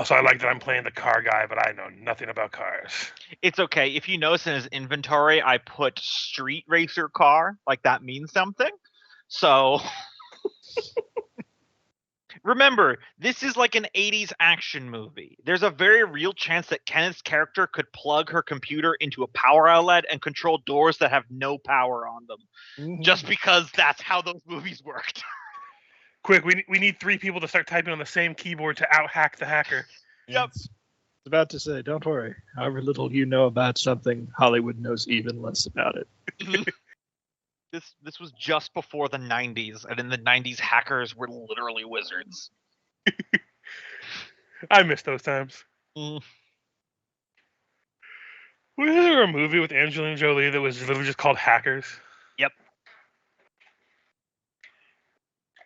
Also, I like that I'm playing the car guy, but I know nothing about cars. It's okay. If you notice in his inventory, I put street racer car. Like, that means something. So, remember, this is like an 80s action movie. There's a very real chance that Kenneth's character could plug her computer into a power outlet and control doors that have no power on them. Just because that's how those movies worked. Quick, we need 3 people to start typing on the same keyboard to out-hack the hacker. Yep. I was about to say, don't worry. However little you know about something, Hollywood knows even less about it. This was just before the 90s, and in the 90s, hackers were literally wizards. I miss those times. Mm. Was there a movie with Angelina Jolie that was literally just called Hackers? Yep.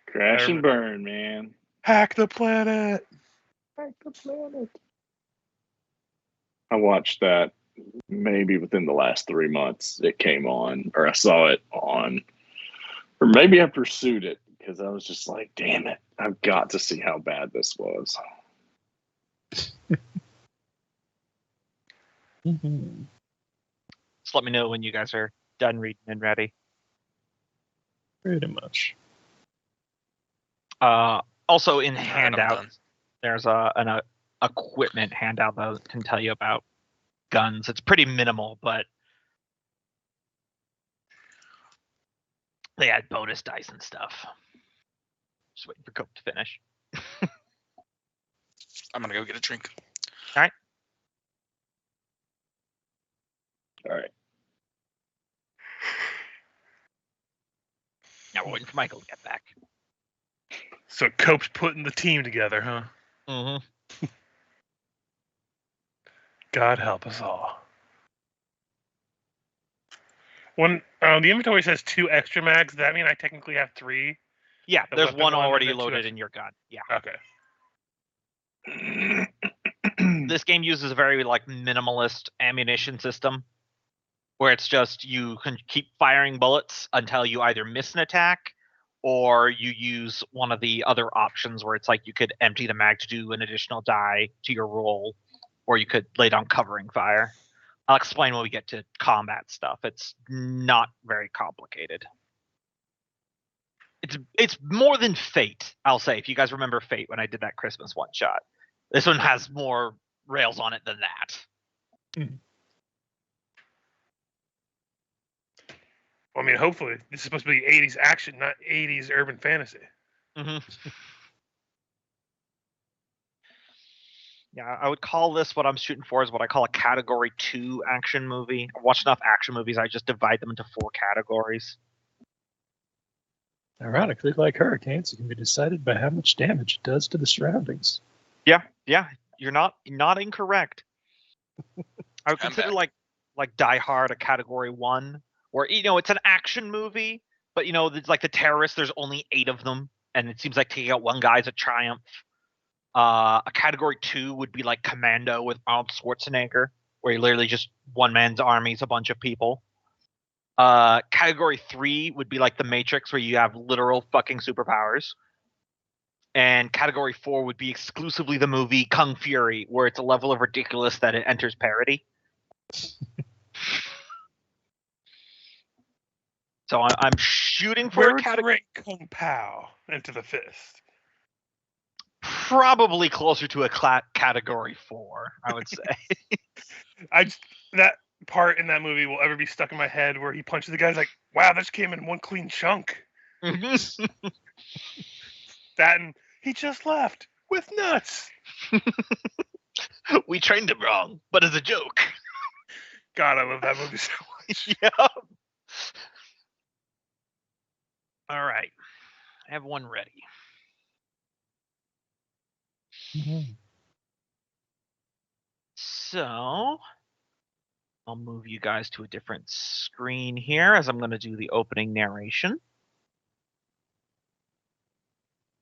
Crash and burn, man. Hack the planet. Hack the planet. I watched that maybe within the last 3 months. It came on, or I saw it on, or maybe I pursued it because I was just like, damn it, I've got to see how bad this was. Just let me know when you guys are done reading and ready. Pretty much. Also in All right, I'm handout, done. there's an equipment handout that can tell you about guns. It's pretty minimal, but they add bonus dice and stuff. Just waiting for Cope to finish. I'm gonna go get a drink. All right. Now we're waiting for Michael to get back. So Cope's putting the team together, huh? Mm-hmm. God help us all. When the inventory says 2 extra mags, does that mean I technically have 3? Yeah, The there's weapon one one and already then 2 loaded extra. in your gun. Yeah. Okay. This game uses a very like minimalist ammunition system where it's just you can keep firing bullets until you either miss an attack or you use one of the other options where it's like you could empty the mag to do an additional die to your roll, or you could lay down covering fire. I'll explain when we get to combat stuff. It's not very complicated. It's more than Fate, I'll say. If you guys remember Fate when I did that Christmas one shot, this one has more rails on it than that. Well, I mean, hopefully this is supposed to be 80s action, not 80s urban fantasy. Mm-hmm. Yeah, I would call this what I'm shooting for is what I call a category 2 action movie. I've watched enough action movies, I just divide them into 4 categories. Ironically, like hurricanes, it can be decided by how much damage it does to the surroundings. Yeah, you're not incorrect. I would consider like Die Hard a category 1, where it's an action movie, but it's like the terrorists. There's only 8 of them, and it seems like taking out one guy is a triumph. A category 2 would be like Commando with Arnold Schwarzenegger, where you literally just one man's armies a bunch of people. Category 3 would be like The Matrix, where you have literal fucking superpowers. And category 4 would be exclusively the movie Kung Fury, where it's a level of ridiculous that it enters parody. So I'm shooting for a category. Kung Pao into the fist. Probably closer to a category 4, I would say. That part in that movie will ever be stuck in my head where he punches the guy's like, wow, this came in one clean chunk. That and he just left with nuts. We trained him wrong, but as a joke. God, I love that movie so much. Yeah. All right. I have one ready. So I'll move you guys to a different screen here as I'm going to do the opening narration.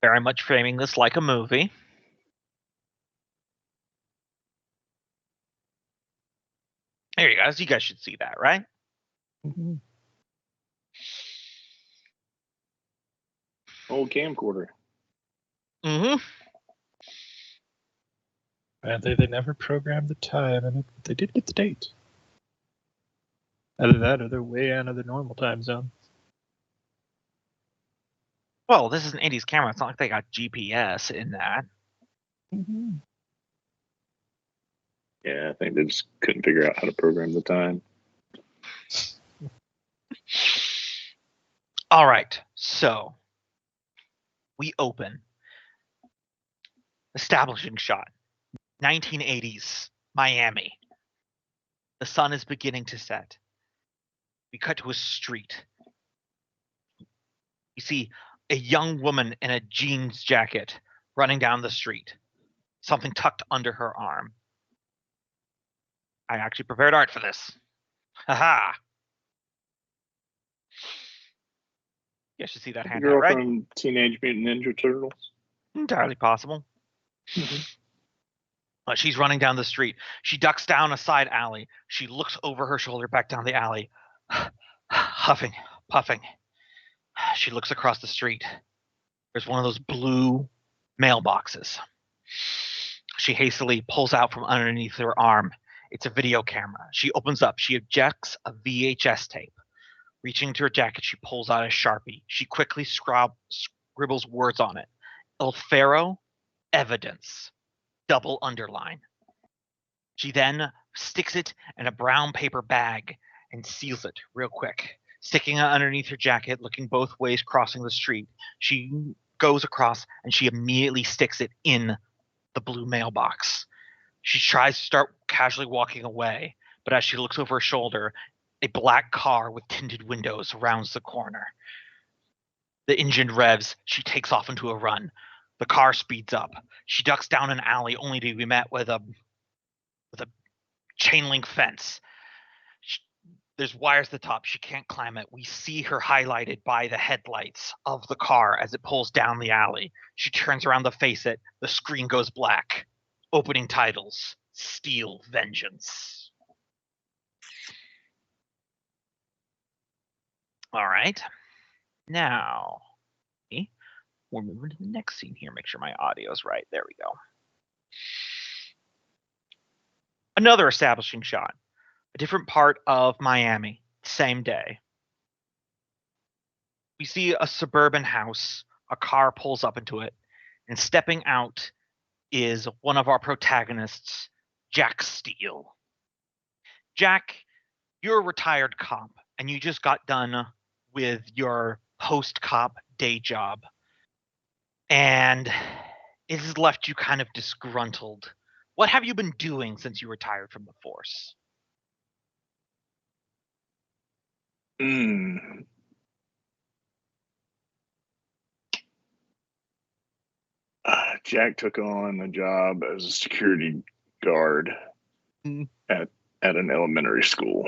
Very much framing this like a movie. There you guys. You guys should see that, right? Old camcorder. Mm-hmm. They never programmed the time, and they did get the date. Either that or they're way out of the normal time zone. Well, this is an 80s camera. It's not like they got GPS in that. Mm-hmm. Yeah, I think they just couldn't figure out how to program the time. All right, so we open. Establishing shot. 1980s, Miami. The sun is beginning to set. We cut to a street. You see a young woman in a jeans jacket running down the street, something tucked under her arm. I actually prepared art for this. Haha. You should see that The handout, girl right? from Teenage Mutant Ninja Turtles. Entirely possible. Mm-hmm. She's running down the street. She ducks down a side alley. She looks over her shoulder back down the alley, huffing, puffing. She looks across the street. There's one of those blue mailboxes. She hastily pulls out from underneath her arm. It's a video camera. She opens up. She ejects a VHS tape. Reaching into her jacket, she pulls out a Sharpie. She quickly scribbles words on it. Fierro, evidence, double underline. She then sticks it in a brown paper bag and seals it real quick. Sticking it underneath her jacket, looking both ways, crossing the street, she goes across and she immediately sticks it in the blue mailbox. She tries to start casually walking away, but as she looks over her shoulder, a black car with tinted windows rounds the corner. The engine revs. She takes off into a run. The car speeds up. She ducks down an alley only to be met with a chain link fence. There's wires at the top. She can't climb it. We see her highlighted by the headlights of the car as it pulls down the alley. She turns around to face it. The screen goes black. Opening titles: Steel Vengence. All right. Now, we're moving to the next scene here. Make sure my audio is right. There we go. Another establishing shot. A different part of Miami, same day. We see a suburban house. A car pulls up into it, and stepping out is one of our protagonists, Jack Steele. Jack, you're a retired cop, and you just got done with your post-cop day job. And it has left you kind of disgruntled. What have you been doing since you retired from the force? Jack took on a job as a security guard at an elementary school.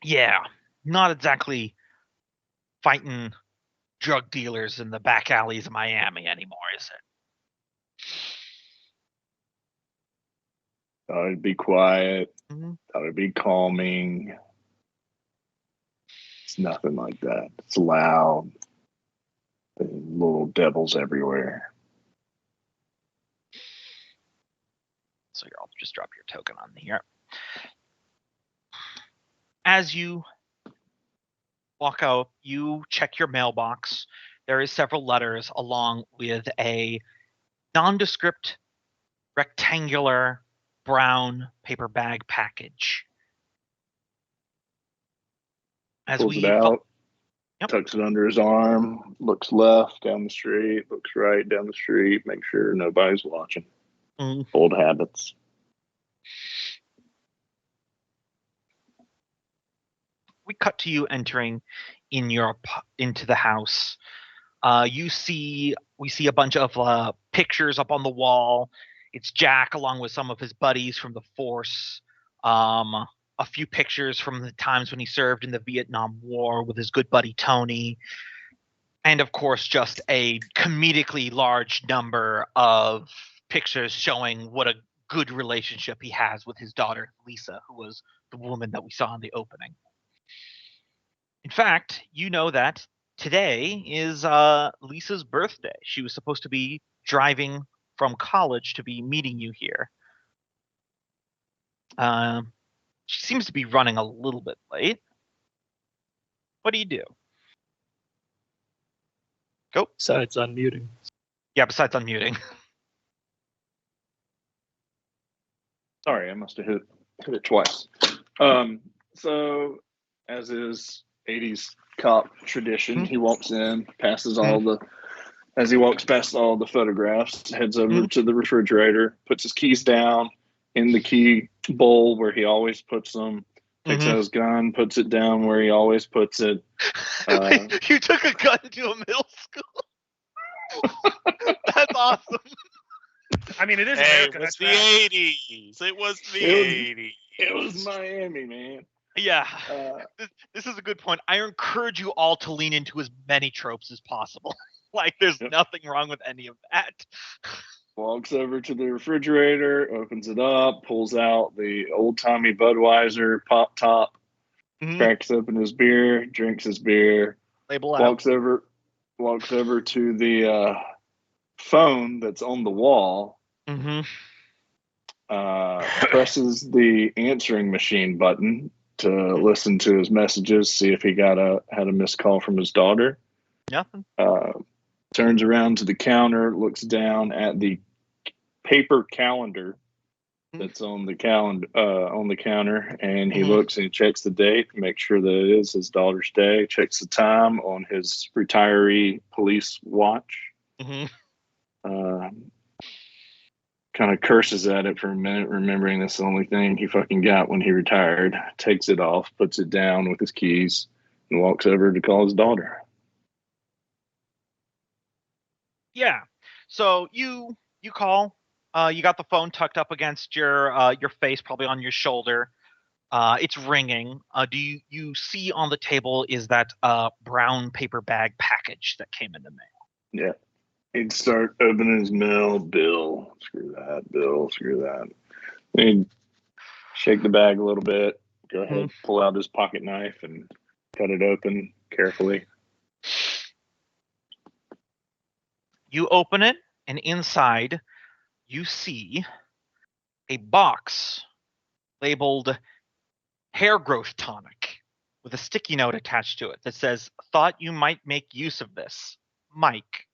Yeah, not exactly fighting drug dealers in the back alleys of Miami anymore, is it? Thought it'd be quiet. Mm-hmm. Thought it'd be calming. It's nothing like that. It's loud. Little devils everywhere. So I'll just drop your token on here. As you walk out, you check your mailbox. There is several letters along with a nondescript rectangular brown paper bag package. As Pulls we it out, Yep. tucks it under his arm, looks left down the street, looks right down the street, make sure nobody's watching. Old habits. We cut to you entering into the house. We see a bunch of pictures up on the wall. It's Jack along with some of his buddies from the force. A few pictures from the times when he served in the Vietnam War with his good buddy Tony. And of course, just a comedically large number of pictures showing what a good relationship he has with his daughter, Lisa, who was the woman that we saw in the opening. In fact, you know that today is Lisa's birthday. She was supposed to be driving from college to be meeting you here. She seems to be running a little bit late. What do you do? Go. Besides unmuting. Yeah, besides unmuting. Sorry, I must have hit it twice. So, as is 80s cop tradition, he walks in, passes all the, as he walks past all the photographs, heads over to the refrigerator, puts his keys down in the key bowl where he always puts them, takes out his gun, puts it down where he always puts it. Wait, you took a gun to a middle school? That's awesome. I mean, it is Hey, America. it was That's the rad. 80s. It was the 80s. It was Miami, man. Yeah, this is a good point. I encourage you all to lean into as many tropes as possible. Like, there's nothing wrong with any of that. Walks over to the refrigerator, opens it up, pulls out the old-timey Budweiser pop top, cracks open his beer, drinks his beer, Label out. walks over to the phone that's on the wall, presses the answering machine button to listen to his messages, see if he had a missed call from his daughter. Nothing. Turns around to the counter, looks down at the paper calendar that's on the counter, and he looks and he checks the date, makes sure that it is his daughter's day, checks the time on his retiree police watch. Kind of curses at it for a minute, remembering that's the only thing he fucking got when he retired. Takes it off, puts it down with his keys, and walks over to call his daughter. Yeah. So you call. You got the phone tucked up against your face, probably on your shoulder. It's ringing. Do you see on the table is that brown paper bag package that came in the mail? Yeah. He'd start opening his mail. Bill, screw that. Bill, screw that. He'd shake the bag a little bit. Go ahead, pull out his pocket knife and cut it open carefully. You open it, and inside you see a box labeled hair growth tonic with a sticky note attached to it that says, "Thought you might make use of this, Mike."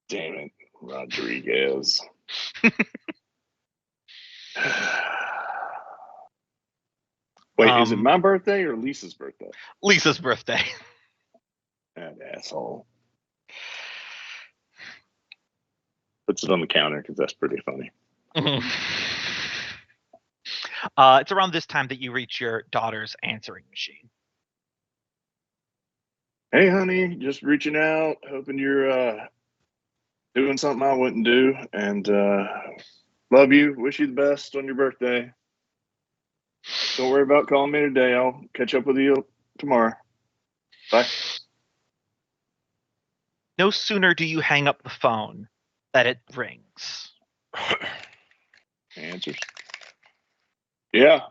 Damn it, Rodriguez. Wait, is it my birthday or Lisa's birthday? Lisa's birthday. That asshole. Puts it on the counter because that's pretty funny. It's around this time that you reach your daughter's answering machine. Hey, honey, just reaching out, hoping you're doing something I wouldn't do, and love you. Wish you the best on your birthday. Don't worry about calling me today. I'll catch up with you tomorrow. Bye. No sooner do you hang up the phone that it rings. Answers. Yeah.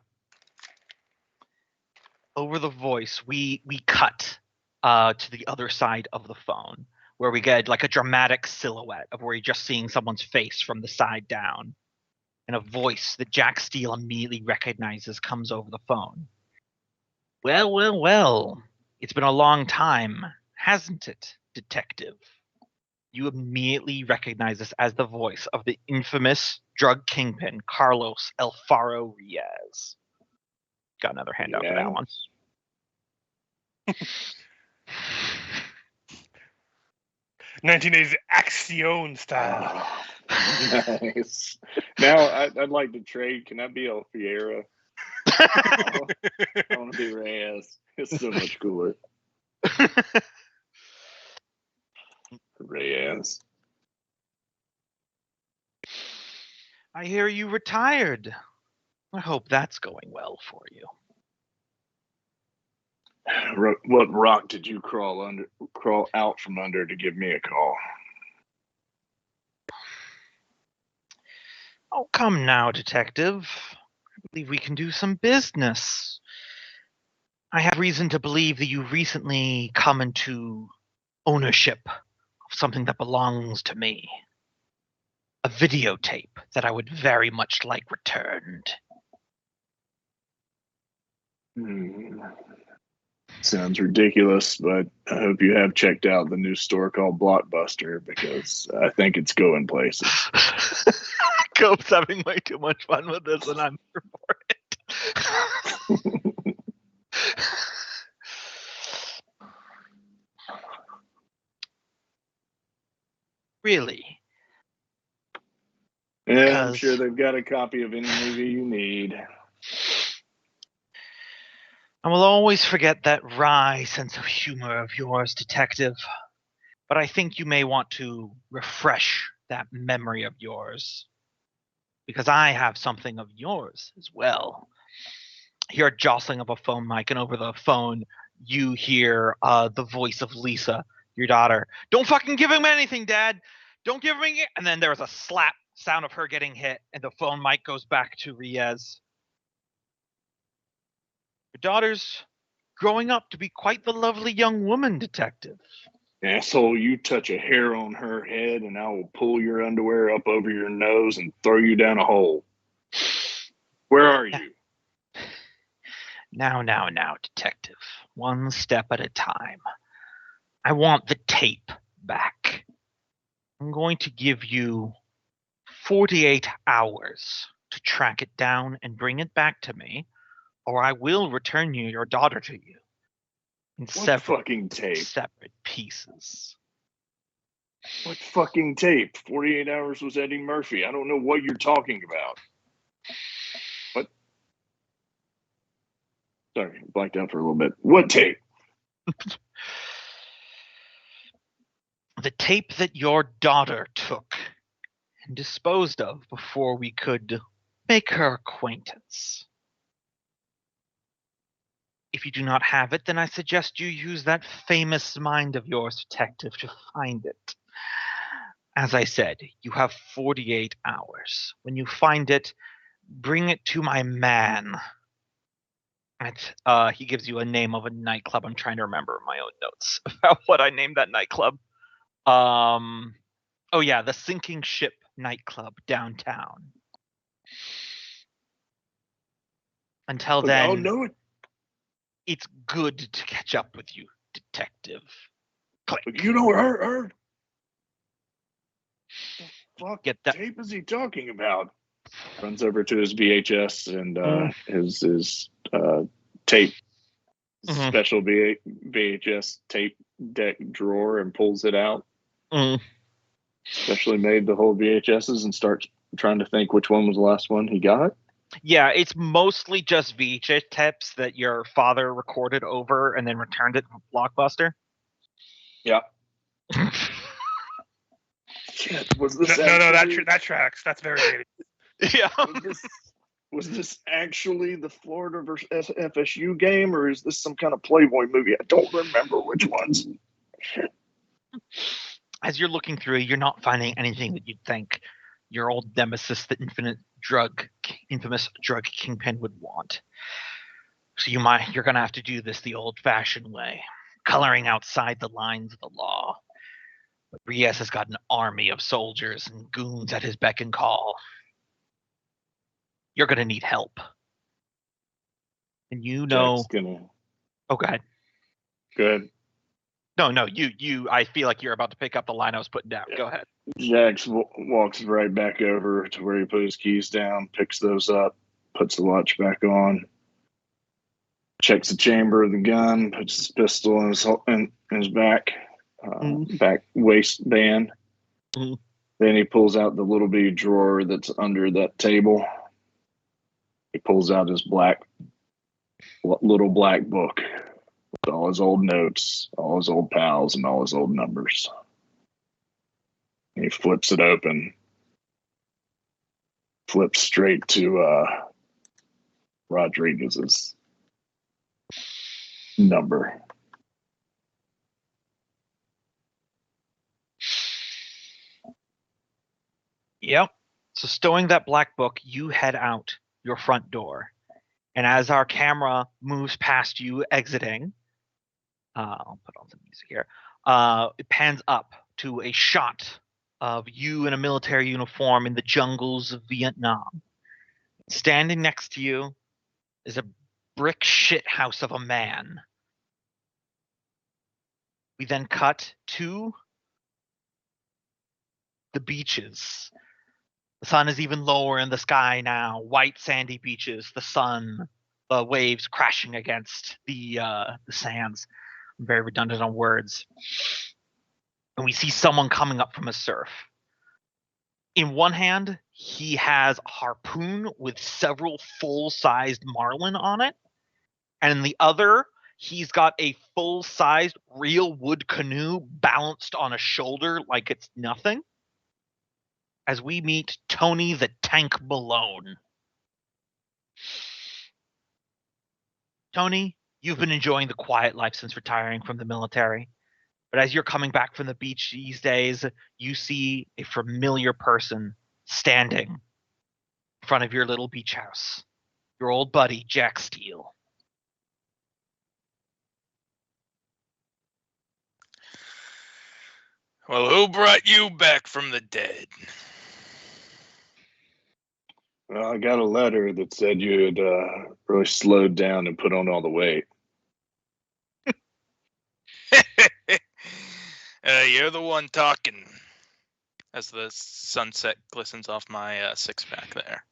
Over the voice, we cut to the other side of the phone, where we get like a dramatic silhouette of where you're just seeing someone's face from the side down, and a voice that Jack Steele immediately recognizes comes over the phone. Well, well, well. It's been a long time, hasn't it, detective? You immediately recognize this as the voice of the infamous drug kingpin Carlos Alfaro Riaz. Got another handout for that one. 1980s Action style. Nice. Now I'd like to trade. Can I be a Fierro? I want to be Reyes. It's so much cooler. Reyes. I hear you retired. I hope that's going well for you. What rock did you crawl out from under to give me a call? Oh, come now, detective. I believe we can do some business. I have reason to believe that you recently come into ownership of something that belongs to me. A videotape that I would very much like returned. Sounds ridiculous, but I hope you have checked out the new store called Blockbuster because I think it's going places. Cope's having way too much fun with this, and I'm here for it. Really? Yeah, I'm sure they've got a copy of any movie you need. I will always forget that wry sense of humor of yours, Detective. But I think you may want to refresh that memory of yours. Because I have something of yours as well. Hear a jostling of a phone mic, and over the phone, you hear the voice of Lisa, your daughter. Don't fucking give him anything, Dad! Don't give him anything! And then there was a slap sound of her getting hit, and the phone mic goes back to Riez. Your daughter's growing up to be quite the lovely young woman, Detective. Asshole, you touch a hair on her head and I will pull your underwear up over your nose and throw you down a hole. Where are you? Now, Detective. One step at a time. I want the tape back. I'm going to give you 48 hours to track it down and bring it back to me, or I will return your daughter to you in several fucking tape? Separate pieces. What fucking tape? 48 Hours was Eddie Murphy. I don't know what you're talking about. What? Sorry, blacked out for a little bit. What tape? The tape that your daughter took and disposed of before we could make her acquaintance. If you do not have it, then I suggest you use that famous mind of yours, Detective, to find it. As I said, you have 48 hours. When you find it, bring it to my man. He gives you a name of a nightclub. I'm trying to remember my own notes about what I named that nightclub. Oh yeah, the Sinking Ship nightclub downtown. Until then, oh, no, it's good to catch up with you, Detective. Click. You know her. The fuck Get that tape is he talking about? Runs over to his VHS and his tape, special VHS tape deck drawer and pulls it out. Specially made the whole VHSs and starts trying to think which one was the last one he got. Yeah, it's mostly just VHS tapes that your father recorded over and then returned it from Blockbuster. Yeah. Shit, was this no, that tracks. That's very 80s. Yeah. Was this actually the Florida versus FSU game, or is this some kind of Playboy movie? I don't remember which ones. Shit. As you're looking through, you're not finding anything that you'd think your old nemesis, the infamous drug kingpin, would want. So you're going to have to do this the old-fashioned way, coloring outside the lines of the law. But Riez has got an army of soldiers and goons at his beck and call. You're going to need help. And you know... Okay. Good. No, you. I feel like you're about to pick up the line I was putting down. Go ahead. Jax walks right back over to where he put his keys down, picks those up, puts the watch back on, checks the chamber of the gun, puts his pistol in his back waistband. Then he pulls out the little bitty drawer that's under that table. He pulls out his little black book with all his old notes, all his old pals, and all his old numbers. And he flips it open, flips straight to Rodriguez's number. Yep. So stowing that black book, you head out your front door. And as our camera moves past you exiting, I'll put on some music here. It pans up to a shot of you in a military uniform in the jungles of Vietnam. Standing next to you is a brick shit house of a man. We then cut to the beaches. The sun is even lower in the sky now. White sandy beaches, the sun, the waves crashing against the sands. I'm very redundant on words. And we see someone coming up from a surf. In one hand, he has a harpoon with several full-sized marlin on it. And in the other, he's got a full-sized real wood canoe balanced on a shoulder like it's nothing. As we meet Tony the Tank Malone. Tony, you've been enjoying the quiet life since retiring from the military. But as you're coming back from the beach these days, you see a familiar person standing in front of your little beach house. Your old buddy, Jack Steele. Well, who brought you back from the dead? Well, I got a letter that said you had really slowed down and put on all the weight. You're the one talking. As the sunset glistens off my six-pack there.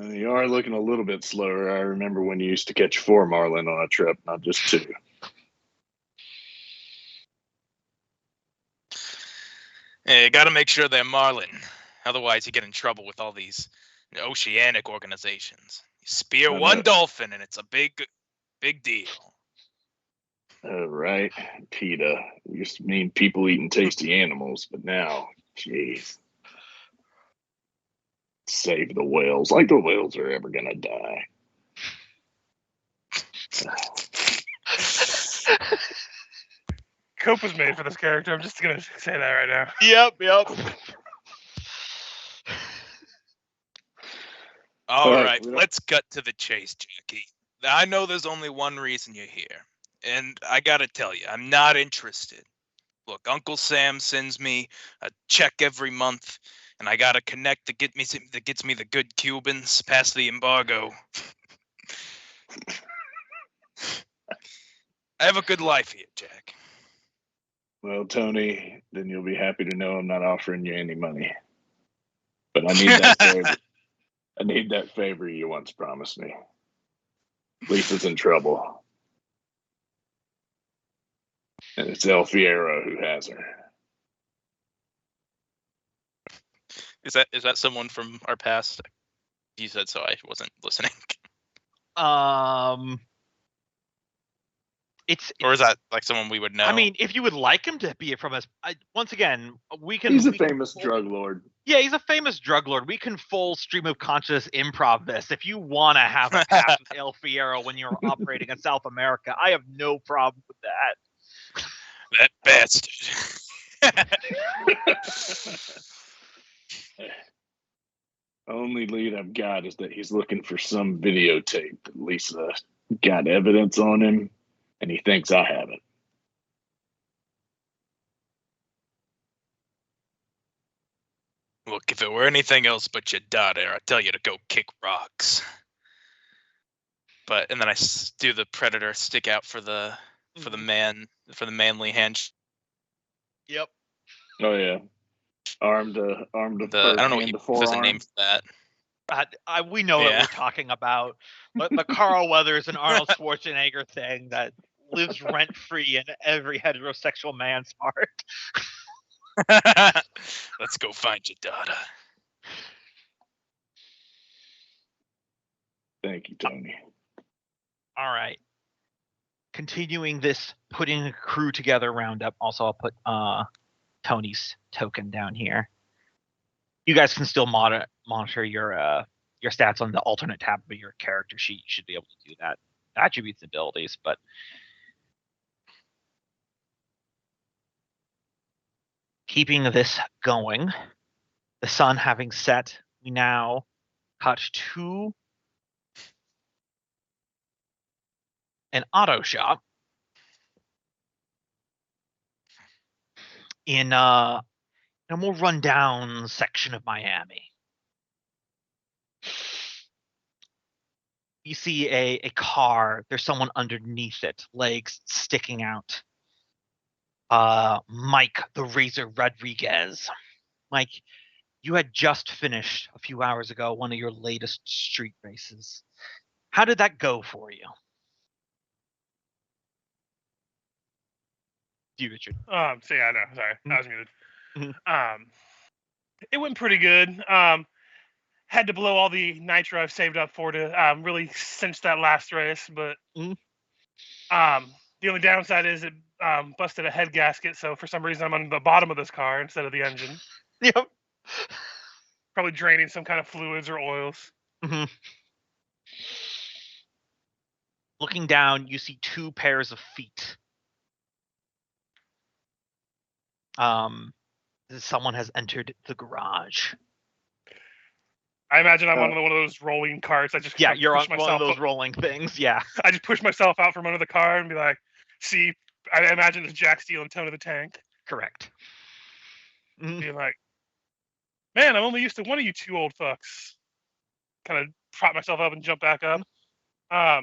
You are looking a little bit slower. I remember when you used to catch 4 marlin on a trip, not just 2. You gotta make sure they're marlin. Otherwise, you get in trouble with all these oceanic organizations. You spear one dolphin, and it's a big deal. Right, PETA. Used to mean people eating tasty animals, but now, jeez. Save the whales. Like the whales are ever gonna die. Cope was made for this character. I'm just gonna say that right now. Yep. All right, let's cut to the chase, Jackie. I know there's only one reason you're here, and I gotta tell you, I'm not interested. Look, Uncle Sam sends me a check every month, and I got a connect that gets me the good Cubans past the embargo. I have a good life here, Jack. Well, Tony, then you'll be happy to know I'm not offering you any money. But I need that favor. I need that favor you once promised me. Lisa's in trouble. And it's El Fierro who has her. Is that someone from our past? You said so. I wasn't listening. Or is that like someone we would know? I mean, if you would like him to be from us, once again, we can. He's a famous drug lord. Yeah, he's a famous drug lord. We can full stream of conscious improv this. If you want to have a pass with El Fierro when you're operating in South America, I have no problem with that. That bastard. Only lead I've got is that he's looking for some videotape that Lisa got evidence on him, and he thinks I have it. Look, if it were anything else but your daughter, I'd tell you to go kick rocks. And then I do the predator stick out for the manly hand. Yep. Oh yeah, armed I don't know if there's a name for that. We know what we're talking about. But the Carl Weathers and Arnold Schwarzenegger thing that lives rent free in every heterosexual man's heart. Let's go find your daughter. Thank you, Tony. All right. Continuing this putting a crew together roundup. Also, I'll put Tony's token down here. You guys can still monitor your stats on the alternate tab of your character sheet. You should be able to do that. Attributes, abilities, but keeping this going, the sun having set, we now cut to an auto shop in a more rundown section of Miami. You see a car. There's someone underneath it, legs sticking out. Mike the Razor Rodriguez. Mike, you had just finished a few hours ago one of your latest street races. How did that go for you? You, Richard. So yeah, no, sorry, I was muted. Mhm. It went pretty good. Had to blow all the nitro I've saved up for to really cinch that last race, but Mhm. the only downside is it busted a head gasket. So for some reason, I'm on the bottom of this car instead of the engine. Yep. Probably draining some kind of fluids or oils. Mhm. Looking down, you see two pairs of feet. Someone has entered the garage. I imagine I'm on one of those rolling carts. I just Yeah, kind of you're push on one of myself those rolling things. Yeah, I just push myself out from under the car and be like, see, I imagine it's Jack stealing Tone of the Tank. correct. Mhm. Being like, man, I'm only used to one of you two old fucks. Kind of prop myself up and jump back up. How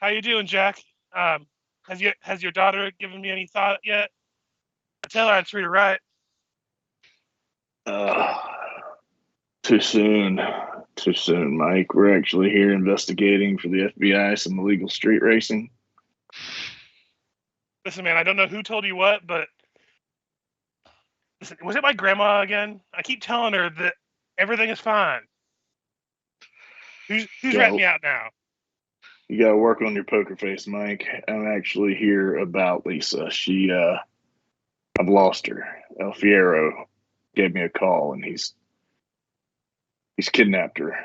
you doing, Jack? Has your daughter given me any thought yet? I tell her I'd treat her right. Too soon. Too soon, Mike. We're actually here investigating for the FBI some illegal street racing. Listen, man, I don't know who told you what, but listen, was it my grandma again? I keep telling her that everything is fine. Who's ratting me out now? You gotta work on your poker face, Mike. I'm actually here about Lisa. I've lost her. El Fierro gave me a call and he's kidnapped her.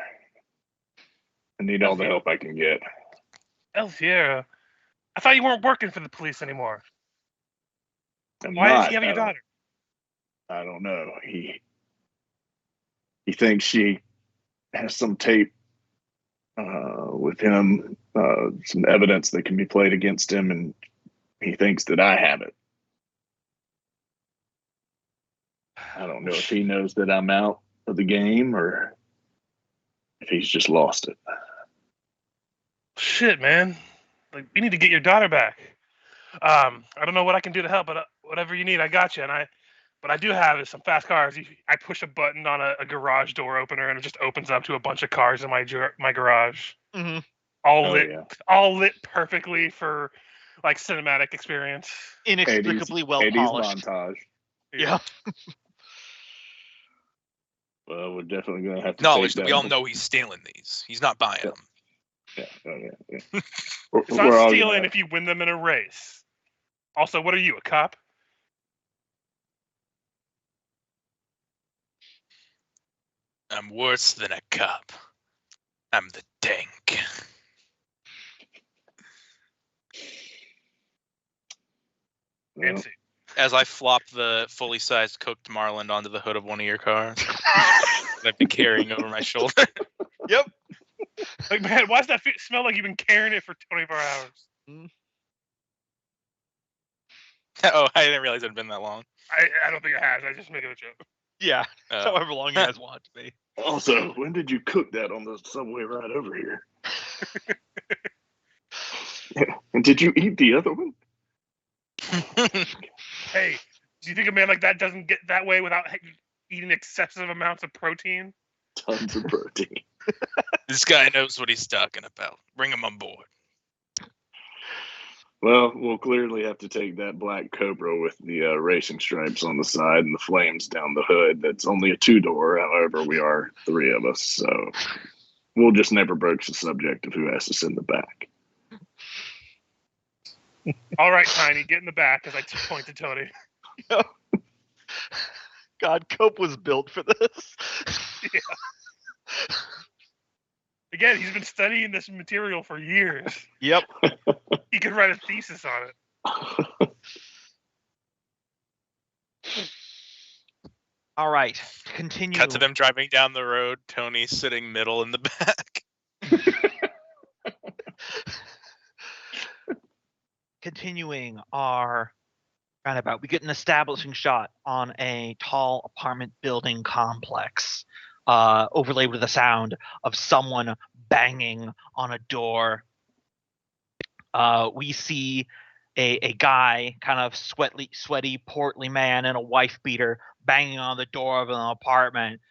I need all the help I can get. El Fierro? I thought you weren't working for the police anymore. Why does he have your daughter? I don't know. He thinks she has some tape with him, some evidence that can be played against him, and he thinks that I have it. I don't know if he knows that I'm out of the game or if he's just lost it. Shit, man. Like, we need to get your daughter back. I don't know what I can do to help, but whatever you need, I got you. What I do have is some fast cars. I push a button on a garage door opener, and it just opens up to a bunch of cars in my garage. Mm-hmm. All lit perfectly for like cinematic experience. Inexplicably well polished. Montage. Yeah. Well, we're definitely gonna have to. Knowledge that we all know he's stealing these. He's not buying them. Yeah. It's not stealing if you win them in a race. Also, what are you, a cop? I'm worse than a cop. I'm the tank. Fancy. As I flop the fully sized cooked marlin onto the hood of one of your cars that I've been carrying over my shoulder. Yep. Like, man, why does that smell like you've been carrying it for 24 hours? Oh, I didn't realize it had been that long. I don't think it has. I just made it a joke. Yeah. However long you guys want it to be. Also, when did you cook that on the subway ride over here? And did you eat the other one? Hey, do you think a man like that doesn't get that way without eating excessive amounts of protein? Tons of protein. This guy knows what he's talking about. Bring him on board. Well, we'll clearly have to take that black Cobra with the racing stripes on the side and the flames down the hood. That's only a 2-door. However, we are 3 of us, so we'll just never broach the subject of who has to sit in the back. All right, Tiny, get in the back as I point to Tony. God, Cope was built for this. Yeah. Again, he's been studying this material for years. Yep. He could write a thesis on it. All right, continue. Cut to them driving down the road. Tony sitting middle in the back. Continuing our roundabout, we get an establishing shot on a tall apartment building complex, overlaid with the sound of someone banging on a door. We see a guy, kind of sweaty, portly man in a wife beater, banging on the door of an apartment,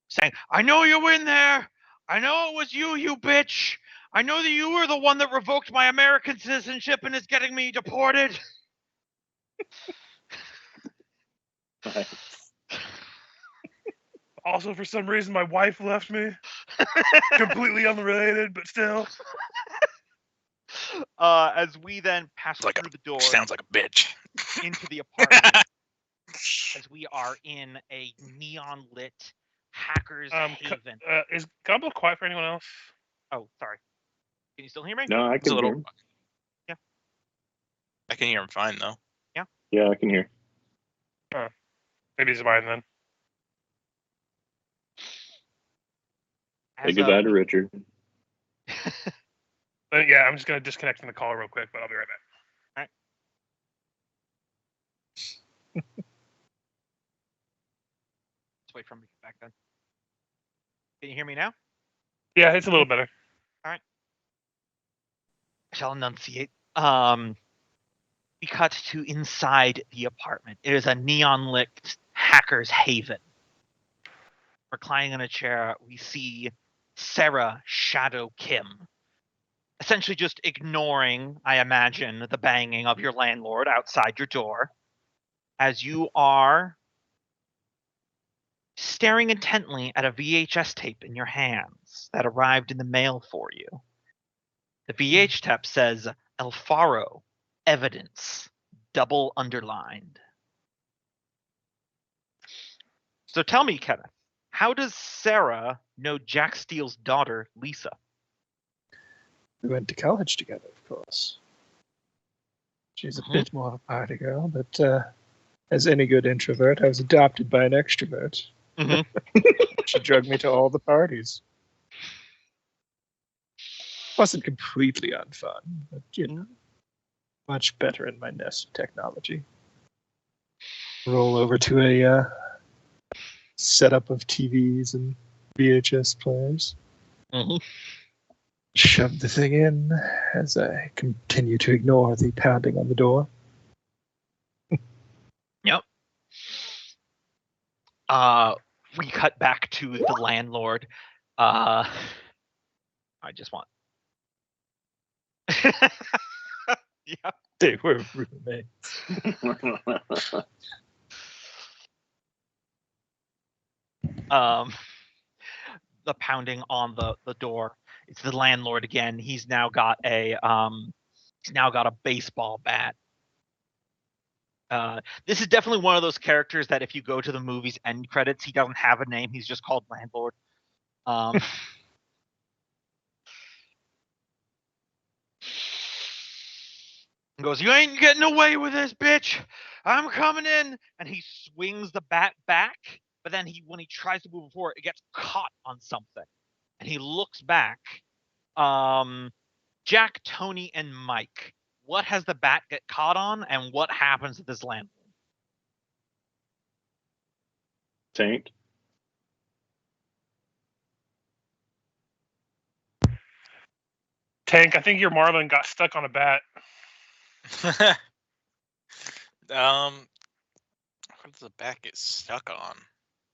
saying, "I know you're in there. I know it was you, you bitch. I know that you were the one that revoked my American citizenship and is getting me deported." Also, for some reason, my wife left me. Completely unrelated, but still. As we then pass Like through the door Sounds like a bitch. into the apartment, as we are in a neon lit hacker's haven. Is Gombo quiet for anyone else? Oh, sorry. Can you still hear me? No, I It's a can hear little. him. Yeah. I can hear him fine though. Yeah, I can hear. Maybe he's mine then. Say goodbye to Richard. Yeah, I'm just gonna disconnect from the call real quick, but I'll be right back. Let's wait for him to get back then. Can you hear me now? Yeah, it's a little better. I shall enunciate. We cut to inside the apartment. It is a neon lit hacker's haven. Reclining in a chair, we see Sarah Shadow Kim, essentially just ignoring, I imagine, the banging of your landlord outside your door, as you are staring intently at a VHS tape in your hands that arrived in the mail for you. The VH tape says El Faro, evidence, double underlined. So tell me, Kenneth, how does Sarah know Jack Steele's daughter, Lisa? We went to college together, of course. She's a bit more of a party girl, but as any good introvert, I was adopted by an extrovert. She drugged me to all the parties. Wasn't completely unfun, but much better in my nest of technology. Roll over to a setup of TVs and VHS players. Shove the thing in as I continue to ignore the pounding on the door. Yep. We cut back to the landlord. I just want. Yeah. They were roommates. The pounding on the door. It's the landlord again. He's now got a baseball bat. This is definitely one of those characters that if you go to the movie's end credits, he doesn't have a name. He's just called Landlord. Goes, "You ain't getting away with this, bitch. I'm coming in." And he swings the bat back, but then when he tries to move forward, it gets caught on something. And he looks back. Jack, Tony, and Mike. What has the bat get caught on, and what happens to this landlord? Tank. Tank, I think your Marlin got stuck on a bat. What does the bat get stuck on?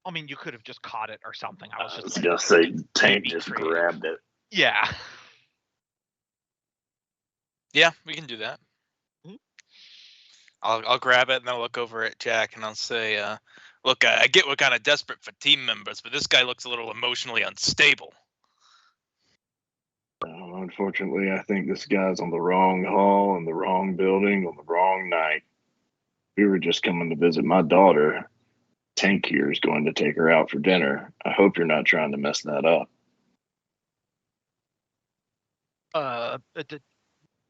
I mean, you could have just caught it or something. I was just like, gonna say Tank be just creative. grabbed it. Yeah. Yeah, we can do that. I'll grab it and I'll look over at Jack and I'll say, "Look, I get we're kind of desperate for team members, but this guy looks a little emotionally unstable." Unfortunately, I think this guy's on the wrong hall in the wrong building on the wrong night. We were just coming to visit my daughter. Tank here is going to take her out for dinner. I hope you're not trying to mess that up.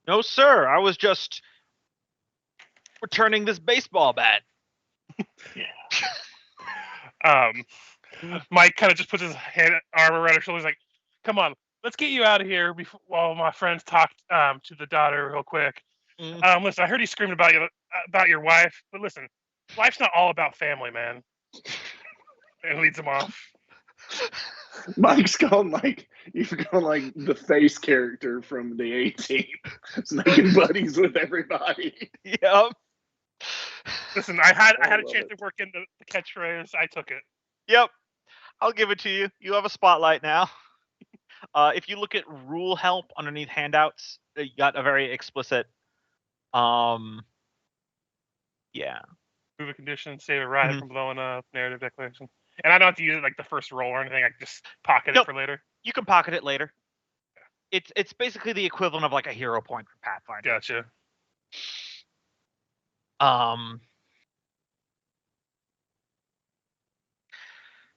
No, sir. I was just returning this baseball bat. Yeah. Mike kind of just puts his arm around her shoulders, like, "Come on, let's get you out of here before while my friends talk to the daughter real quick." Listen, I heard you screaming about your wife, but listen, life's not all about family, man. And leads him off. Mike's gone like you've gone like the face character from the 18. It's making buddies with everybody. Yep. Listen, I had a love chance it. to work in the catchphrase. I took it. Yep. I'll give it to you. You have a spotlight now. If you look at rule help underneath handouts, you got a very explicit. Yeah. Move a condition, save a rider from blowing up, narrative declaration. And I don't have to use it like the first roll or anything. I can just pocket it for later. You can pocket it later. It's basically the equivalent of like a hero point for Pathfinder. Gotcha.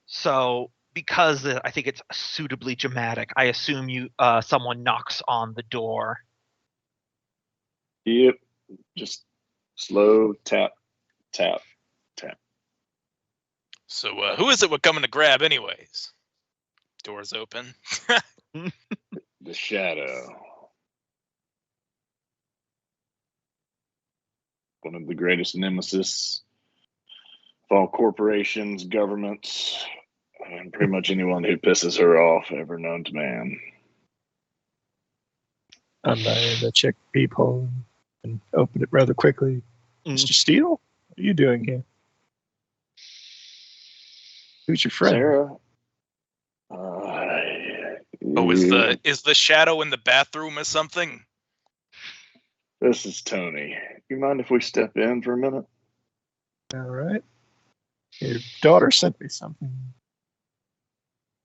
So because I think it's suitably dramatic, I assume you someone knocks on the door. Yep. Just slow tap, tap, tap. So who is it we're coming to grab anyways? Doors open. The shadow. One of the greatest nemesis of all corporations, governments, and pretty much anyone who pisses her off ever known to man. I check the peephole and open it rather quickly. Mr. Steele, what are you doing here? Who's your friend? Sarah. Oh, is the shadow in the bathroom or something? This is Tony. You mind if we step in for a minute? All right. Your daughter sent me something.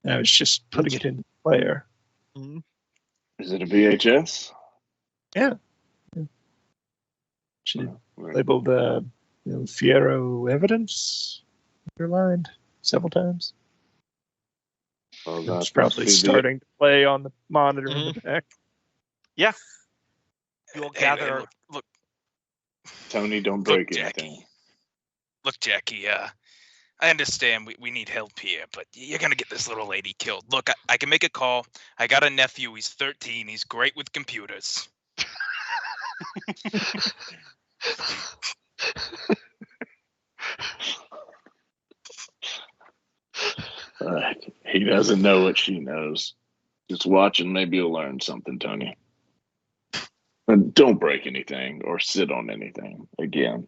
I was just putting it into the player. Is it a VHS? Yeah. She labeled Fierro evidence underlined several times. Oh, it's probably starting to play on the monitor in the back. Yeah. You'll gather. Hey, look, Tony, don't break anything. Jackie. Look, Jackie, I understand we need help here, but you're going to get this little lady killed. Look, I can make a call. I got a nephew. He's 13. He's great with computers. He doesn't know what she knows. Just watch and maybe you'll learn something, Tony. And don't break anything or sit on anything again.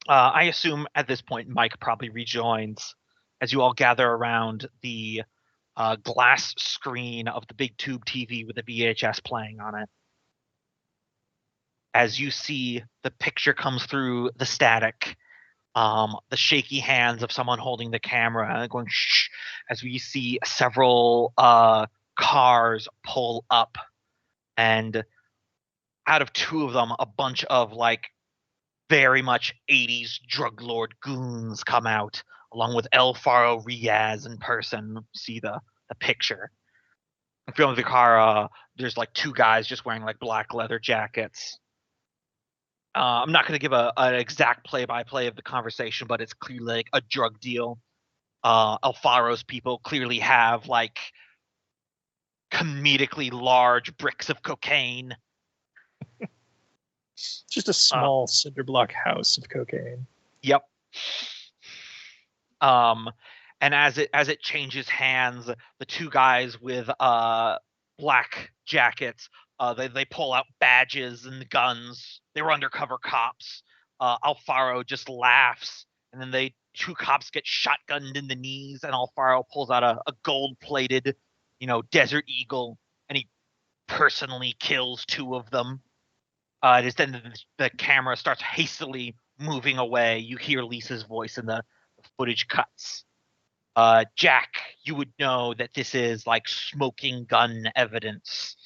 I assume at this point Mike probably rejoins as you all gather around the glass screen of the big tube TV with the VHS playing on it. As you see the picture comes through the static, the shaky hands of someone holding the camera going shh, as we see several cars pull up, and out of two of them, a bunch of like very much 80s drug lord goons come out, along with El Faro Riaz in person. See the picture. In front of the car, there's like two guys just wearing like black leather jackets. I'm not going to give an exact play-by-play of the conversation, but it's clearly like a drug deal. Alfaro's people clearly have like comedically large bricks of cocaine. Just a small cinder block house of cocaine. Yep. And as it changes hands, the two guys with black jackets, they pull out badges and guns. They were undercover cops. Alfaro just laughs, and then two cops get shotgunned in the knees, and Alfaro pulls out a gold-plated, Desert Eagle, and he personally kills two of them. It is then the camera starts hastily moving away. You hear Lisa's voice, and the footage cuts. Jack, you would know that this is like smoking gun evidence.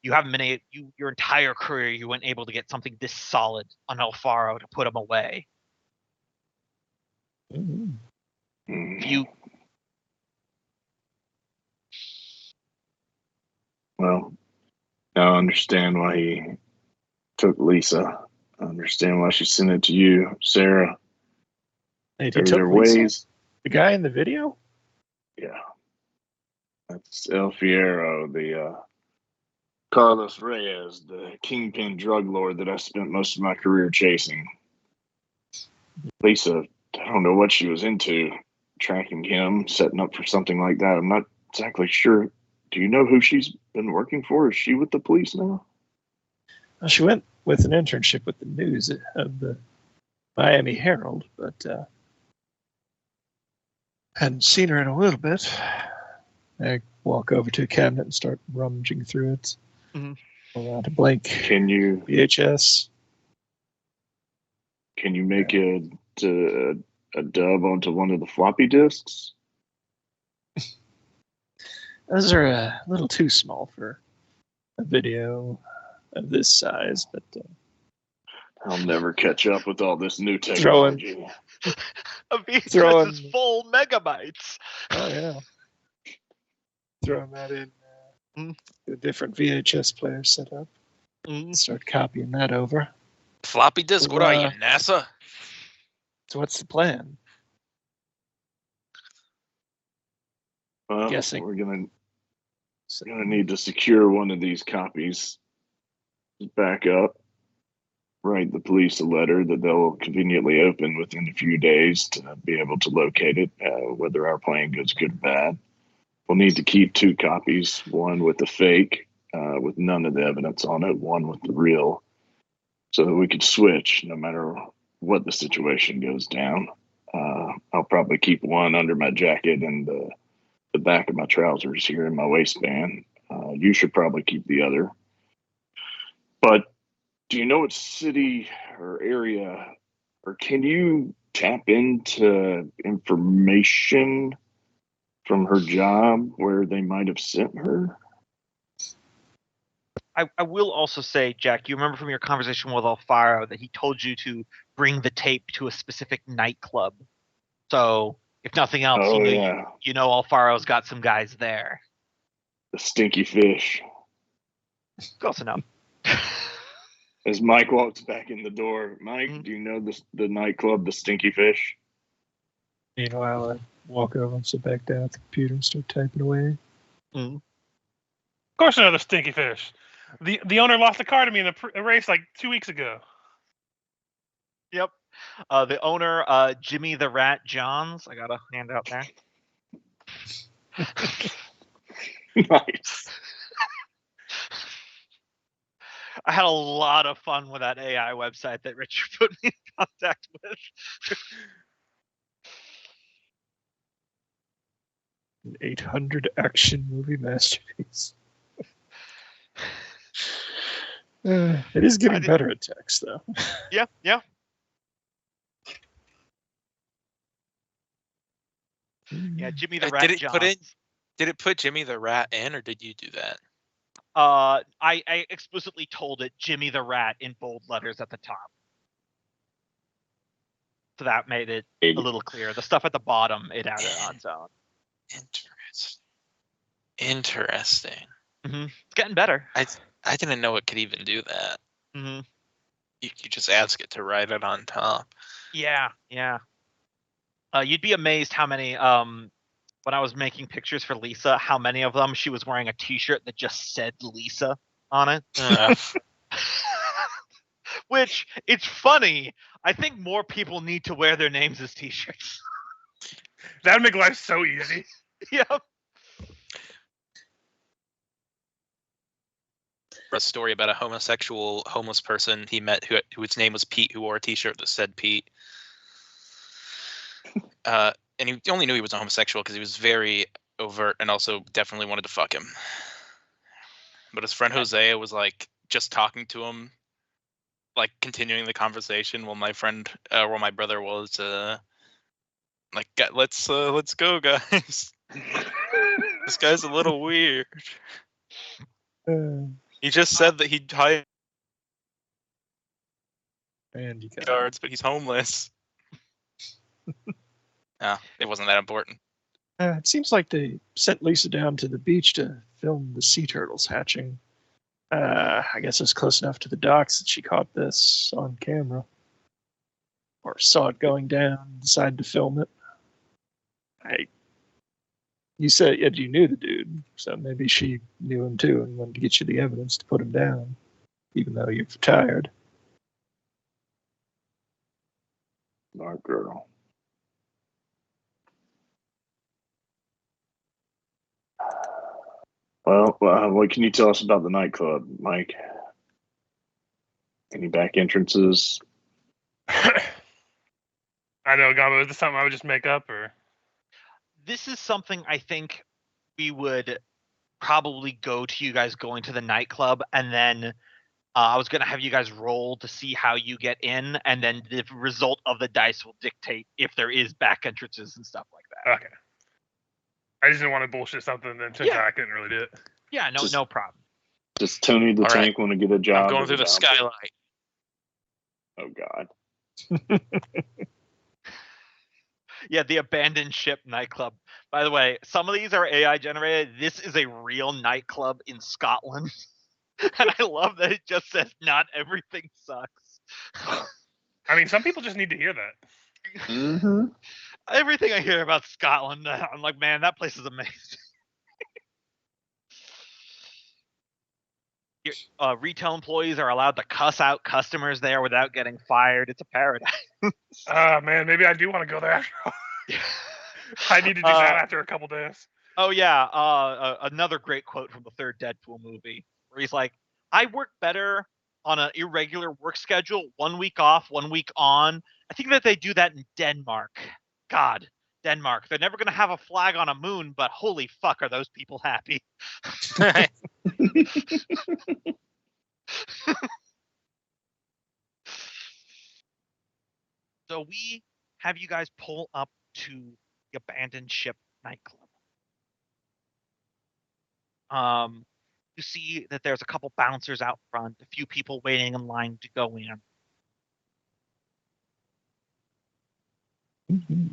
You haven't been your entire career, you weren't able to get something this solid on Alfaro to put him away. Well, now I understand why he took Lisa. I understand why she sent it to you, Sarah. Hey, There he are took Lisa? ways. The guy in the video? Yeah. That's El Fierro, the Carlos Reyes, the kingpin drug lord that I spent most of my career chasing. Lisa, I don't know what she was into, tracking him, setting up for something like that. I'm not exactly sure. Do you know who she's been working for? Is she with the police now? Well, she went with an internship with the news of the Miami Herald, but hadn't seen her in a little bit. I walk over to a cabinet and start rummaging through it. Mhm. Pull out a blank Can you VHS. make a dub onto one of the floppy disks? Those are a little too small for a video of this size, but I'll never catch up with all this new Throwing- technology. A VHS Throwing- is full megabytes. oh yeah, throwing that in Mm. a different VHS player setup. Mm. Start copying that over. Floppy disk? What are you, Wow. NASA? So what's the plan? Well, Guessing. we're gonna So, need to secure one of these copies, back up, write the police a letter that they'll conveniently open within a few days to be able to locate it, whether our plan goes good or bad. We'll need to keep 2 copies, one with the fake, with none of the evidence on it, one with the real, so that we could switch no matter what the situation goes down. I'll probably keep one under my jacket and the back of my trousers here in my waistband. You should probably keep the other. But do you know what city or area, or can you tap into information from her job where they might have sent her? I will also say, Jack, you remember from your conversation with Alfaro that he told you to bring the tape to a specific nightclub. So, if nothing else, Oh, you yeah. know Alfaro's got some guys there. The Stinky Fish. Close enough. As Mike walks back in the door, Mike, Mhm. do you know the nightclub, the Stinky Fish? meanwhile, I walk over and sit back down at the computer and start typing away. Mm. Of course, another stinky fish. The owner lost a car to me in a race like 2 weeks ago. Yep. The owner, Jimmy the Rat Johns. I got a handout there. Nice. I had a lot of fun with that AI website that Richard put me in contact with. An 800 action movie masterpiece. It is getting better at text, though. Yeah. Yeah, Jimmy the Rat Did it Johns. put Jimmy the Rat in, or did you do that? I explicitly told it Jimmy the Rat in bold letters at the top. So that made it a little clearer. The stuff at the bottom, it added on its own. Interesting. Mm-hmm. It's getting better. I didn't know it could even do that. Mm-hmm. You just ask it to write it on top. Yeah. You'd be amazed how many, when I was making pictures for Lisa, how many of them she was wearing a t-shirt that just said Lisa on it. Which, it's funny. I think more people need to wear their names as t-shirts. That'd make life so easy. Yep. A story about a homosexual homeless person he met whose name was Pete, who wore a t-shirt that said Pete. And he only knew he was a homosexual because he was very overt and also definitely wanted to fuck him. But his friend Hosea was like just talking to him, like continuing the conversation while my brother was like, let's go, guys. This guy's a little weird. He just said that he'd hire And you got guards, but he's homeless. It wasn't that important. it seems like they sent Lisa down to the beach to film the sea turtles hatching. I guess it was close enough to the docks that she caught this on camera. Or saw it going down and decided to film it. You said you knew the dude, so maybe she knew him too and wanted to get you the evidence to put him down, even though you've retired. Our girl. Well, what can you tell us about the nightclub, Mike? Any back entrances? I know, Gombo. Is this something I would just make up, or? This is something I think we would probably go to you guys going to the nightclub, and then I was going to have you guys roll to see how you get in, and then the result of the dice will dictate if there is back entrances and stuff like that. Okay. I just didn't want to bullshit something, then since I couldn't really do it. Yeah, no problem. Does Tony the All right. Tank want to get a job? I'm going as through a the bouncer? skylight. Oh God. Yeah, the abandoned ship nightclub. By the way, some of these are AI generated. This is a real nightclub in Scotland. And I love that it just says not everything sucks. I mean, some people just need to hear that. Mm-hmm. Everything I hear about Scotland, I'm like, man, that place is amazing. Retail employees are allowed to cuss out customers there without getting fired. It's a paradise. Man, maybe I do want to go there after all. I need to do that after a couple days. Oh yeah, another great quote from the third Deadpool movie, where he's like, "I work better on an irregular work schedule, 1 week off, 1 week on. I think that they do that in Denmark. God, Denmark. They're never gonna have a flag on a moon, but holy fuck, are those people happy?" So we have you guys pull up to the abandoned ship nightclub. You see that there's a couple bouncers out front, a few people waiting in line to go in.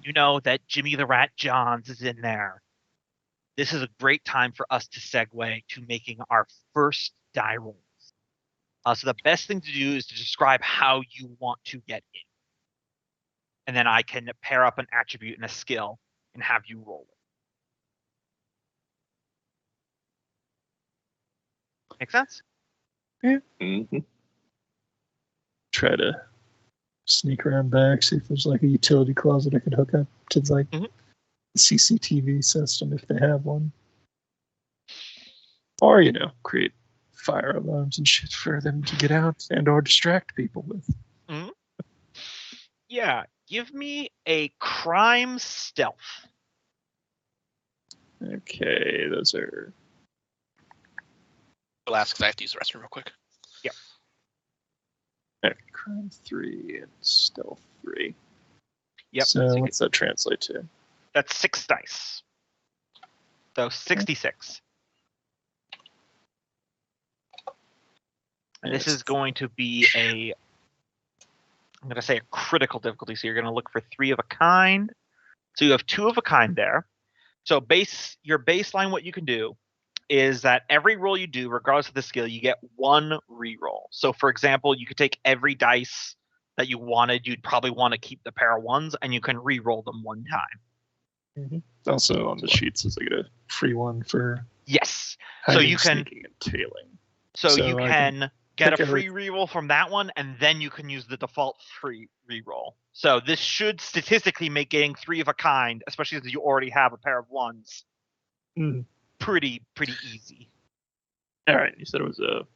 You know that Jimmy the Rat Johns is in there. This is a great time for us to segue to making our first die rolls. So the best thing to do is to describe how you want to get in. And then I can pair up an attribute and a skill and have you roll it. Make sense? Yeah. Mm-hmm. Try to sneak around back, see if there's like a utility closet I could hook up to like the CCTV system if they have one. Or, create fire alarms and shit for them to get out and or distract people with. Mm-hmm. Yeah, give me a crime stealth. Okay, those are... I'll ask if I have to use the restroom real quick. Yep. Okay, crime 3 and stealth 3. Yep. So what's that translate to? That's 6 dice. So 66. And this is going to be I'm going to say a critical difficulty. So you're going to look for 3 of a kind. So you have 2 of a kind there. So your baseline, what you can do is that every roll you do, regardless of the skill, you get 1 reroll. So for example, you could take every dice that you wanted. You'd probably want to keep the pair of 1s, and you can reroll them 1 time. Mm-hmm. Also on the sheet says I get a free 1 for so you can sneaking and tailing. So you can get a free reroll from that one, and then you can use the default free reroll. So this should statistically make getting 3 of a kind, especially since you already have a pair of 1s, pretty easy. All right, you said it was a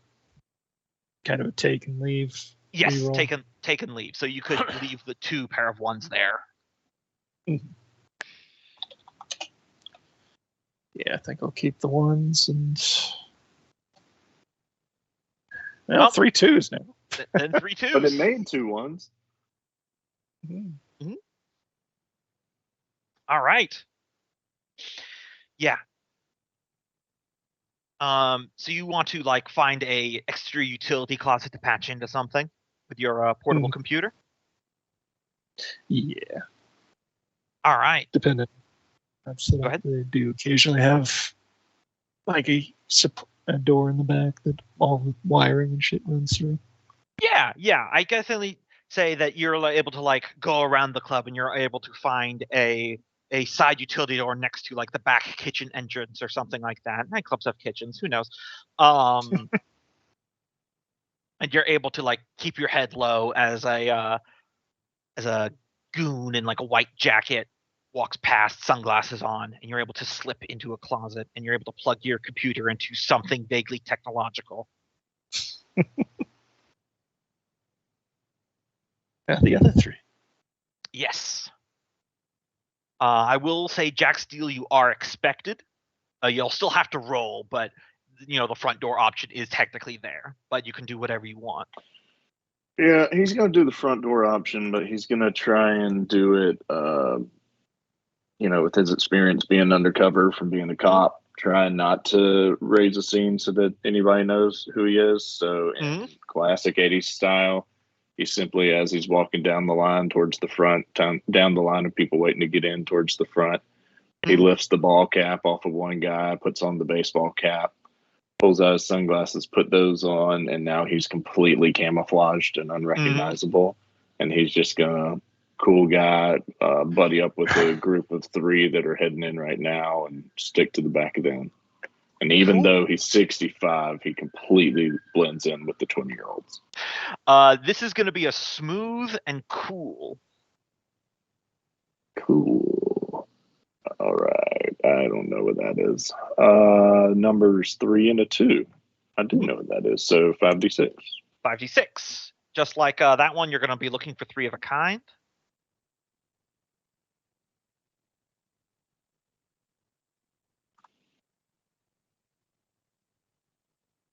kind of a take and leave. Yes, reroll. take and leave. So you could leave the 2 pair of 1s there. Mm-hmm. Yeah, I think I'll keep the 1s and. Well, 3 2s now. Then 3 2s. But it made 2 1s. Mm-hmm. All right. Yeah. So you want to find a extra utility closet to patch into something with your portable computer? Yeah. All right. Dependent. Go ahead. They do occasionally have a door in the back that all the wiring and shit runs through? Yeah. I definitely say that you're able to like go around the club and you're able to find a side utility door next to like the back kitchen entrance or something like that. Nightclubs have kitchens, who knows? And you're able to like keep your head low as a goon in like a white jacket walks past, sunglasses on, and you're able to slip into a closet and you're able to plug your computer into something vaguely technological. The other three. Yes. I will say, Jack Steele, you are expected. You'll still have to roll, but the front door option is technically there. But you can do whatever you want. Yeah, he's going to do the front door option, but he's going to try and do it, with his experience being undercover from being a cop, trying not to raise a scene so that anybody knows who he is. So in classic 80s style, he simply, as he's walking down the line towards the front, down the line of people waiting to get in towards the front, he lifts the ball cap off of one guy, puts on the baseball cap, pulls out his sunglasses, put those on, and now he's completely camouflaged and unrecognizable. And he's just gonna cool guy, buddy up with a group of 3 that are heading in right now and stick to the back of them. And even though he's 65, he completely blends in with the 20-year-olds. This is going to be a smooth and cool. Cool. All right. I don't know what that is. Numbers 3 and a 2. I do know what that is. So 5d6. 5d6. Just like that one, you're going to be looking for 3 of a kind.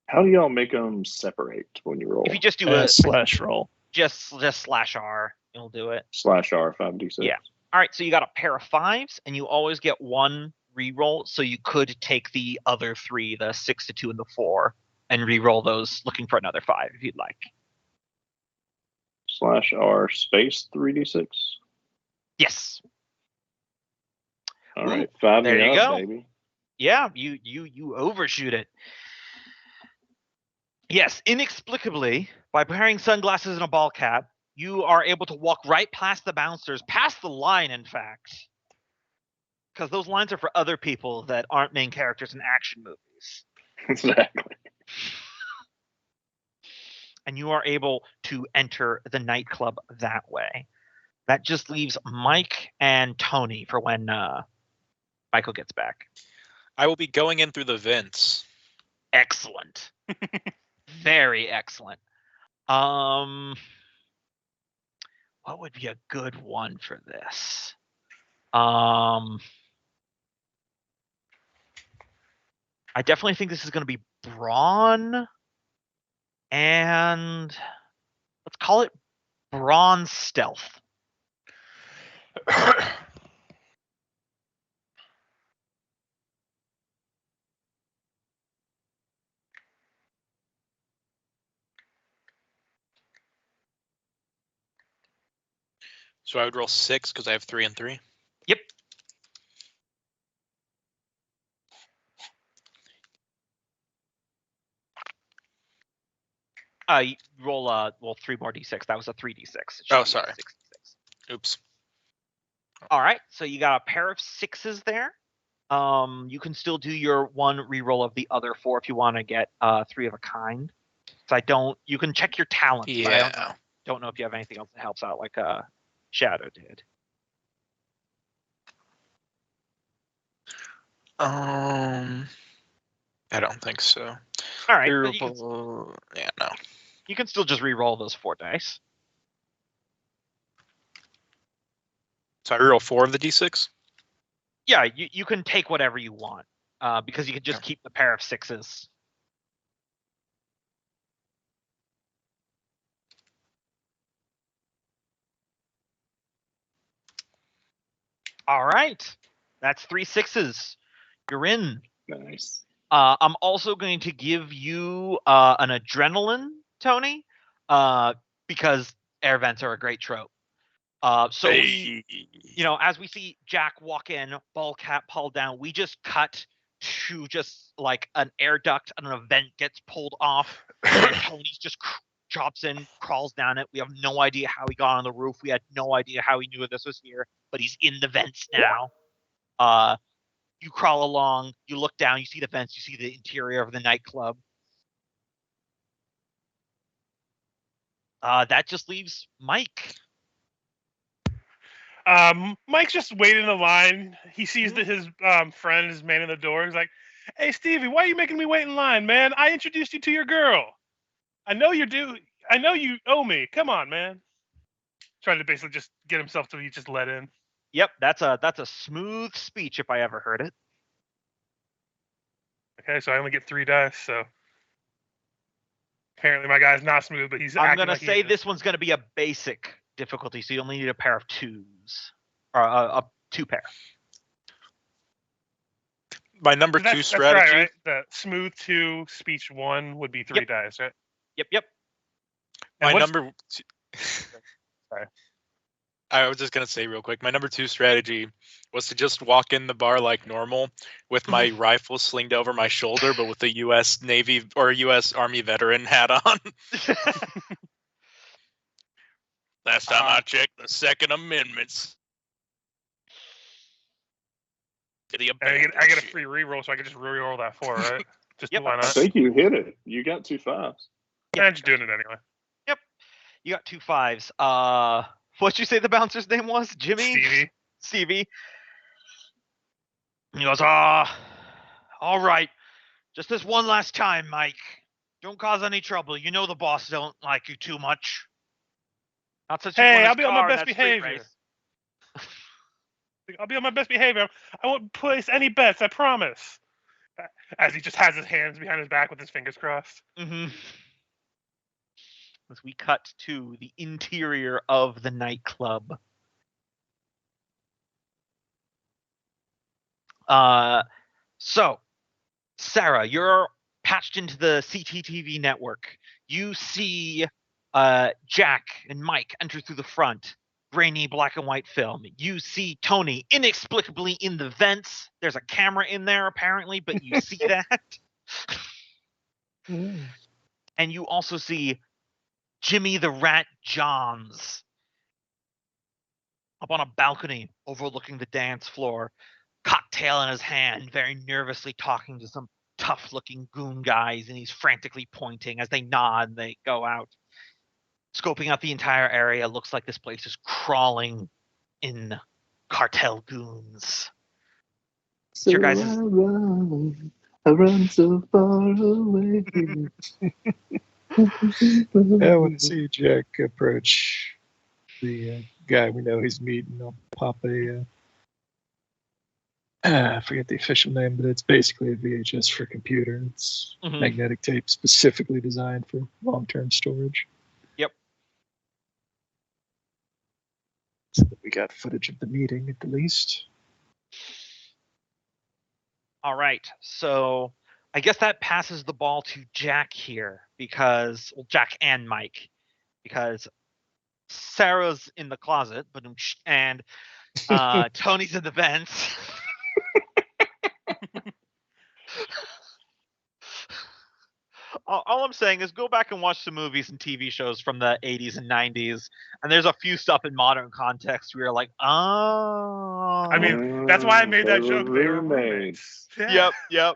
How do y'all make them separate when you roll? If you just do a slash roll. Just slash R, you'll do it. Slash R, 5d6. Yeah. All right, so you got a pair of 5s, and you always get 1 reroll, so you could take the other 3, the 6, the 2, and the 4, and reroll those looking for another 5 if you'd like. Slash R space 3d6? Yes. All right, 5 there you go. Baby. Yeah, you overshoot it. Yes, inexplicably, by wearing sunglasses and a ball cap, you are able to walk right past the bouncers, past the line, in fact. Because those lines are for other people that aren't main characters in action movies. Exactly. And you are able to enter the nightclub that way. That just leaves Mike and Tony for when Michael gets back. I will be going in through the vents. Excellent. Very excellent. What would be a good one for this? I definitely think this is going to be Brawn, and let's call it Brawn Stealth. So I would roll 6 because I have 3 and 3. Yep. You roll 3 more d6. That was a 3d6. Oh, sorry. 6d6. Oops. All right, so you got a pair of 6s there. You can still do your 1 reroll of the other 4 if you want to get 3 of a kind. So you can check your talents. Yeah. But I don't know if you have anything else that helps out like Shadow did. I don't think so. All right. Yeah, no. You can still just re-roll those 4 dice. So I reroll 4 of the d6? Yeah, you can take whatever you want because you can just keep the pair of 6s. All right. That's 3 6s. You're in. Nice. I'm also going to give you an adrenaline, Tony, because air vents are a great trope. So as we see Jack walk in, ball cap pulled down, we just cut to just like an air duct and a vent gets pulled off, and Tony's just drops in, crawls down it. We have no idea how he got on the roof. We had no idea how he knew this was here, but he's in the vents now. You crawl along, you look down, you see the vents, you see the interior of the nightclub. That just leaves Mike. Mike's just waiting in the line. He sees that his friend is manning the door. He's like, "Hey, Stevie, why are you making me wait in line, man? I introduced you to your girl. I know you're due. I know you owe me. Come on, man." Trying to basically just get himself to be just let in. Yep, that's a smooth speech if I ever heard it. Okay, so I only get 3 dice. So apparently my guy's not smooth, but he's. I'm gonna like say this one's gonna be a basic difficulty, so you only need a pair of 2s, or a 2 pair. My number 2 strategy. That's right? The smooth 2, speech 1 would be 3 dice, right? Yep. My number. Sorry. I was just gonna say real quick. My number 2 strategy was to just walk in the bar like normal, with my rifle slinged over my shoulder, but with a U.S. Navy or U.S. Army veteran hat on. Last time I checked, the Second Amendment's. I get a free reroll, so I can just reroll that 4, right? Just Yep. why not? I think you hit it. You got 2 5s. Yeah, I'm just doing it anyway. Yep. You got 2 5s. What'd you say the bouncer's name was? Jimmy? Stevie. He goes, all right. Just this one last time, Mike. Don't cause any trouble. You know the boss don't like you too much. Not such Hey, I'll be on my best behavior. I'll be on my best behavior. I won't place any bets, I promise. As he just has his hands behind his back with his fingers crossed. Mm-hmm. As we cut to the interior of the nightclub. So, Sarah, you're patched into the CCTV network. You see Jack and Mike enter through the front. Grainy black and white film. You see Tony inexplicably in the vents. There's a camera in there apparently, but you see that. And you also see Jimmy the Rat Johns up on a balcony overlooking the dance floor, cocktail in his hand, very nervously talking to some tough-looking goon guys, and he's frantically pointing. As they nod, they go out. Scoping out the entire area, looks like this place is crawling in cartel goons. So Your guys' I run so far away. I want to see Jack approach the guy we know he's meeting. I'll pop I forget the official name, but it's basically a VHS for computer. It's magnetic tape specifically designed for long-term storage. Yep. So that we got footage of the meeting at the least. All right, so I guess that passes the ball to Jack here because, well, Jack and Mike, because Sarah's in the closet, and Tony's in the vents. All I'm saying is go back and watch some movies and TV shows from the 80s and 90s, and there's a few stuff in modern context where you're like, oh. I mean, that's why I made that joke. They were roommates. Yeah. Yep.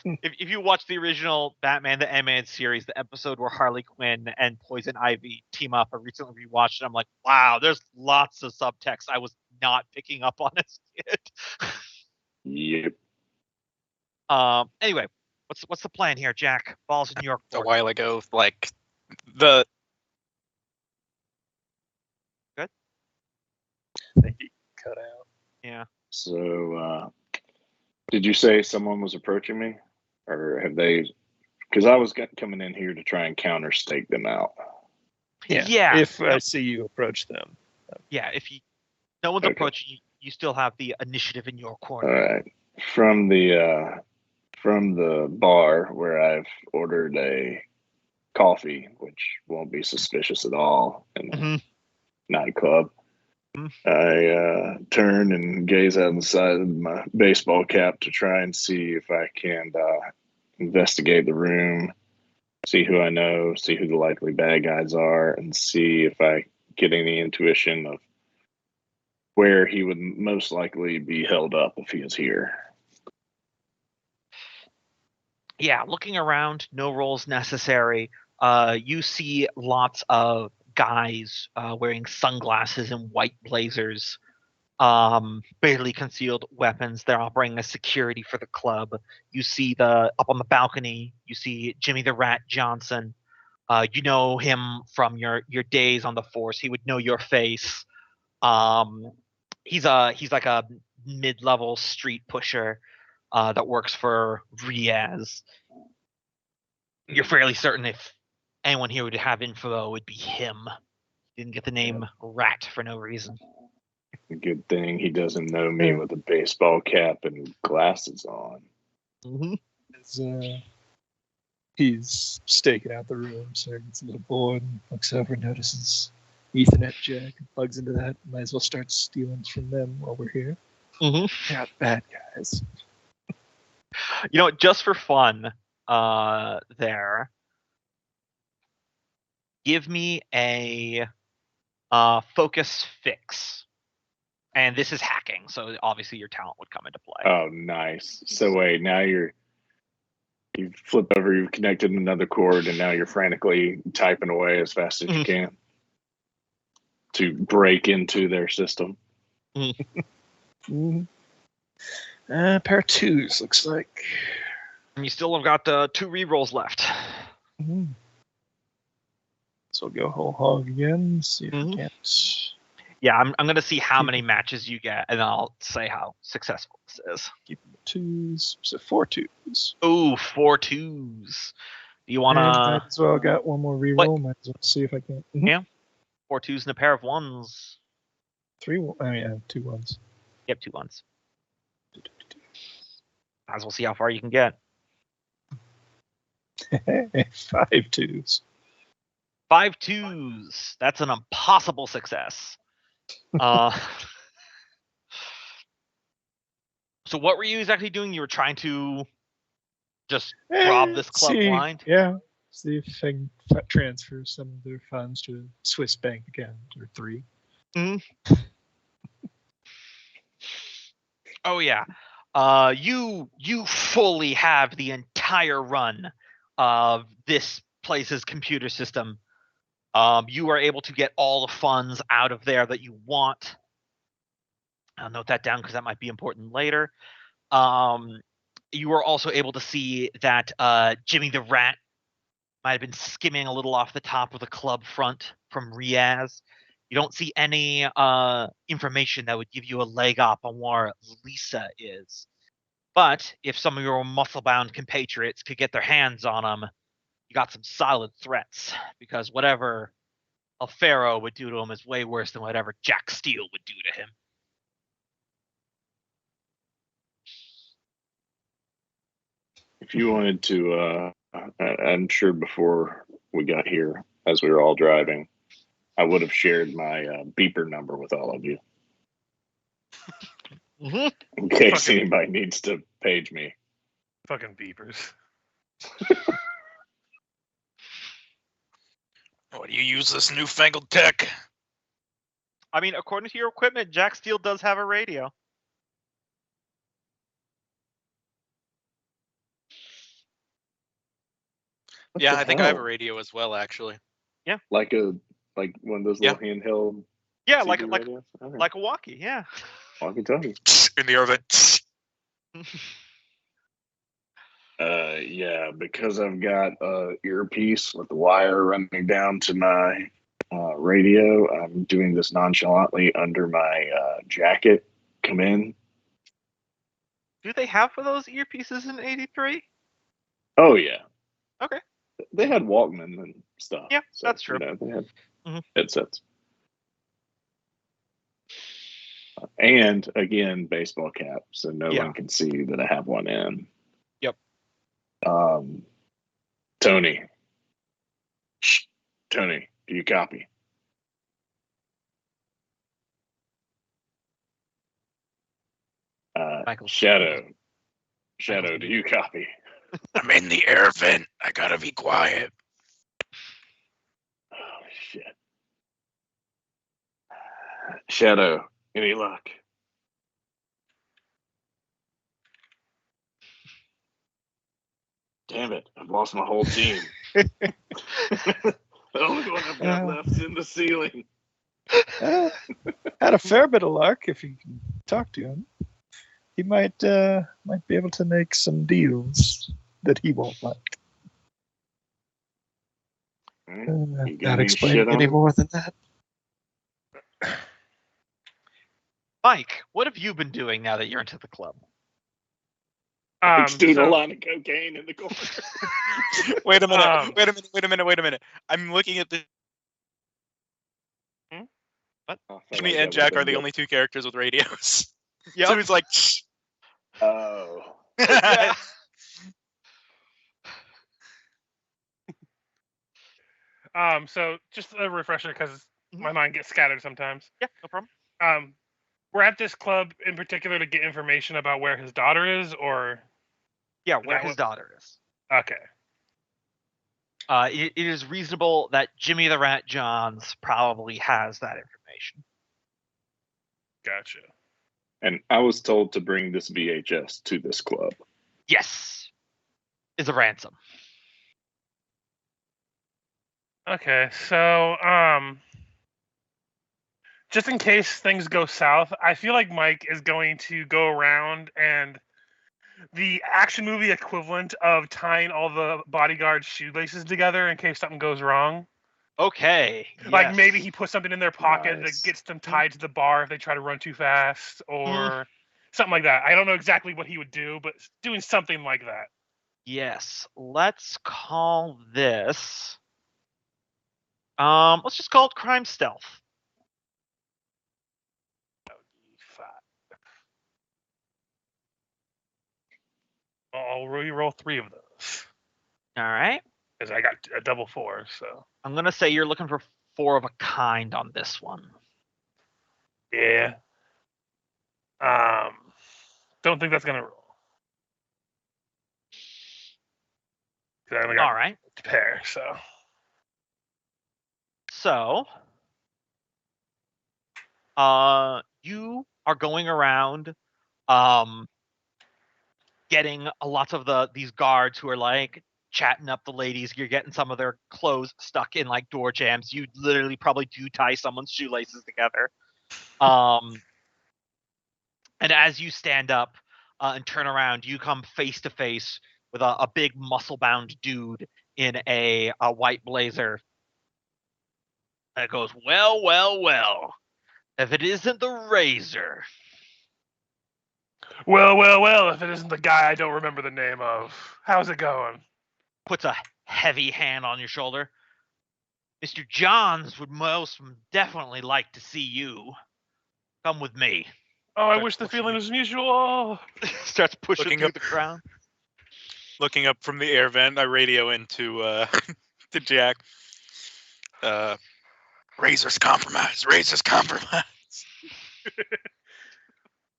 If you watch the original Batman the Animated Series, the episode where Harley Quinn and Poison Ivy team up, I recently rewatched it. I'm like, wow, there's lots of subtext I was not picking up on as a kid. Yep. Anyway, what's the plan here, Jack? Ball's in your court. A while ago, like the. Good. I think he cut out. Yeah. So, did you say someone was approaching me, or have they? Because I was coming in here to try and counter stake them out. Yeah. If I see you approach them. Yeah. If no one's approaching you, you still have the initiative in your corner. All right. From the bar where I've ordered a coffee, which won't be suspicious at all in the nightclub, I turn and gaze out the side of my baseball cap to try and see if I can investigate the room, see who I know, see who the likely bad guys are, and see if I get any intuition of where he would most likely be held up if he is here. Yeah, looking around, no rolls necessary. You see lots of guys wearing sunglasses and white blazers, barely concealed weapons. They're operating as security for the club. You see up on the balcony, you see Jimmy the Rat Johnson. You know him from your days on the force. He would know your face. He's like a mid-level street pusher that works for Riaz. You're fairly certain if anyone here would have info, it would be him. Didn't get the name Rat for no reason. Good thing he doesn't know me with a baseball cap and glasses on. Mm-hmm. He's staking out the room, so he gets a little bored and looks over and notices Ethernet jack and plugs into that. Might as well start stealing from them while we're here. Mm-hmm. Not bad guys. You know, just for fun, there, give me a focus fix. And this is hacking, so obviously your talent would come into play. Oh, nice. So wait, now you flip over, you've connected another cord, and now you're frantically typing away as fast as you can to break into their system. A pair of twos, looks like. And you still have got 2 rerolls left. So we'll go whole hog again, see if we can't. Yeah, I'm going to see how many matches you get, and I'll say how successful this is. Keep the twos. So 4 twos. Oh, 4 twos. Do you want to... Might as well got one more reroll. Might as well see if I can. Yeah. 4 twos and a pair of ones. 3. Oh, yeah, 2 ones. Yep, 2 ones. Might as well see how far you can get. 5 twos. 5 twos. That's an impossible success. So what were you exactly doing? You were trying to just rob this club blind? Yeah. See if I can transfer some of their funds to a Swiss bank account or 3. Oh yeah. You fully have the entire run of this place's computer system. You are able to get all the funds out of there that you want. I'll note that down because that might be important later. You are also able to see that Jimmy the Rat might have been skimming a little off the top of the club front from Riaz. You don't see any information that would give you a leg up on where Lisa is. But if some of your muscle-bound compatriots could get their hands on him, you got some solid threats, because whatever a Fierro would do to him is way worse than whatever Jack Steele would do to him. If you wanted to, I'm sure before we got here, as we were all driving, I would have shared my beeper number with all of you. In case anybody needs to page me. Fucking beepers. What, do you use this newfangled tech? I mean, according to your equipment, Jack Steele does have a radio. Yeah, I think I have a radio as well, actually. Yeah. Like one of those little handheld. Yeah, CD like a walkie. Yeah. Walkie-talkie. In the oven. Yeah, because I've got a earpiece with the wire running down to my radio. I'm doing this nonchalantly under my jacket. Come in. Do they have for those earpieces in '83? Oh yeah. Okay. They had Walkman and stuff. Yeah, so, that's true. They had headsets. And again, baseball cap, so no one can see that I have one in. Yep. Tony. Shh. Tony, do you copy? Michael. Shadow, do you copy? I'm in the air vent. I gotta be quiet. Oh, shit. Shadow, any luck? Damn it, I've lost my whole team. The only one I've got left's in the ceiling. Had a fair bit of luck if you can talk to him. He might be able to make some deals that he won't like. You got Not any explaining shit on any him? more than that. Mike, what have you been doing now that you're into the club? He's doing a So, line of cocaine in the corner. Wait a minute. Um, Wait a minute. I'm looking at the. Me and Jack are the only two characters with radios. Yep. So he's like, Oh. Yeah. so just a refresher because Mhm. my mind gets scattered sometimes. Yeah, no problem. We're at this club in particular to get information about where his daughter is, or Yeah, where that his what- daughter is. okay. It is reasonable that Jimmy the Rat Johns probably has that information. Gotcha. And I was told to bring this VHS to this club. Yes. Is a ransom. Okay, so just in case things go south, I feel like Mike is going to go around and the action movie equivalent of tying all the bodyguards' shoelaces together in case something goes wrong. Okay. Like maybe yes. he puts something in their pocket Nice. that gets them tied to the bar if they try to run too fast, or something like that. I don't know exactly what he would do, but doing something like that. Yes. Let's call this. Let's just call it crime stealth. I'll re-roll 3 of those All right. because I got a double 4. So I'm gonna say you're looking for 4 of a kind on this one. yeah. Don't think that's gonna roll. 'Cause I only got All right. a pair, so So, you are going around, getting a lot of these guards who are like chatting up the ladies. You're getting some of their clothes stuck in like door jams. You literally probably do tie someone's shoelaces together. And as you stand up and turn around, you come face to face with a big muscle-bound dude in a white blazer. And it goes, well, well, well. If it isn't the Razor. well. If it isn't the guy I don't remember the name of, how's it going? Puts a heavy hand on your shoulder. Mr. Johns would most definitely like to see you. Come with me. Oh, I Starts wish the pushing feeling you. was mutual. Starts pushing Looking through up- the crowd. looking up from the air vent, I radio into to Jack. Razor's compromised. Razor's compromised.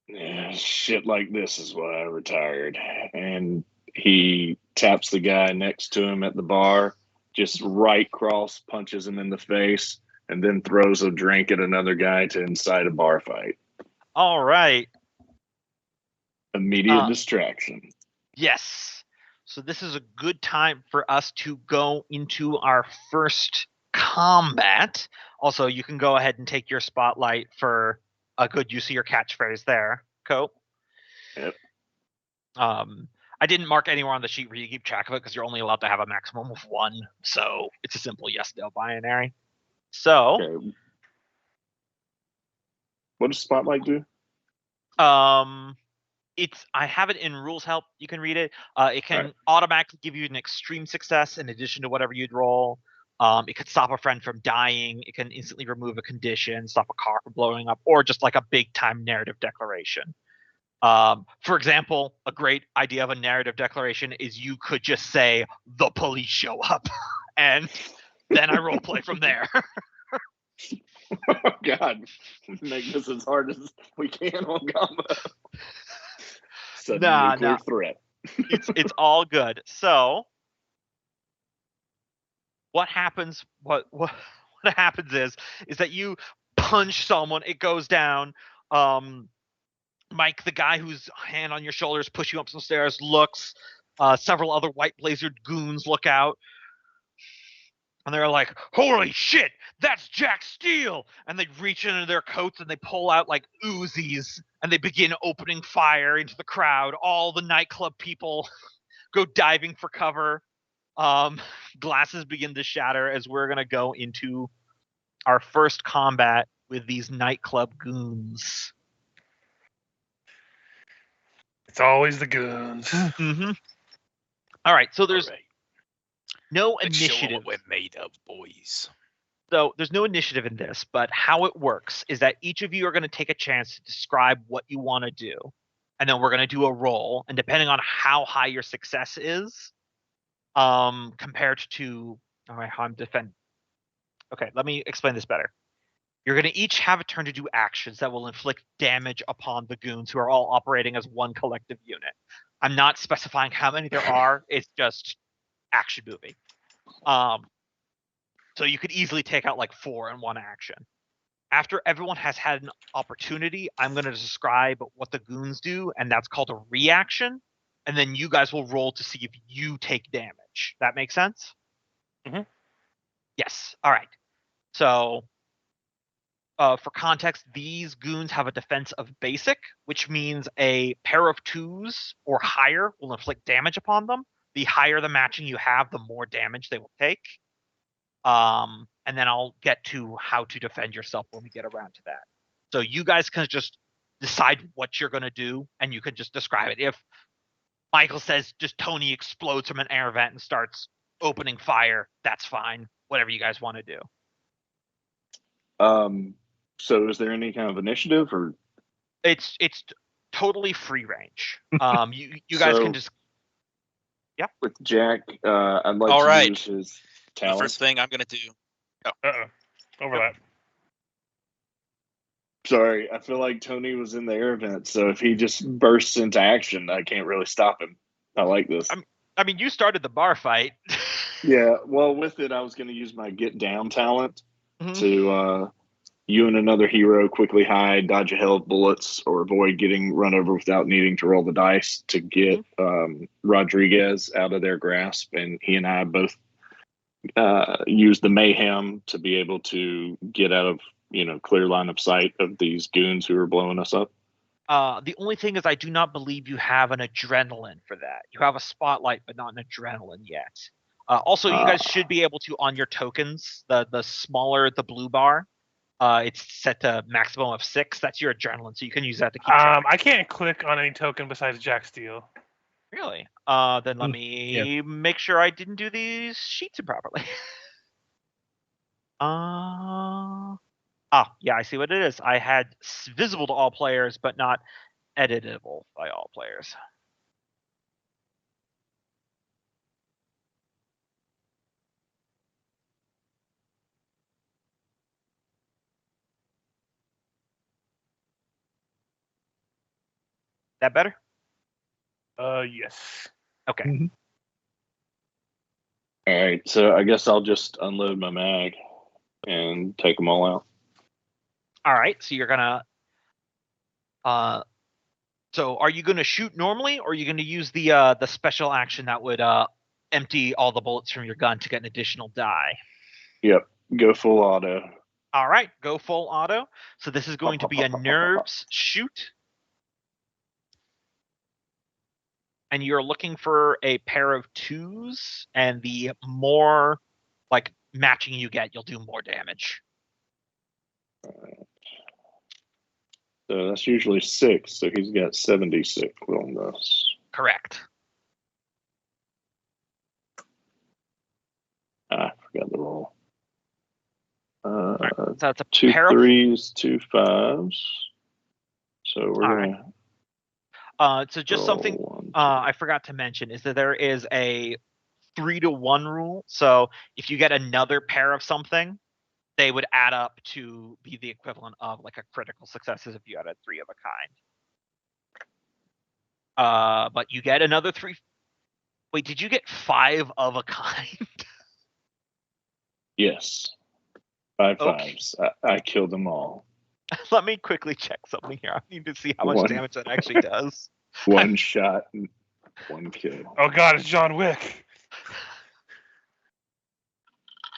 Yeah, shit like this is why I retired. And he taps the guy next to him at the bar, just right cross punches him in the face, and then throws a drink at another guy to incite a bar fight. All right. Immediate distraction. Yes. So this is a good time for us to go into our first combat. Also, you can go ahead and take your spotlight for a good use of your catchphrase there, Cope. Yep. I didn't mark anywhere on the sheet where you keep track of it because you're only allowed to have a maximum of 1. So it's a simple yes/no binary. So, Okay. What does Spotlight do? I have it in rules help. You can read it. It can automatically give you an extreme success in addition to whatever you'd roll. It could stop a friend from dying. It can instantly remove a condition, stop a car from blowing up, or just like a big time narrative declaration. For example, a great idea of a narrative declaration is you could just say, the police show up, and then I role play from there. Oh, God. Make this as hard as we can on Gombo. sudden nuclear threat. It's all good. So what happens? What happens is that you punch someone, it goes down. Mike, the guy whose hand on your shoulders, push you up some stairs, looks. Several other white blazered goons look out. And they're like, holy shit, that's Jack Steele! And they reach into their coats and they pull out like Uzis and they begin opening fire into the crowd. All the nightclub people go diving for cover. Glasses begin to shatter as we're going to go into our first combat with these nightclub goons. It's always the goons. Mm-hmm. All right, so there's no Let's show 'em initiative. what we're made of, boys. So there's no initiative in this, but how it works is that each of you are going to take a chance to describe what you want to do, and then we're going to do a roll, and depending on how high your success is, compared to how I'm defending. Okay, let me explain this better. You're going to each have a turn to do actions that will inflict damage upon the goons who are all operating as one collective unit. I'm not specifying how many there are. It's just action movie. So you could easily take out like 4 in one action. After everyone has had an opportunity, I'm going to describe what the goons do, and that's called a reaction. And then you guys will roll to see if you take damage. That makes sense? Mm-hmm. Yes. All right. So for context, these goons have a defense of basic, which means a pair of 2s or higher will inflict damage upon them. The higher the matching you have, the more damage they will take. And then I'll get to how to defend yourself when we get around to that. So you guys can just decide what you're going to do, and you can just describe it. If Michael says just Tony explodes from an air vent and starts opening fire, that's fine. Whatever you guys want to do. So is there any kind of initiative, or It's totally free range. You guys can just with Jack? I'd like All to right. use his The talent. first thing I'm gonna do. Overlap. Sorry, I feel like Tony was in the air vent, so if he just bursts into action, I can't really stop him. I like this. I mean, you started the bar fight. Yeah, well, with it, I was going to use my get down talent Mhm. to you and another hero quickly hide, dodge a hail of bullets, or avoid getting run over without needing to roll the dice to get Rodriguez out of their grasp. And he and I both use the mayhem to be able to get out of clear line of sight of these goons who are blowing us up. The only thing is I do not believe you have an adrenaline for that. You have a spotlight, but not an adrenaline yet. Also, you guys should be able to, on your tokens, the smaller the blue bar, it's set to maximum of 6. That's your adrenaline, so you can use that to keep track. I can't click on any token besides Jack Steele. Really? Then let me make sure I didn't do these sheets improperly. Yeah, I see what it is. I had visible to all players, but not editable by all players. That better? Yes. Okay. Mhm. All right, so I guess I'll just unload my mag and take them all out. All right, so you're gonna. So are you gonna shoot normally, or are you gonna use the special action that would empty all the bullets from your gun to get an additional die? Yep, go full auto. All right, go full auto. So this is going to be a nerves shoot. And you're looking for a pair of 2s, and the more like matching you get, you'll do more damage. So that's usually 6, so he's got 76 on this. Correct. I forgot the roll. Right, so that's a 2 pair of 3s, 2 5s. So we're All gonna. so just something roll 1, 2. I forgot to mention is that there is a 3-to-1 rule. So if you get another pair of something, they would add up to be the equivalent of like a critical success as if you had a 3 of a kind. But you get another 3. Wait, did you get 5 of a kind? Yes. 5 Okay. fives. I killed them all. Let me quickly check something here. I need to see how much One- damage that actually does. One shot, and 1 kill. Oh God, it's John Wick.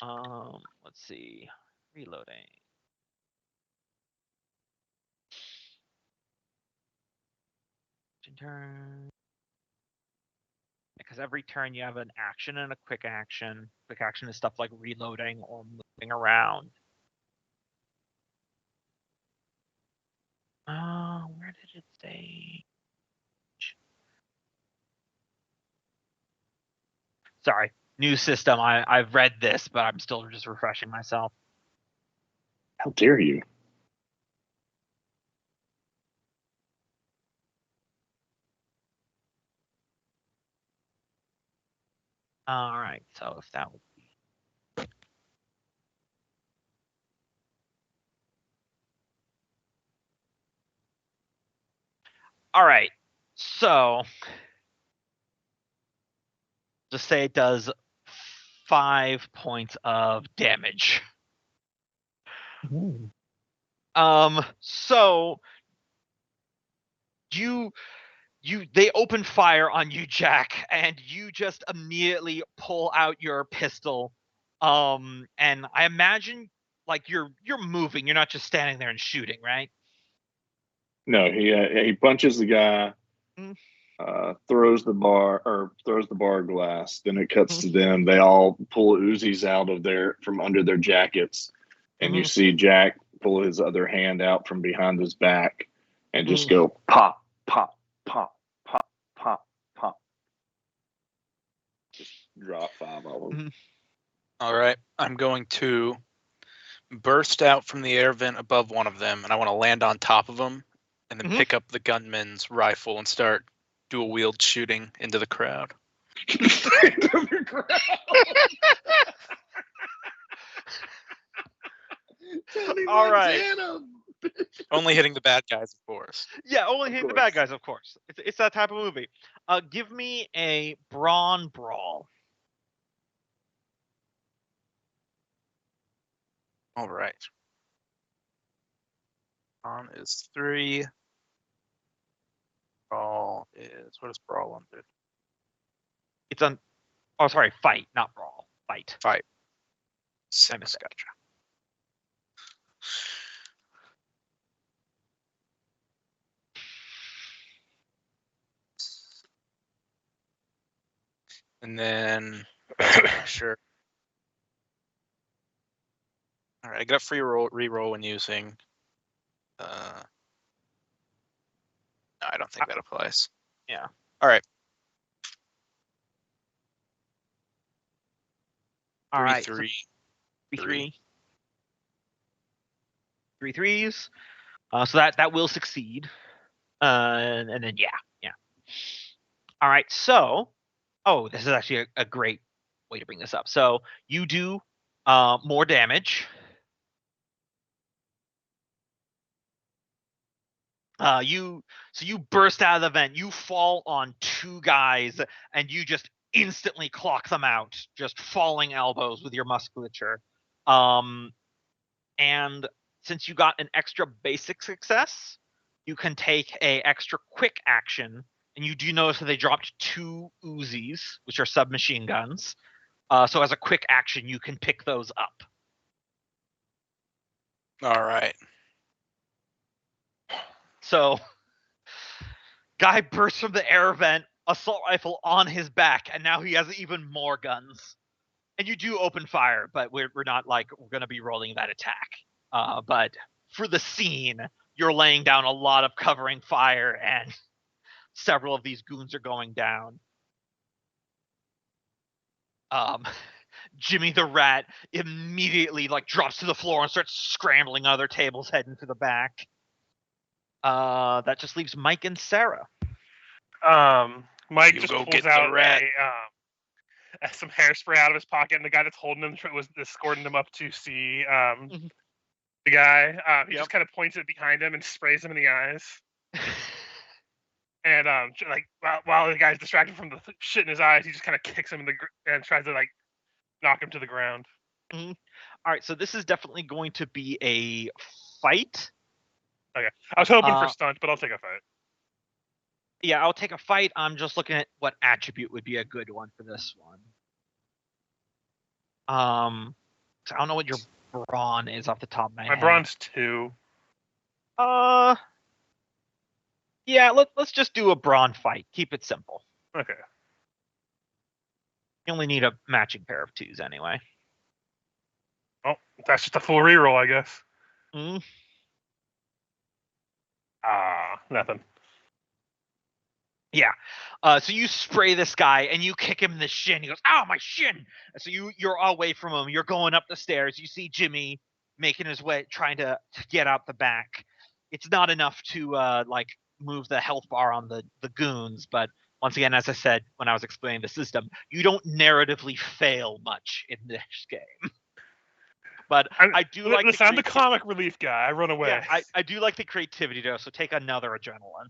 Let's see. Reloading. Turn. Because every turn you have an action and a quick action. Quick action is stuff like reloading or moving around. Where did it say? Sorry, new system. I've read this, but I'm still just refreshing myself. How dare you? All right, so if that would be. All right, so just say it does 5 points of damage. Ooh. So they open fire on you, Jack, and you just immediately pull out your pistol. And I imagine like you're moving, you're not just standing there and shooting, right? No, he punches the guy, throws the bar glass. Then it cuts to them. They all pull Uzis out of from under their jackets, and you see Jack pull his other hand out from behind his back and just go pop, pop, pop, pop, pop, pop. Just drop 5 of them. All right, I'm going to burst out from the air vent above one of them, and I want to land on top of them, and then pick up the gunman's rifle and start dual wield shooting into the crowd. All right. Only hitting the bad guys, of course. Yeah, only hitting the bad guys, of course. It's that type of movie. Give me a brawn brawl. All right. Brawn is 3. Brawl is, what is brawl under? It's on. Oh, sorry, fight, not brawl. Fight. Fight. I missed that. Gotcha. And then, sure. All right, I got free reroll when using. No, I don't think that applies. Yeah. All right. All right. 3, 3. 3 threes. So that will succeed. And then yeah. All right. So, this is actually a great way to bring this up. So you do more damage. You burst out of the vent. You fall on 2 guys, and you just instantly clock them out, just falling elbows with your musculature. And since you got an extra basic success, you can take a extra quick action, and you do notice that they dropped 2 Uzis, which are submachine guns. So as a quick action, you can pick those up. All right. So, guy bursts from the air vent, assault rifle on his back, and now he has even more guns. And you do open fire, but we're not like we're going to be rolling that attack. But for the scene, you're laying down a lot of covering fire, and several of these goons are going down. Jimmy the Rat immediately drops to the floor and starts scrambling other tables heading for the back. That just leaves Mike and Sarah. Mike You just go pulls get the out rat. some hairspray out of his pocket, and the guy that's holding him was escorting him up to see the guy. He just kind of points it behind him and sprays him in the eyes. And like while the guy's distracted from the shit in his eyes, he just kind of kicks him in and tries to like knock him to the ground. Mm-hmm. All right, so this is definitely going to be a fight. Okay, I was hoping for stunt, but I'll take a fight. Yeah, I'll take a fight. I'm just looking at what attribute would be a good one for this one. So I don't know what your brawn is off the top of my head. My brawn's 2. Yeah, let's just do a brawn fight. Keep it simple. Okay. You only need a matching pair of 2s anyway. Oh, that's just a full reroll, I guess. Mm. Nothing. Yeah. So you spray this guy and you kick him in the shin. He goes, "Ow, my shin!" And so you're away from him. You're going up the stairs. You see Jimmy making his way, trying to get out the back. It's not enough to like move the health bar on the goons, but once again, as I said when I was explaining the system, you don't narratively fail much in this game. But I do like. Listen, I'm the comic relief guy. I run away. Yeah, I do like the creativity though. So take another adrenaline.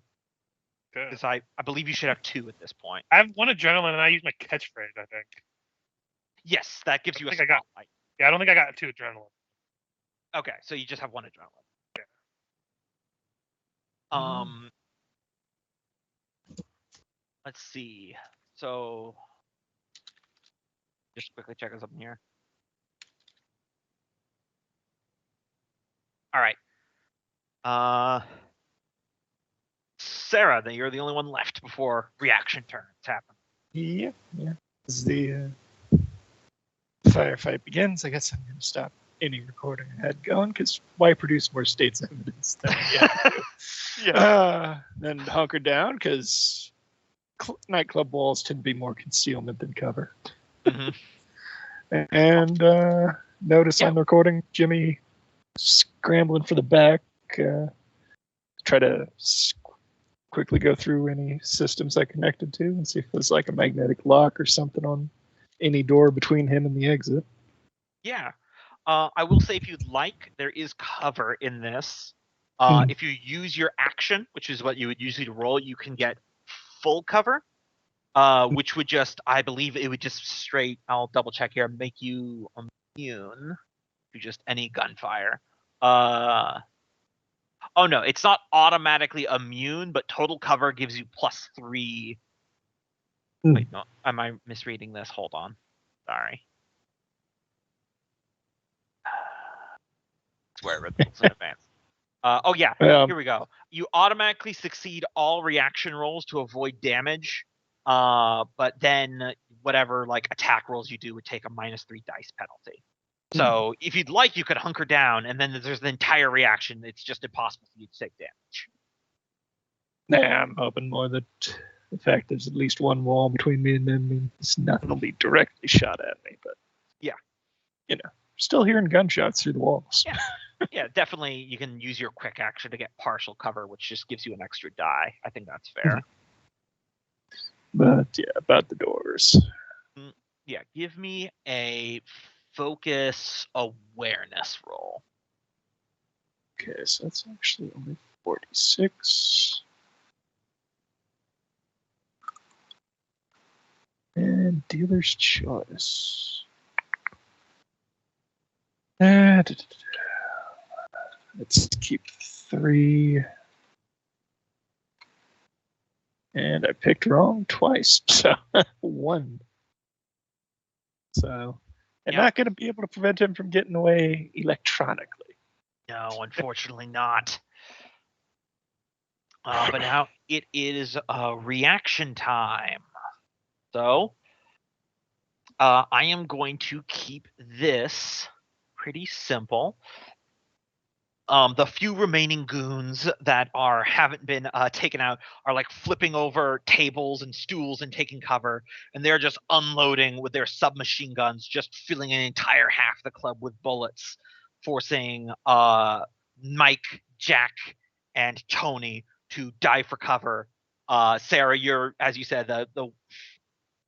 Because I believe you should have 2 at this point. I have 1 adrenaline, and I use my catchphrase, I think. Yes, that gives you a spotlight. Yeah, I don't think I got 2 adrenaline. Okay, so you just have 1 adrenaline. Yeah. Let's see. So, just quickly check something here. All right. Sarah, then you're the only one left before reaction turns happen. Yeah. As the firefight begins, I guess I'm going to stop any recording I had going, because why produce more state's evidence than then hunker down, because nightclub walls tend to be more concealment than cover. Mm-hmm. And notice on the recording, Jimmy scrambling for the back, try to quickly go through any systems I connected to and see if there's like a magnetic lock or something on any door between him and the exit. Yeah. I will say, if you'd like, there is cover in this. If you use your action, which is what you would usually roll, you can get full cover, which would just, I believe it would just straight, I'll double check here, make you immune to just any gunfire. Oh no, it's not automatically immune, but total cover gives you +3. Wait, no, am I misreading this? Hold on. Sorry. Swear it in advance. Oh yeah, here we go. You automatically succeed all reaction rolls to avoid damage, but then whatever like attack rolls you do would take a -3 dice penalty. So if you'd like, you could hunker down, and then there's the entire reaction. It's just impossible for you to take damage. Nah, I'm hoping more that the fact there's at least 1 wall between me and them means nothing will be directly shot at me. But yeah, still hearing gunshots through the walls. Yeah, definitely. You can use your quick action to get partial cover, which just gives you an extra die. I think that's fair. But yeah, about the doors. Yeah, give me a focus awareness roll. Okay, so that's actually only 46. And dealer's choice. Let's keep 3. And I picked wrong twice, so 1. So I'm not going to be able to prevent him from getting away electronically. No, unfortunately not. But now it is reaction time. So I am going to keep this pretty simple. The few remaining goons that haven't been taken out are like flipping over tables and stools and taking cover, and they're just unloading with their submachine guns, just filling an entire half the club with bullets, forcing Mike, Jack, and Tony to dive for cover. Sarah, you're, as you said, the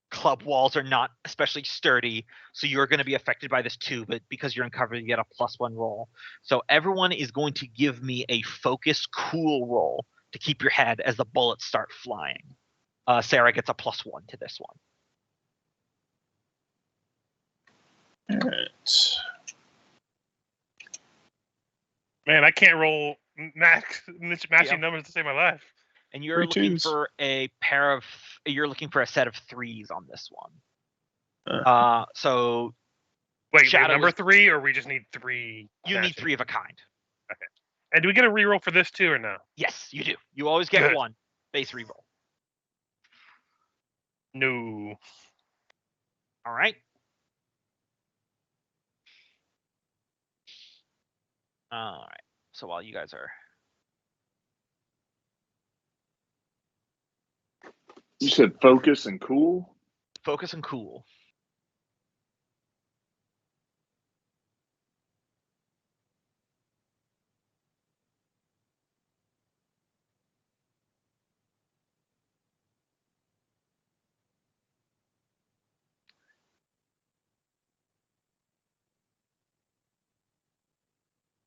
club walls are not especially sturdy, so you're going to be affected by this too, but because you're in cover, you get a +1 roll. So everyone is going to give me a focus cool roll to keep your head as the bullets start flying. Sarah gets a +1 to this one. All right. Man, I can't roll matching numbers to save my life. And you're 3 looking twos. for a set of 3s on this one. So Wait, Shadow number is- 3, or we just need 3? you need matching? 3 of a kind. And do we get a reroll for this too, or no? Yes, you do. You always get Good. 1 base reroll. No. All right. All right. So while you guys are You said focus and cool. focus and cool.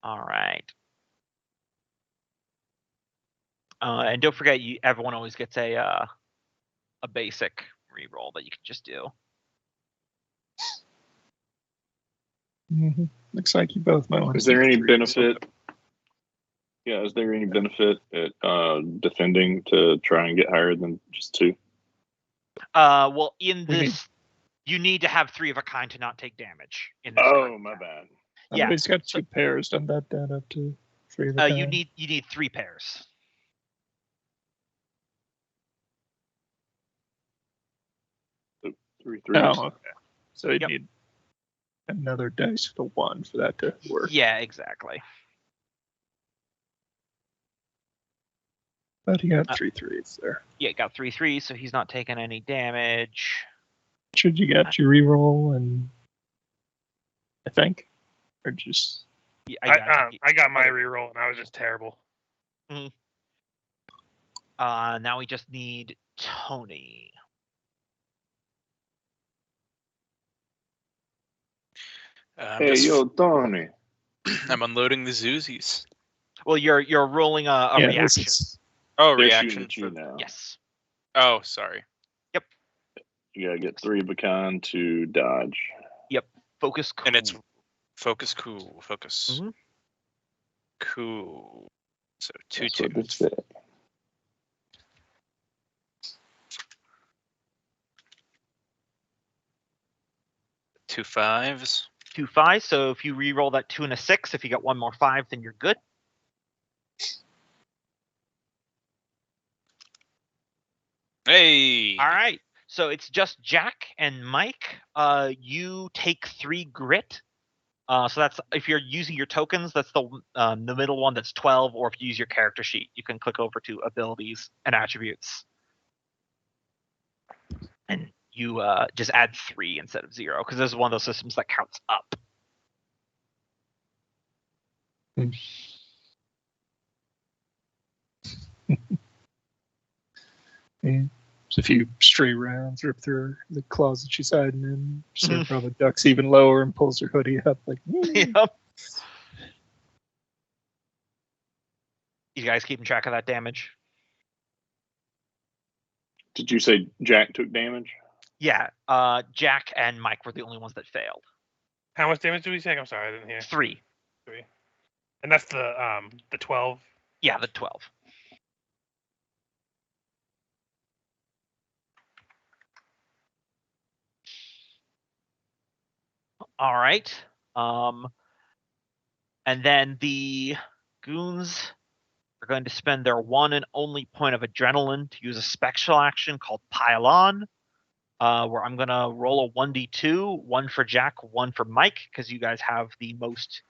All right. And don't forget, everyone always gets a basic reroll that you can just do. Mm-hmm. Looks like you both might want Is to there keep any 3s. benefit? Yeah, is there any benefit at defending to try and get higher than just 2? Well, in We this, you need to have 3 of a kind to not take damage. In this Oh, round. my bad. Yeah. He's got 2 pairs. Done that down up to 3 of a kind. You need 3 pairs. So 3 threes. Oh, okay. So you Yep. need another dice with a 1 for that to work. Yeah, exactly. But he got 3 3s there. Yeah, got 3 3s, so he's not taking any damage. Should you get your reroll and I think, or just Yeah, I got my okay. reroll, and I was just terrible. Now we just need Tony. Hey, yo, Tony. I'm unloading the Zoozies. Well, you're rolling a yeah, reaction. Oh, They're reaction. shooting at you For... now. Yes. Oh, sorry. You gotta get 3 of a kind to dodge. Focus. Cool. And it's focus cool. Focus. Mhm. Cool. So 2 That's what 2. it said. 2 5s. 2 5s. So if you re-roll that 2 and a 6, if you get 1 more 5, then you're good. Hey. All right. So it's just Jack and Mike. You take 3 grit. So that's if you're using your tokens, that's the middle one. That's 12. Or if you use your character sheet, you can click over to abilities and attributes, and you just add 3 instead of 0 because this is one of those systems that counts up. There's a few stray rounds rip through the closet she's hiding in. So probably ducks even lower and pulls her hoodie up like. Yep. You guys keeping track of that damage? Did you say Jack took damage? Yeah. Jack and Mike were the only ones that failed. How much damage do we take? I'm sorry, I didn't hear. 3. 3. And that's the 12. Yeah, the 12. All right. And then the goons are going to spend their 1 and only point of adrenaline to use a special action called Pile On, where I'm going to roll a 1d2, 1 for Jack, 1 for Mike, because you guys have the most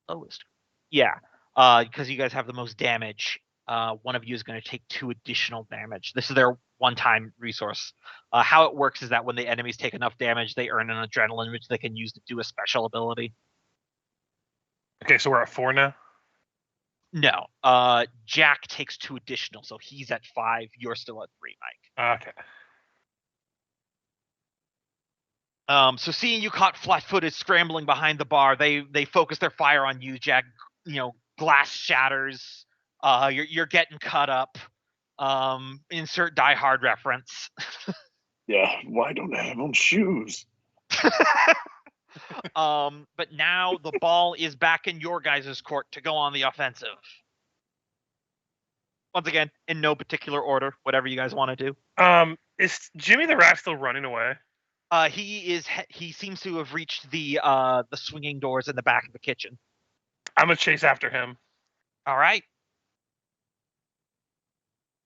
lowest. Yeah, because you guys have the most damage. One of you is going to take 2 additional damage. This is their one-time resource. How it works is that when the enemies take enough damage, they earn an adrenaline, which they can use to do a special ability. Okay, so we're at 4 now? No. Jack takes 2 additional, so he's at 5. You're still at 3, Mike. Okay. So seeing you caught flat-footed scrambling behind the bar, they focus their fire on you, Jack. Glass shatters. You're getting cut up. Insert Die Hard reference. Yeah, why don't I have on shoes? But now the ball is back in your guys' court to go on the offensive. Once again, in no particular order, whatever you guys want to do. Is Jimmy the rat still running away? He seems to have reached the swinging doors in the back of the kitchen. I'm gonna chase after him. All right.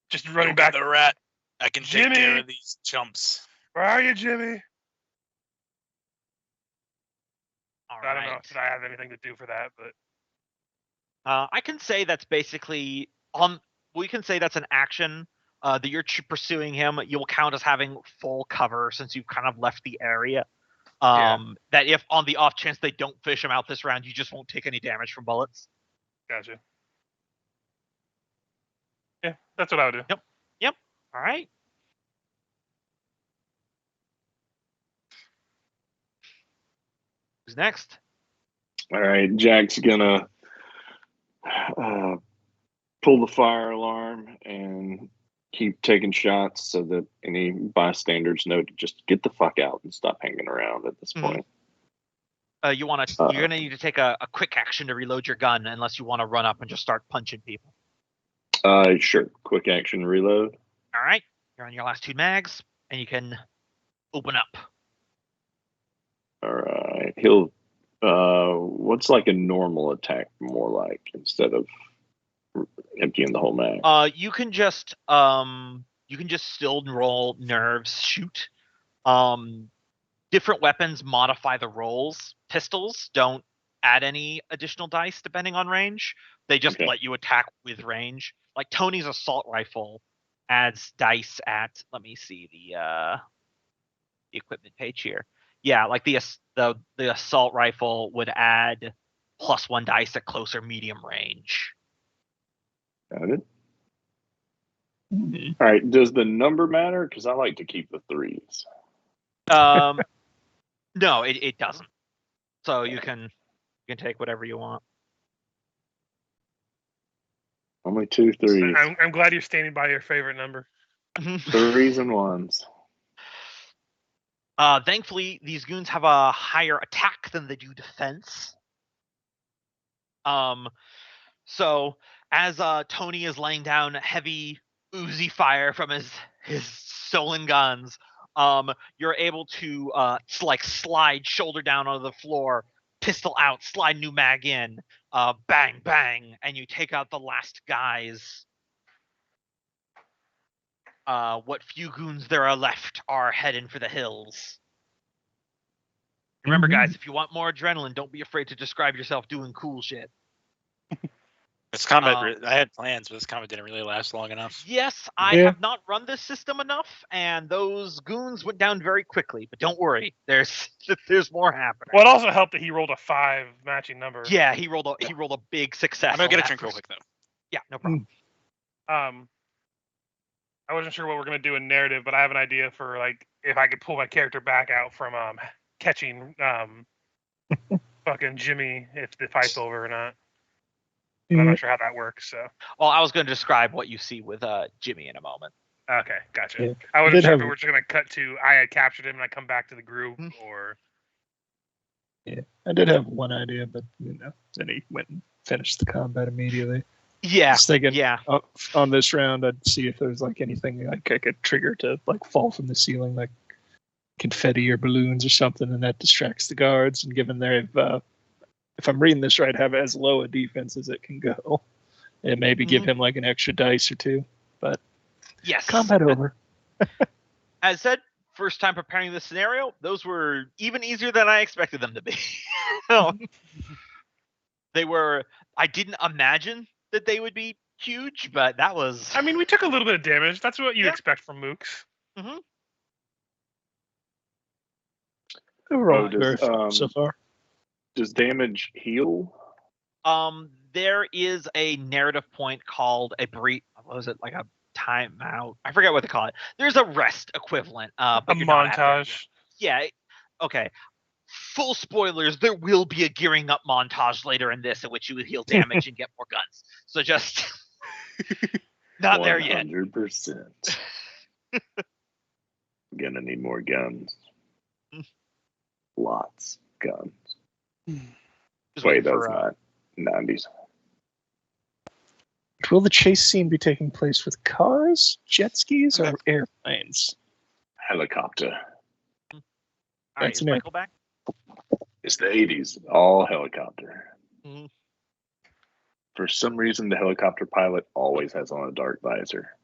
Just running Go back. get the rat. I can take care Jimmy! of these chumps. Where are you, Jimmy? All I don't know right. if I have anything to do for that, but I can say that's basically on. We can say that's an action that you're pursuing him. You'll count as having full cover since you've kind of left the area. That if on the off chance they don't fish him out this round, you just won't take any damage from bullets. gotcha. Yeah, that's what I would do. Yep. All right. Who's next? All right, Jack's gonna pull the fire alarm and keep taking shots so that any bystanders know to just get the fuck out and stop hanging around at this point. You're gonna need to take a quick action to reload your gun, unless you want to run up and just start punching people. Sure. Quick action reload. All right. You're on your last 2 mags, and you can open up. All right. He'll. What's like a normal attack more like instead of emptying the whole mag? You can just still roll nerves, shoot. Different weapons modify the rolls. Pistols don't add any additional dice depending on range. They just let you attack with range. Like Tony's assault rifle adds dice at, let me see the equipment page here. Yeah, like the assault rifle would add +1 dice at close or medium range. Got it. All right. Does the number matter? Because I like to keep the 3s. No, it doesn't. So you can take whatever you want. Only 2 3s. I'm glad you're standing by your favorite number. 3s and 1s. Thankfully, these goons have a higher attack than they do defense. So as Tony is laying down heavy Uzi fire from his stolen guns, you're able to slide shoulder down onto the floor, pistol out, slide new mag in, bang bang, and you take out the last guys. What few goons there are left are heading for the hills. Remember, guys, if you want more adrenaline, don't be afraid to describe yourself doing cool shit. This combat, I had plans, but this combat didn't really last long enough. Yes, I have not run this system enough, and those goons went down very quickly. But don't worry, there's more happening. Well, it also helped that he rolled a 5 matching number. Yeah, he rolled a big success. I'm gonna get a drink real quick though. Yeah, no problem. I wasn't sure what we're gonna do in narrative, but I have an idea for like if I could pull my character back out from catching fucking Jimmy if the fight's over or not. I'm not sure how that works. So. Well, I was going to describe what you see with Jimmy in a moment. Okay, gotcha. Yeah. I wasn't sure if we're just going to cut to I had captured him and I come back to the group or. Yeah, I did have one idea, but then he went and finished the combat immediately. Yeah. I was thinking, yeah. On this round, I'd see if there's like anything like I could trigger to like fall from the ceiling, like confetti or balloons or something, and that distracts the guards. And given they've if I'm reading this right, have as low a defense as it can go, and maybe give him like an extra dice or 2. But yes, combat over. As said, first time preparing this scenario, those were even easier than I expected them to be. They were. I didn't imagine that they would be huge, but that was. I mean, we took a little bit of damage. That's what you expect from mooks. Overall, very fun so far. Does damage heal? There is a narrative point called a brief. What was it, like a timeout? I forget what they call it. There's a rest equivalent. A montage. Yeah. Okay. Full spoilers. There will be a gearing up montage later in this, in which you would heal damage and get more guns. So just Not there yet. 100%. Gonna need more guns. Lots of guns. Just Wait, waiting that's for, not 90s. Will the chase scene be taking place with cars, jet skis, or Okay. airplanes? Helicopter. All right, That's is new. Michael back? It's the 80s. All helicopter. Mhm. For some reason, the helicopter pilot always has on a dark visor.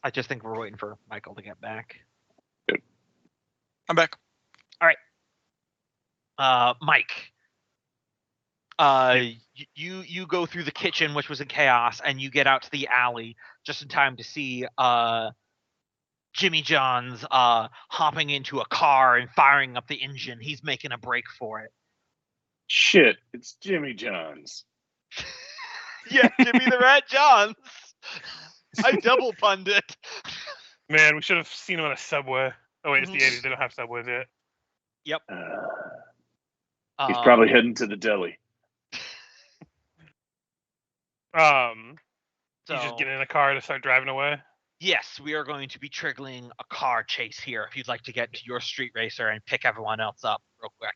I just think we're waiting for Michael to get back. I'm back. Mike, you go through the kitchen, which was in chaos, and you get out to the alley just in time to see Jimmy John's hopping into a car and firing up the engine. He's making a break for it. Shit, it's Jimmy John's. Yeah, Jimmy the Rat Johns. I double punned it. Man, we should have seen him on a subway. Oh wait, it's the Mhm. 80s. They don't have subways yet. Yep. He's probably heading to the deli. You So, just get in a car to start driving away. yes, we are going to be triggering a car chase here. If you'd like to get to your street racer and pick everyone else up real quick.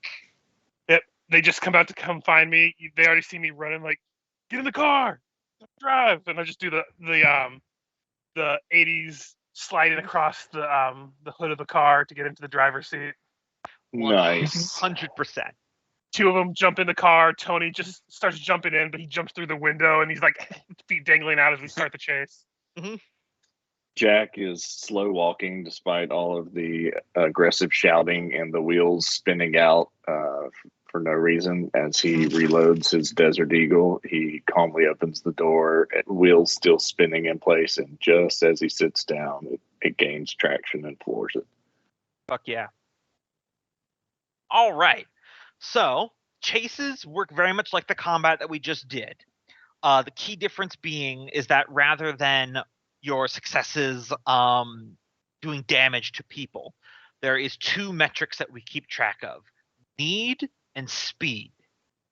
They just come out to come find me. They already see me running. Like, get in the car, drive, and I just do the 80s sliding across the hood of the car to get into the driver's seat. Nice. 100%. Two of them jump in the car. Tony just starts jumping in, but he jumps through the window and he's like feet dangling out as we start the chase. Jack is slow walking despite all of the aggressive shouting and the wheels spinning out for no reason. As he reloads his Desert Eagle, he calmly opens the door, wheels still spinning in place, and just as he sits down, it gains traction and floors it. Fuck yeah. All right. So, chases work very much like the combat that we just did. The key difference being is that rather than your successes doing damage to people, there is two metrics that we keep track of: need and speed.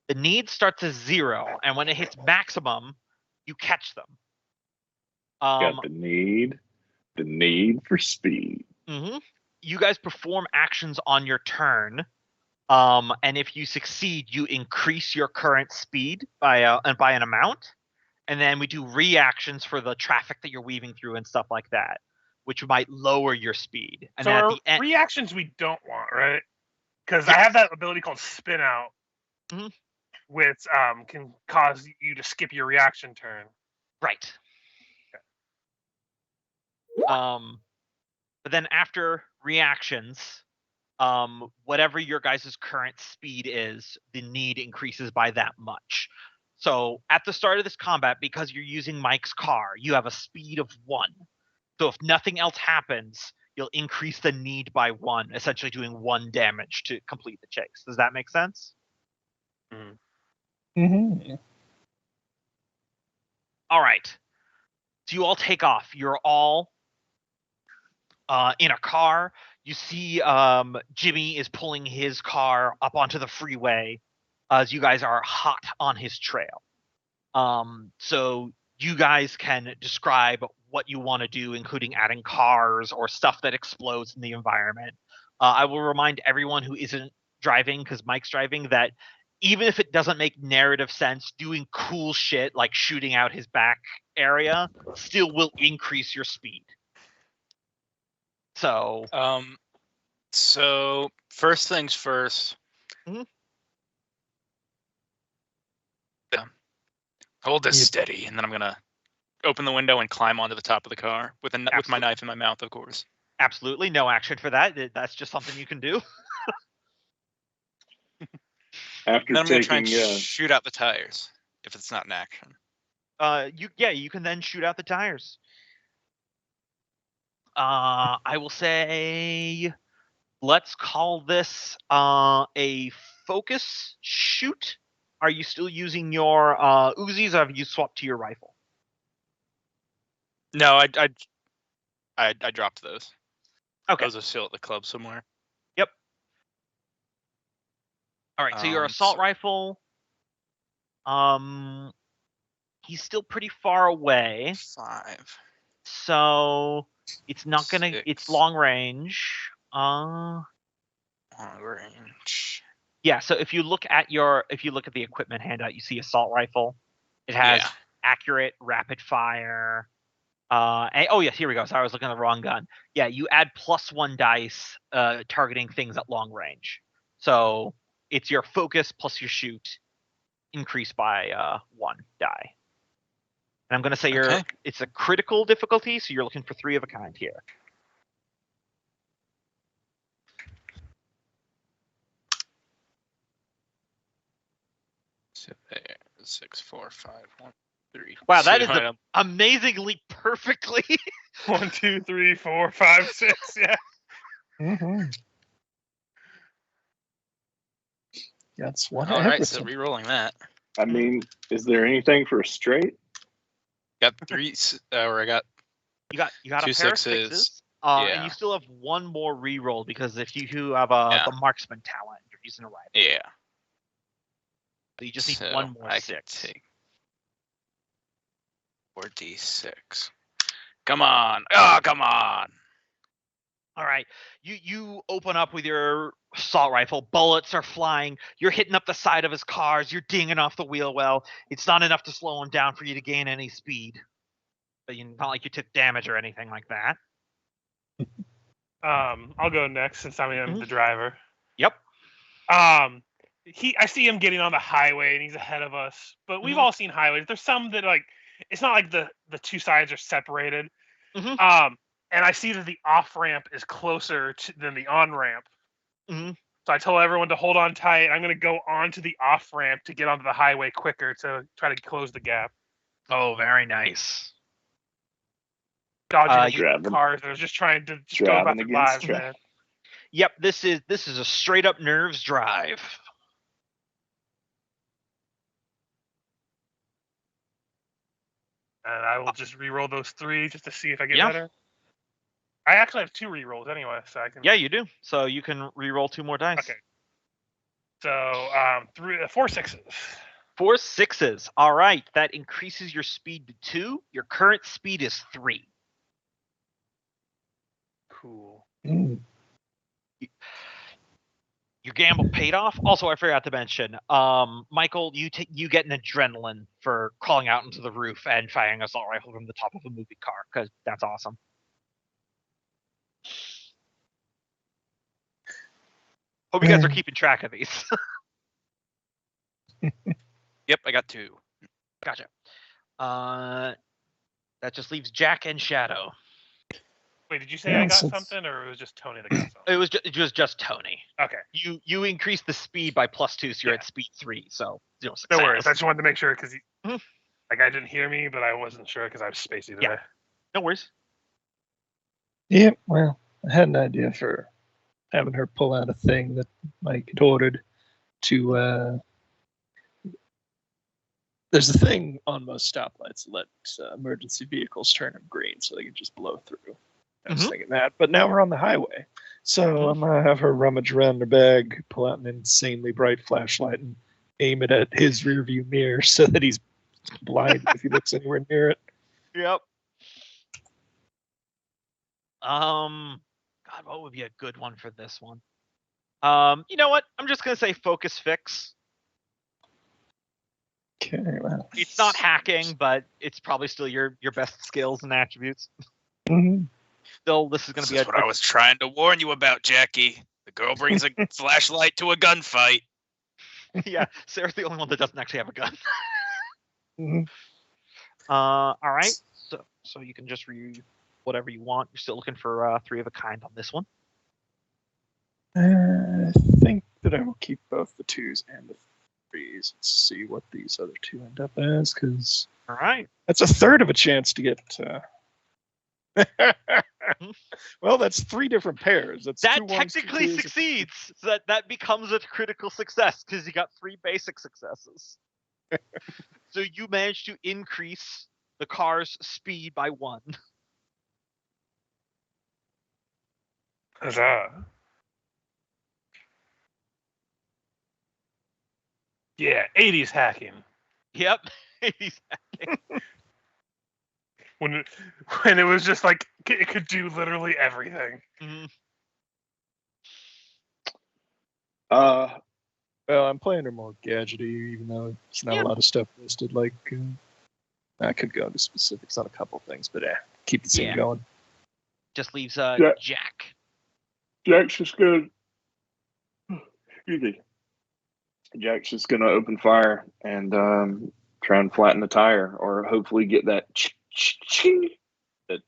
The need starts as 0, and when it hits maximum, you catch them. Got the need for speed. You guys perform actions on your turn, and if you succeed, you increase your current speed by an amount, and then we do reactions for the traffic that you're weaving through and stuff like that, which might lower your speed. And So then at our the end, reactions we don't want, right? Because I have that ability called spin out, which can cause you to skip your reaction turn. right? But then after reactions, whatever your guys' current speed is, the need increases by that much. So at the start of this combat, because you're using Mike's car, you have a speed of 1. So if nothing else happens, you'll increase the need by 1, essentially doing 1 damage to complete the chase. Does that make sense? Mm-hmm. All right. So you all take off. You're all in a car. You see Jimmy is pulling his car up onto the freeway as you guys are hot on his trail. So you guys can describe what you want to do, including adding cars or stuff that explodes in the environment. I will remind everyone who isn't driving, because Mike's driving, that even if it doesn't make narrative sense, doing cool shit like shooting out his back area still will increase your speed. So So first things first. Hold this steady, and then I'm gonna open the window and climb onto the top of the car with my knife in my mouth, of course. Absolutely, no action for that. That's just something you can do. After Then I'm gonna try taking and shoot out the tires if it's not an action. You can then shoot out the tires. I will say, let's call this a focus shoot. Are you still using your Uzis, or have you swapped to your rifle? No, I dropped those. Okay. Those are still at the club somewhere. Yep. All right. So your assault rifle He's still pretty far away, 5. so it's not gonna. It's 6. long range. Long range. Yeah. So if you look at the equipment handout, you see assault rifle. It has Yeah. accurate, rapid fire. Oh yes, here we go. Sorry, I was looking at the wrong gun. Yeah, you add +1 dice targeting things at long range. So it's your focus plus your shoot increased by 1 die. And I'm going to say Okay. it's a critical difficulty, so you're looking for 3 of a kind here. So there. 6, 4, 5, 1, 3. Wow, that 2. is amazingly perfectly. 1, 2, 3, 4, 5, 6. Yeah. Mm-hmm. That's one. All right, so re-rolling that. I mean, is there anything for a straight? Got 3, or I got You got 2 a pair of 6s. sixes. Yeah. And you still have 1 more re-roll because if you have Yeah. the marksman talent, you're using a rifle. Yeah. So you just need So 1 more I 6. can take 4d6. Come on. Oh, come on. All right, you open up with your assault rifle. Bullets are flying. You're hitting up the side of his cars. You're dinging off the wheel well. It's not enough to slow him down for you to gain any speed. But not like you took damage or anything like that. I'll go next since I'm the driver. Yep. I see him getting on the highway and he's ahead of us. But we've all seen highways. There's some that it's not like the 2 sides are separated. And I see that the off ramp is closer than the on ramp. So I told everyone to hold on tight. I'm going to go onto the off ramp to get onto the highway quicker to try to close the gap. Oh, very nice. Dodging driving. cars. I was just trying to go about their lives, man. Yep, this is a straight up nerves drive. And I will just re-roll those 3 just to see if I get better. I actually have 2 re-rolls anyway, so I can. Yeah, you do. So you can re-roll 2 more dice. Okay. So 4 6s. 4 6s. All right, that increases your speed to 2. Your current speed is 3. Cool. Your gamble paid off. Also, I forgot to mention, Michael, you get an adrenaline for crawling out into the roof and firing an assault rifle from the top of a moving car, because that's awesome. Hope you guys are keeping track of these. Yep, I got 2. Gotcha. That just leaves Jack and Shadow. Wait, did you say I got something, or it was just Tony that got something? It was just Tony. Okay. You increased the speed by +2, so you're at speed 3. So success. No worries. I just wanted to make sure because I didn't hear me, but I wasn't sure because I was spacey today. Yeah. No worries. Yeah, well, I had an idea for having her pull out a thing that Mike had ordered to. There's a thing on most stoplights that lets emergency vehicles turn them green so they can just blow through. I was thinking that, but now we're on the highway. So I'm going to have her rummage around her bag, pull out an insanely bright flashlight, and aim it at his rearview mirror so that he's blind if he looks anywhere near it. Yep. God, what would be a good one for this one? You know what? I'm just going to say focus fix. Okay, well. It's not hacking, but it's probably still your best skills and attributes. Still, this is going to be what I was trying to warn you about, Jackie. The girl brings a flashlight to a gunfight. Yeah, Sarah's the only one that doesn't actually have a gun. All right, so you can just read whatever you want. You're still looking for 3 of a kind on this one. I think that I will keep both the 2s and the 3s. Let's see what these other 2 end up as, because all right, that's a third of a chance to get. Well, that's 3 different pairs. That's that 2 ones, technically 2 succeeds. So that becomes a critical success because you got 3 basic successes. So you managed to increase the car's speed by 1. Huzzah. Yeah, 80s hacking. Yep. Exactly. When it was just like it could do literally everything. Mhm. Well, I'm playing her more gadgety, even though it's not Yeah. a lot of stuff listed. Like, I could go into specifics on a couple things, but keep the scene Yeah. going. Just leaves Yeah. Jack. Jack's just gonna. Excuse me. Jack's just gonna open fire and try and flatten the tire, or hopefully get that that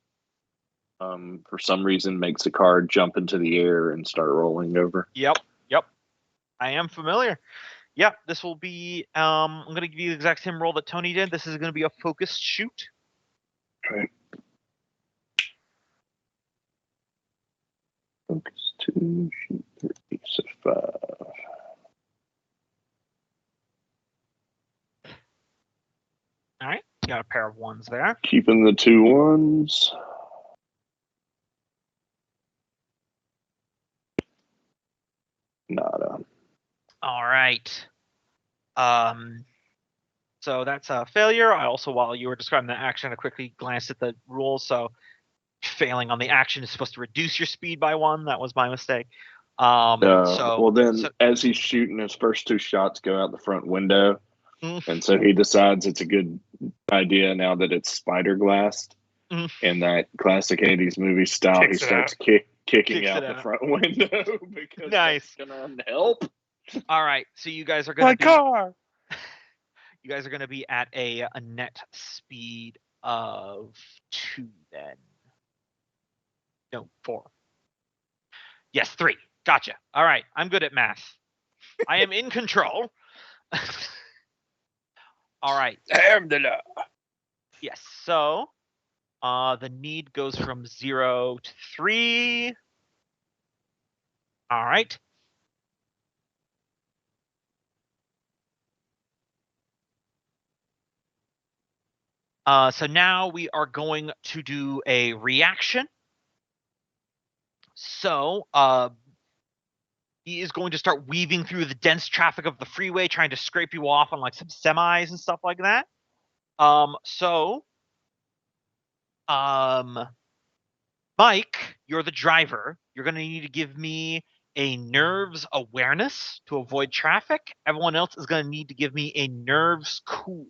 for some reason makes the car jump into the air and start rolling over. Yep. I am familiar. Yep. This will be. I'm going to give you the exact same roll that Tony did. This is going to be a focused shoot. Okay. Focus 2, shoot 3, so 5. All right. Got a pair of ones there. Keeping the 2 1s. Nada. All right. So that's a failure. I also, while you were describing the action, I quickly glanced at the rules. So failing on the action is supposed to reduce your speed by 1. That was my mistake. Well, then, as he's shooting, his first 2 shots go out the front window, and so he decides it's a good idea now that it's spider glassed in that classic '80s movie style. Kicks he it starts kicking out the front window because Nice. that's gonna help. All right, so you guys are going My to be car. you guys are going to be at a net speed of 2 then. No, 4. Yes, 3. Gotcha. All right, I'm good at math. I am in control. All right. Alhamdulillah. Yes. So, the need goes from 0 to 3. All right. So now we are going to do a reaction. So, he is going to start weaving through the dense traffic of the freeway, trying to scrape you off on like some semis and stuff like that. Mike, you're the driver. You're going to need to give me a nerves awareness to avoid traffic. Everyone else is going to need to give me a nerves cool.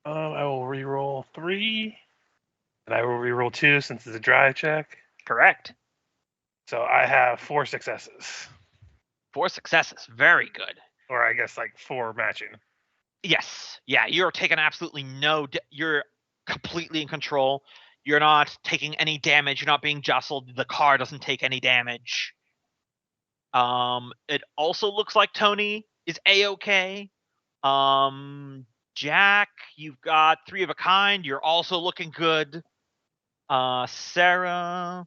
I will reroll 3, and I will reroll 2 since it's a drive check. Correct. So I have 4 successes, 4 successes. Very good. or I guess like 4 matching. Yes. Yeah, you're taking absolutely you're completely in control. You're not taking any damage. You're not being jostled. The car doesn't take any damage. It also looks like Tony is A-okay. Jack, you've got 3 of a kind. You're also looking good. Sarah,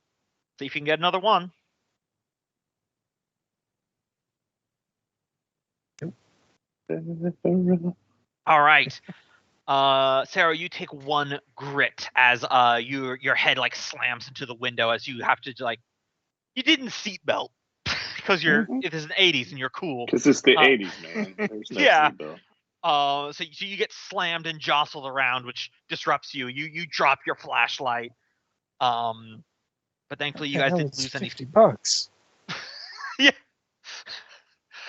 see if you can get another 1. All right. Sarah, you take 1 grit as your head like slams into the window as you have to like. You didn't seatbelt because it is an '80s and you're cool. Because it's the '80s, man. There's no Yeah. seatbelt. So you get slammed and jostled around, which disrupts you. You drop your flashlight. But thankfully you guys didn't lose any. $50. Yeah.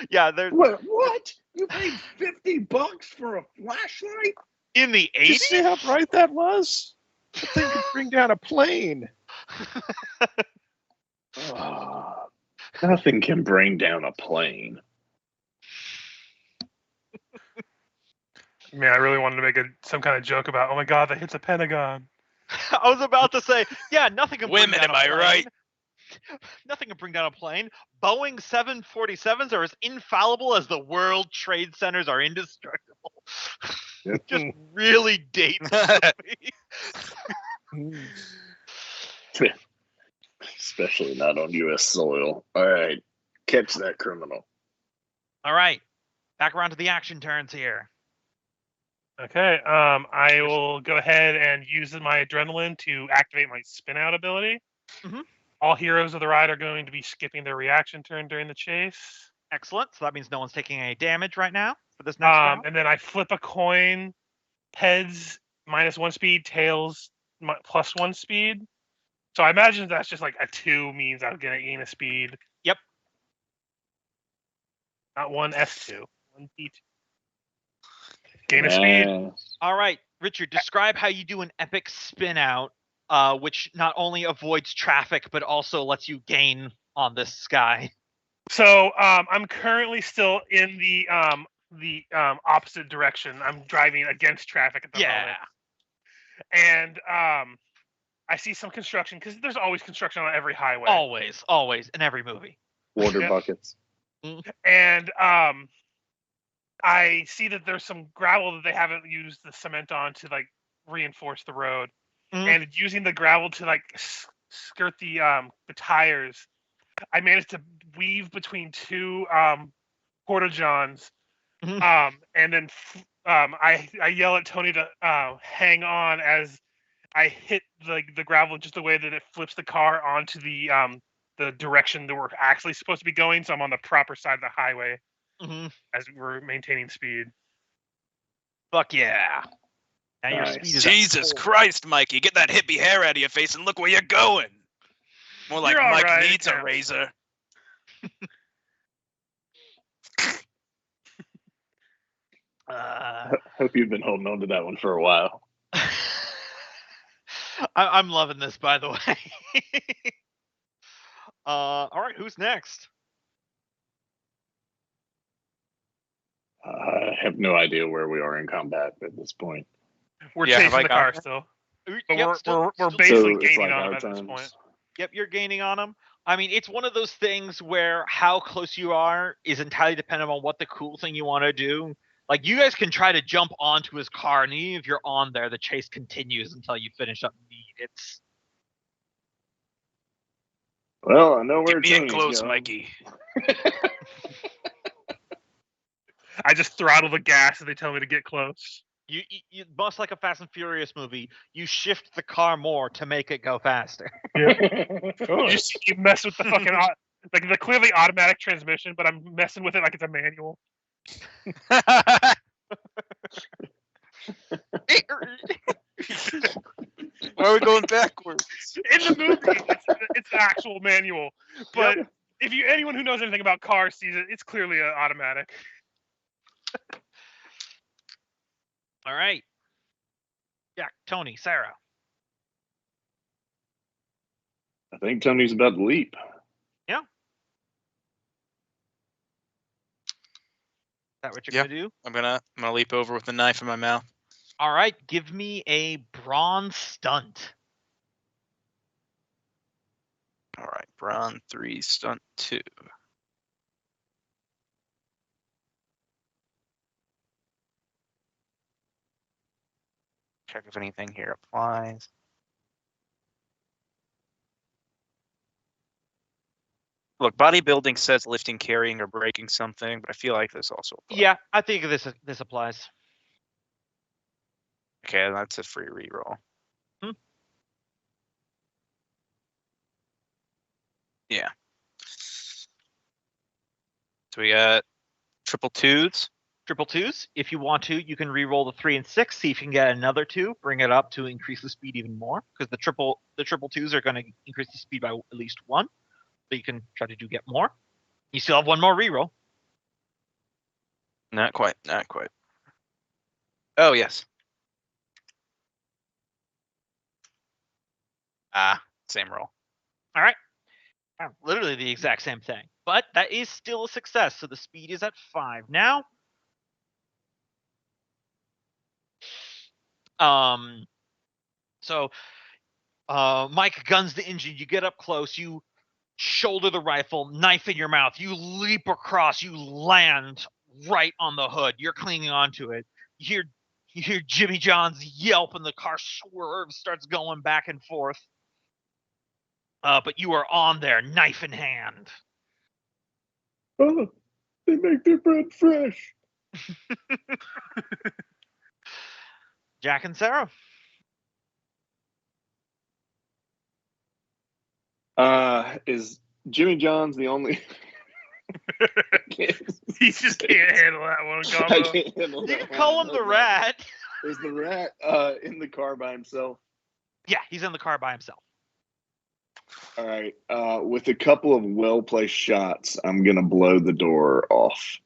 Yeah. There's What? You paid $50 for a flashlight? in the Did you '80s. see how bright that was? That thing could bring down a plane. Nothing can bring down a plane. Man, I really wanted to make some kind of joke about, oh my god, that hits a Pentagon. I was about to say, yeah, nothing can bring Women, down am a I plane. right? Nothing can bring down a plane. Boeing 747s are as infallible as the World Trade Centers are indestructible. Just really dates the movie. Especially not on U.S. soil. All right. Catch that criminal. All right. Back around to the action turns here. Okay, I will go ahead and use my adrenaline to activate my spin out ability. Mhm. All heroes of the ride are going to be skipping their reaction turn during the chase. Excellent. So that means no one's taking any damage right now for this next round. And then I flip a coin. Heads -1 speed, tails +1 speed. So I imagine that's just like a 2 means I'm gonna gain a speed. Yep. Not 1 S2, 1 P2. Gain a speed. All right, Richard, describe how you do an epic spin out, which not only avoids traffic but also lets you gain on this sky. So I'm currently still in the opposite direction. I'm driving against traffic at the moment. And I see some construction because there's always construction on every highway. Always in every movie. Water buckets. And I see that there's some gravel that they haven't used the cement on to like reinforce the road, and using the gravel to like skirt the tires. I managed to weave between 2 porta-johns, and then I yell at Tony to hang on as I hit the gravel just the way that it flips the car onto the direction that we're actually supposed to be going. So I'm on the proper side of the highway as we're maintaining speed. Fuck yeah! Now your Nice. speed is Jesus Christ, Mikey, get that hippie hair out of your face and look where you're going. More like You're all Mike right, needs a yeah. razor. Hope you've been holding on to that one for a while. I'm loving this, by the way. All right, who's next? I have no idea where we are in combat at this point. We're Yeah, have chasing I the got car it? still, Yep, but we're still basically So it's gaining like on our them at this turns. point. Yep, you're gaining on him. I mean, it's one of those things where how close you are is entirely dependent on what the cool thing you want to do. Like, you guys can try to jump onto his car, and even if you're on there, the chase continues until you finish up the meet. It's Well, I know where Get me in Tony's close, going. Mikey. I just throttle the gas as they tell me to get close. you much like a Fast and Furious movie. You shift the car more to make it go faster. You mess with the fucking like the clearly automatic transmission, but I'm messing with it like it's a manual. Why are we going backwards? In the movie, it's an actual manual, but if anyone who knows anything about cars sees it, it's clearly an automatic. All right. Jack, Tony, Sarah. I think Tony's about to leap. Yeah. Is that what you're gonna do? I'm gonna leap over with the knife in my mouth. All right. Give me a brawn stunt. All right, brawn 3, stunt 2. Check if anything here applies. Look, bodybuilding says lifting, carrying, or breaking something, but I feel like this also applies. Yeah, I think this applies. Okay, that's a free reroll. Yeah. So we got triple twos. Triple twos. If you want to, you can re-roll the 3 and 6, see if you can get another 2, bring it up to increase the speed even more. Because the triple twos are going to increase the speed by at least 1. So you can try to get more. You still have 1 more re-roll. Not quite. Oh, yes. Same roll. All right. Literally the exact same thing. But that is still a success. So the speed is at 5 now. So Mike guns the engine. You get up close. You shoulder the rifle, knife in your mouth. You leap across. You land right on the hood. You're clinging onto it. You hear Jimmy John's yelp, and the car swerves, starts going back and forth. But you are on there, knife in hand. Oh, they make their bread fresh. Jack and Sarah. Is Jimmy John's the only He just can't handle that one, I Gombo. can't handle You that can one. call him the Hold on. rat. Is the rat in the car by himself? Yeah, he's in the car by himself. All right. With a couple of well-placed shots, I'm gonna blow the door off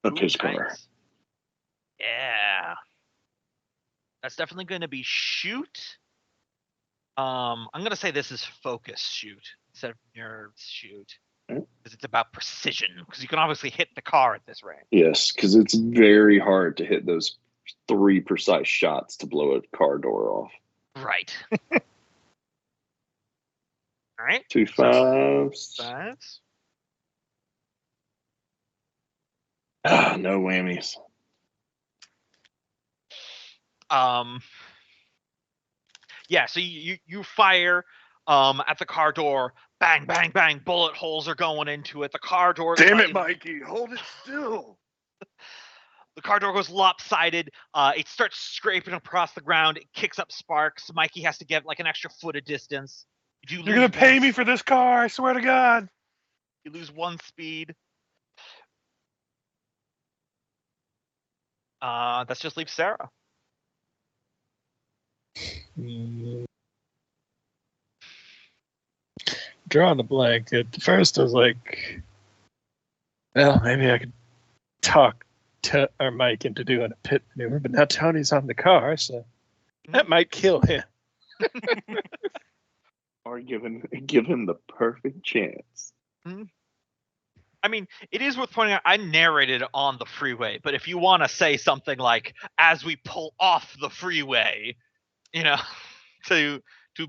of his car. Nice. Yeah. That's definitely going to be shoot. I'm going to say this is focus shoot instead of nerves shoot. Okay. Because it's about precision. Because you can obviously hit the car at this range. Yes, because it's very hard to hit those 3 precise shots to blow a car door off. Right. All right. 2 5s. Fives. No whammies. Yeah, so you fire at the car door, bang, bang, bang, bullet holes are going into it. The car door Damn it, Mikey, hold it still. The car door goes lopsided. It starts scraping across the ground. It kicks up sparks. Mikey has to get like an extra foot of distance. You're gonna pay me for this car, I swear to God. You lose 1 speed. That just leaves Sarah. Drawing a blank. At first, I was like, well, maybe I could talk our Mike into doing a pit maneuver, but now Tony's on the car, so that might kill him. Or give him the perfect chance. I mean, it is worth pointing out, I narrated on the freeway, but if you want to say something like, as we pull off the freeway, to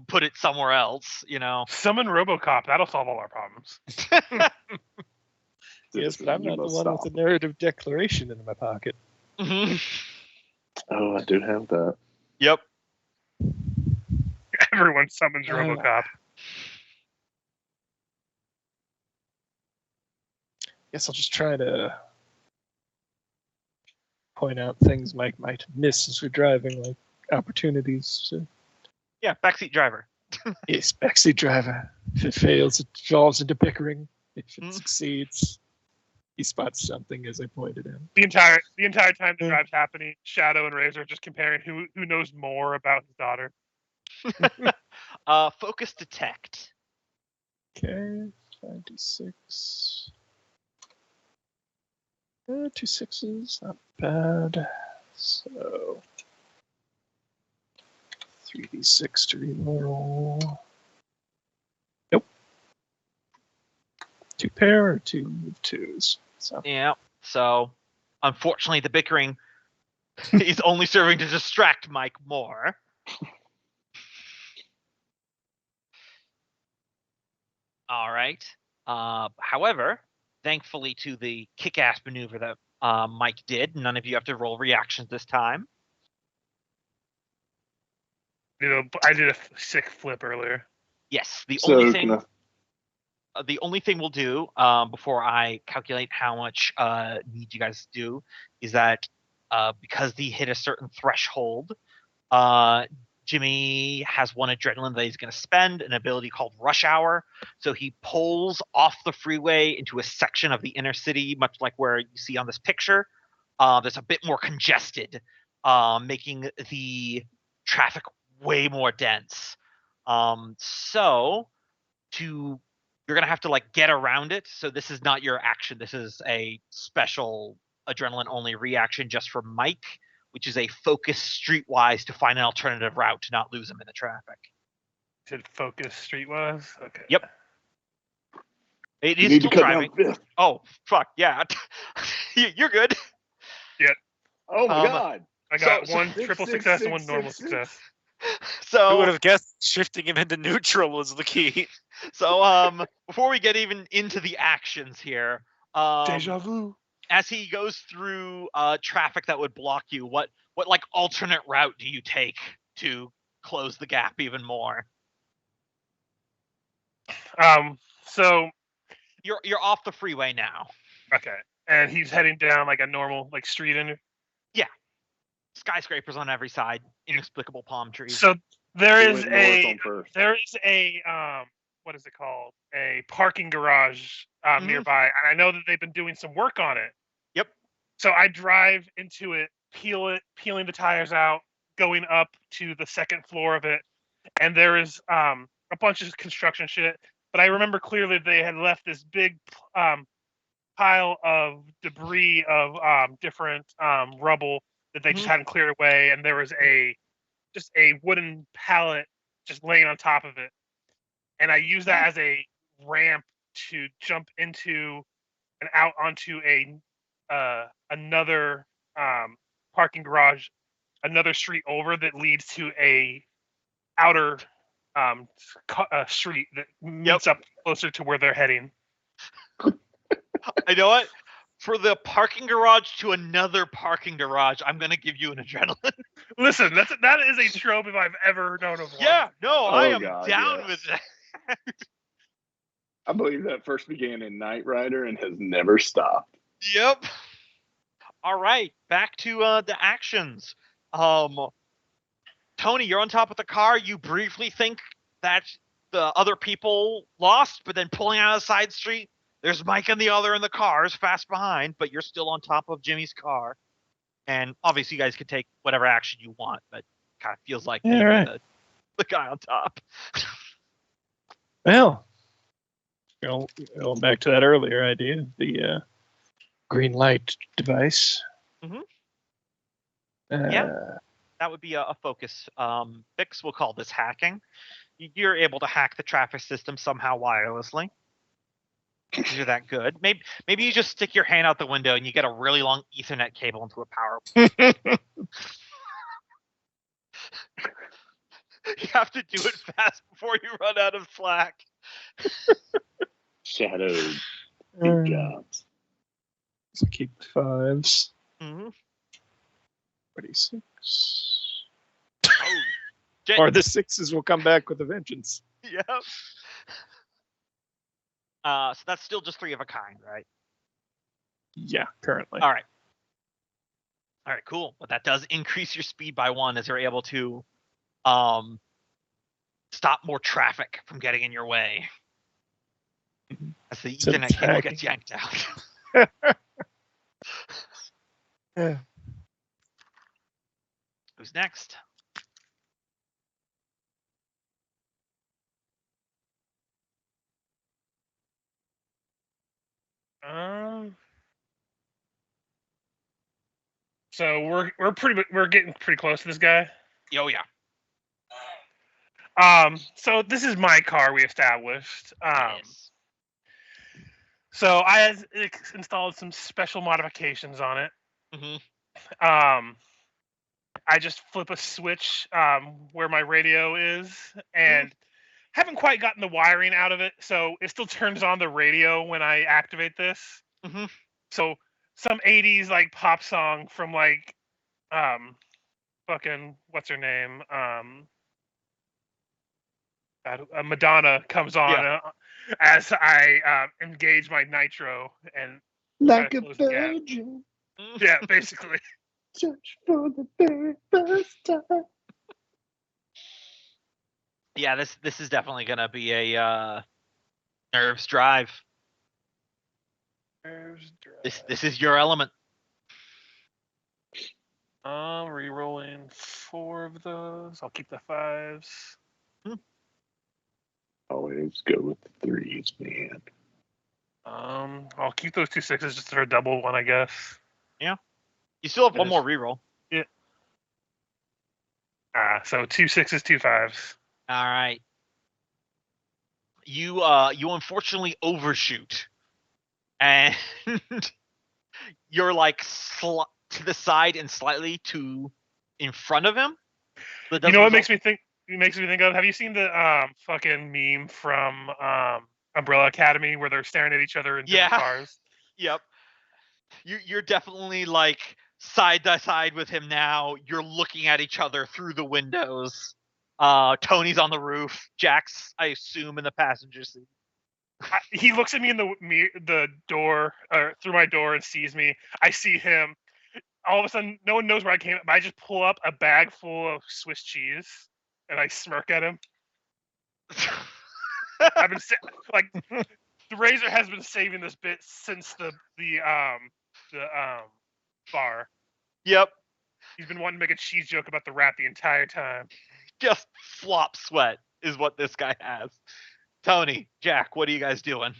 put it somewhere else, Summon RoboCop, that'll solve all our problems. Yes, but I'm not the one with the narrative declaration in my pocket. Mm-hmm. Oh, I do have that. Yep. Everyone summons RoboCop. Guess I'll just try to point out things Mike might miss as we're driving, like opportunities. So. Yeah, backseat driver. Yes, backseat driver. If it fails, it falls into bickering. If it succeeds, he spots something, as I pointed out. The entire time the drive's happening, Shadow and Razor are just comparing who knows more about his daughter. Focus detect. Okay, 5d6. 2 6s, not bad. So 3d6 to reroll. Nope. 2 pair or 2 twos. So. Yeah. So, unfortunately, the bickering is only serving to distract Mike more. All right. However, thankfully to the kick-ass maneuver that Mike did, none of you have to roll reactions this time. I did a sick flip earlier. Yes. The only thing we'll do before I calculate how much need you guys do is that because he hit a certain threshold, Jimmy has 1 adrenaline that he's going to spend, an ability called Rush Hour. So he pulls off the freeway into a section of the inner city, much like where you see on this picture. That's a bit more congested, making the traffic way more dense. So you're going to have to get around it. So this is not your action. This is a special adrenaline only reaction just for Mike, which is a focus streetwise to find an alternative route to not lose him in the traffic. Did focus streetwise? Okay. Yep. It is still driving. Oh, fuck, yeah. You're good. Yeah. Oh my God. I got 1 triple success and 1 normal success. So who would have guessed shifting him into neutral was the key? So before we get even into the actions here, Deja vu. As he goes through traffic that would block you, what alternate route do you take to close the gap even more? So you're off the freeway now. Okay, and he's heading down a normal street in. Yeah, skyscrapers on every side, inexplicable palm trees. So there is a what is it called? A parking garage nearby, and I know that they've been doing some work on it. Yep. So I drive into it, peeling the tires out, going up to the second floor of it, and there is a bunch of construction shit. But I remember clearly they had left this big pile of debris of different rubble that they just hadn't cleared away, and there was just a wooden pallet just laying on top of it, and I use that as a ramp to jump into and out onto another parking garage, another street over that leads to a outer street that meets up closer to where they're heading. I know what? For the parking garage to another parking garage, I'm gonna give you an adrenaline. Listen, that is a trope if I've ever known of one. Yeah, no, I am God, down yes. with that. I believe that first began in Knight Rider and has never stopped. Yep. All right, back to the actions. Tony, you're on top of the car. You briefly think that the other people lost, but then pulling out of the side street, there's Mike and the other in the cars fast behind, but you're still on top of Jimmy's car. And obviously you guys can take whatever action you want, but kind of feels like being the guy on top. Well, going back to that earlier idea, the green light device. Yeah, that would be a focus. Bix will call this hacking. You're able to hack the traffic system somehow wirelessly. You're that good. Maybe you just stick your hand out the window and you get a really long Ethernet cable into a power. You have to do it fast before you run out of slack. Shadowed. Good jobs. So keep the 5s. 46. Oh, Or the 6s will come back with a vengeance. Yep. So that's still just 3 of a kind, right? Yeah, currently. All right, cool. But that does increase your speed by 1 as you're able to stop more traffic from getting in your way. As the Ethernet cable gets yanked out. Yeah. Who's next? So we're getting pretty close to this guy. Oh yeah. So this is my car we established. Yes. So I had installed some special modifications on it. I just flip a switch where my radio is, and haven't quite gotten the wiring out of it, so it still turns on the radio when I activate this. So some 80s like pop song from like fucking what's her name? Madonna comes on as I engage my nitro and like a virgin. Yeah, basically. Search for the very first time. Yeah, this is definitely gonna be a nerves drive. This is your element. Rerolling 4 of those. I'll keep the 5s. Always go with the 3s, man. I'll keep those 2 6s just for a double one, I guess. Yeah. You still have one more reroll. Yeah. So 2 6s, 2 5s. All right. You unfortunately overshoot, and you're like to the side and slightly to in front of him. You know what makes me think? It makes me think of. Have you seen the fucking meme from Umbrella Academy where they're staring at each other in different cars? Yep. You're definitely like side by side with him now. You're looking at each other through the windows. Tony's on the roof. Jack's, I assume, in the passenger seat. He looks at me in the door, or through my door, and sees me. I see him. All of a sudden, no one knows where I came. But I just pull up a bag full of Swiss cheese, and I smirk at him. I've been like the Razor has been saving this bit since the bar. Yep. He's been wanting to make a cheese joke about the rat the entire time. Just flop sweat is what this guy has. Tony, Jack, what are you guys doing?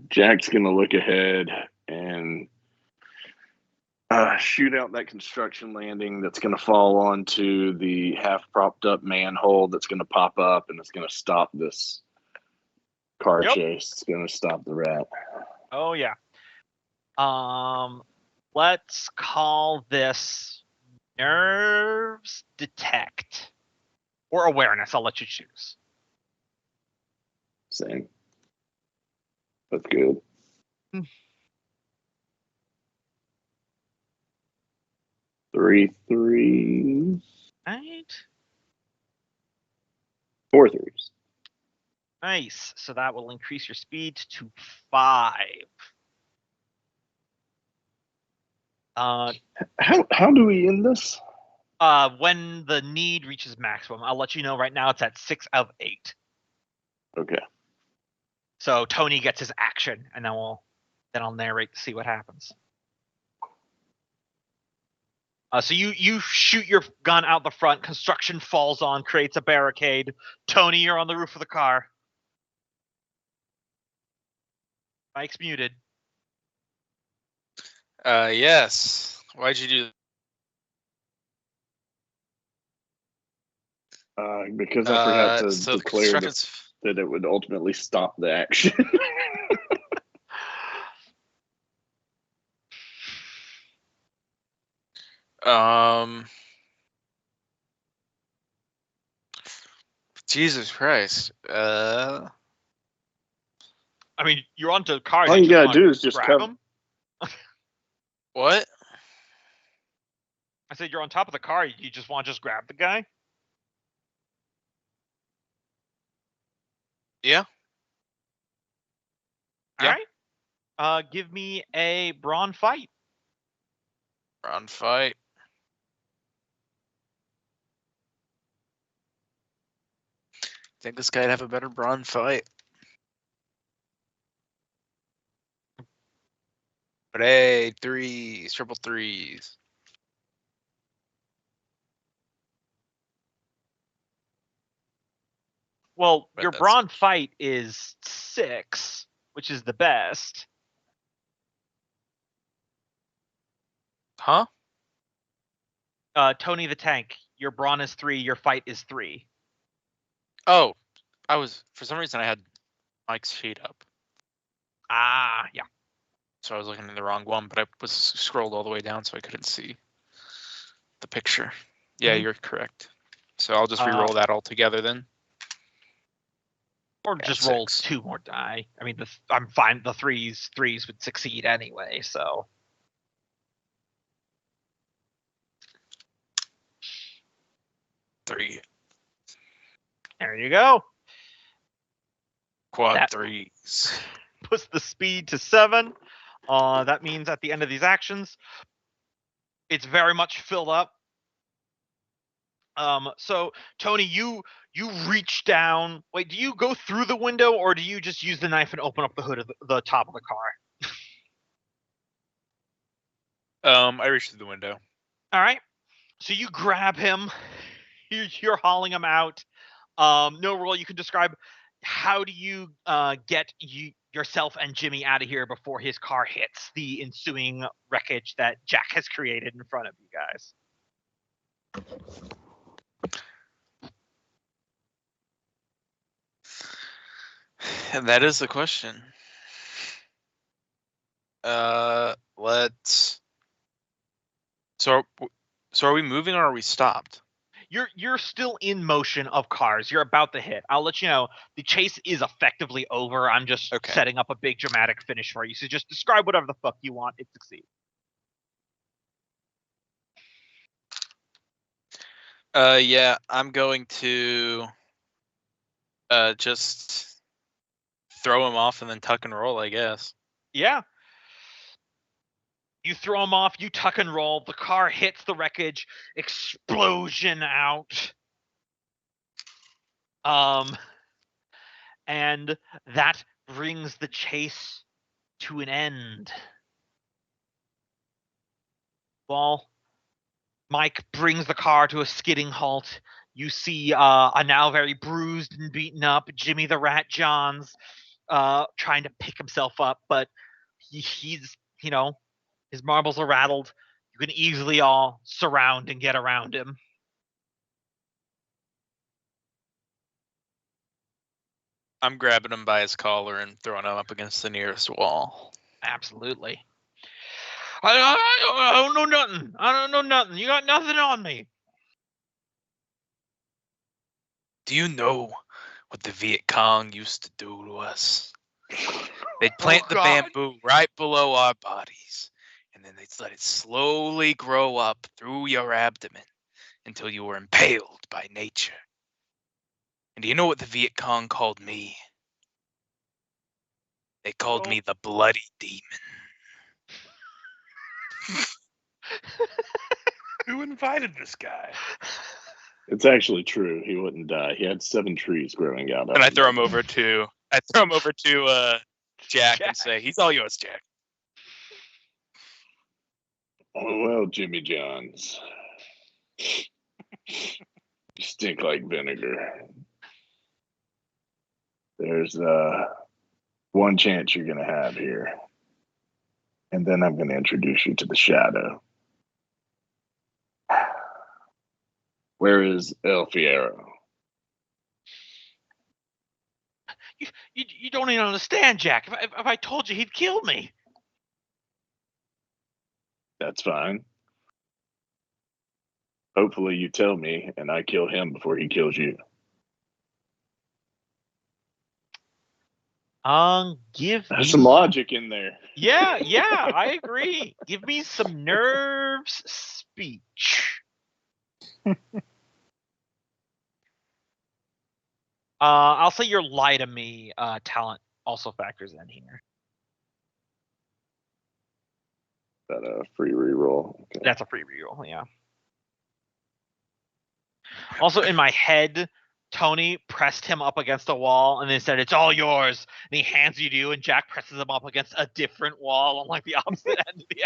Jack's gonna look ahead and shoot out that construction landing that's gonna fall onto the half propped up manhole that's gonna pop up and it's gonna stop this car chase. It's gonna stop the rat. Oh yeah. Let's call this nerves detect or awareness. I'll let you choose. Same. That's good. Three threes. Right. 4 threes. Nice. So that will increase your speed to 5. How do we end this? When the need reaches maximum, I'll let you know right now it's at 6 of 8. Okay. So Tony gets his action, and then I'll narrate to see what happens. So you shoot your gun out the front. Construction falls on, creates a barricade. Tony, you're on the roof of the car. Mike's muted. Yes. Why'd you do Because I forgot to so the declare construction's that it would ultimately stop the action. Jesus Christ. I mean, you're onto the car. All you gotta do is just grab cover. him. What? I said you're on top of the car. You just want to just grab the guy? Yeah. All right. Give me a brawn fight. Round fight. Think this guy'd have a better brawn fight. But hey, threes, triple threes. Well, But your that's- brawn fight is 6, which is the best. Huh? Tony the Tank, your brawn is 3, your fight is 3. Oh, for some reason I had Mike's sheet up. Yeah. So I was looking at the wrong one, but I was scrolled all the way down so I couldn't see the picture. Yeah, you're correct. So I'll just re-roll that all together then. Or just roll 2 more die. I mean, I'm fine. The threes would succeed anyway, so. Three. There you go. Quad threes. Puts the speed to 7. That means at the end of these actions, it's very much filled up. So Tony, you reach down. Wait, do you go through the window or do you just use the knife and open up the hood of the top of the car? I reached through the window. All right. So you grab him. You're hauling him out. No roll. You can describe how do you get yourself and Jimmy out of here before his car hits the ensuing wreckage that Jack has created in front of you guys. And that is the question. Let's. So are we moving or are we stopped? You're still in motion of cars. You're about to hit. I'll let you know the chase is effectively over. I'm just setting up a big dramatic finish for you. So just describe whatever the fuck you want. It succeeds. Yeah, I'm going to just throw him off and then tuck and roll, I guess. Yeah. You throw him off, you tuck and roll, the car hits the wreckage, explosion out. And that brings the chase to an end. Well, Mike brings the car to a skidding halt. You see a now very bruised and beaten up Jimmy the Rat Johns trying to pick himself up, but he's, his marbles are rattled. You can easily all surround and get around him. I'm grabbing him by his collar and throwing him up against the nearest wall. Absolutely. I don't know nothing. I don't know nothing. You got nothing on me. Do you know what the Viet Cong used to do to us? They'd plant the bamboo right below our bodies, and then they'd let it slowly grow up through your abdomen until you were impaled by nature. And do you know what the Viet Cong called me? They called me the Bloody Demon. Who invited this guy? It's actually true. He wouldn't die. He had 7 trees growing out. And I throw him over to Jack and say, "He's all yours, Jack." Oh, well, Jimmy Johns. You stink like vinegar. There's one chance you're going to have here. And then I'm going to introduce you to the shadow. Where is El Fierro? You don't even understand, Jack. If I told you, he'd kill me. That's fine. Hopefully you tell me and I kill him before he kills you. There's some logic in there. Yeah, I agree. Give me some nerves speech. I'll say your lie to me talent also factors in here. Is that a free reroll? Okay. That's a free reroll, yeah. Also, in my head, Tony pressed him up against a wall and then said, "It's all yours." And he hands you to you, and Jack presses him up against a different wall on like the opposite end of the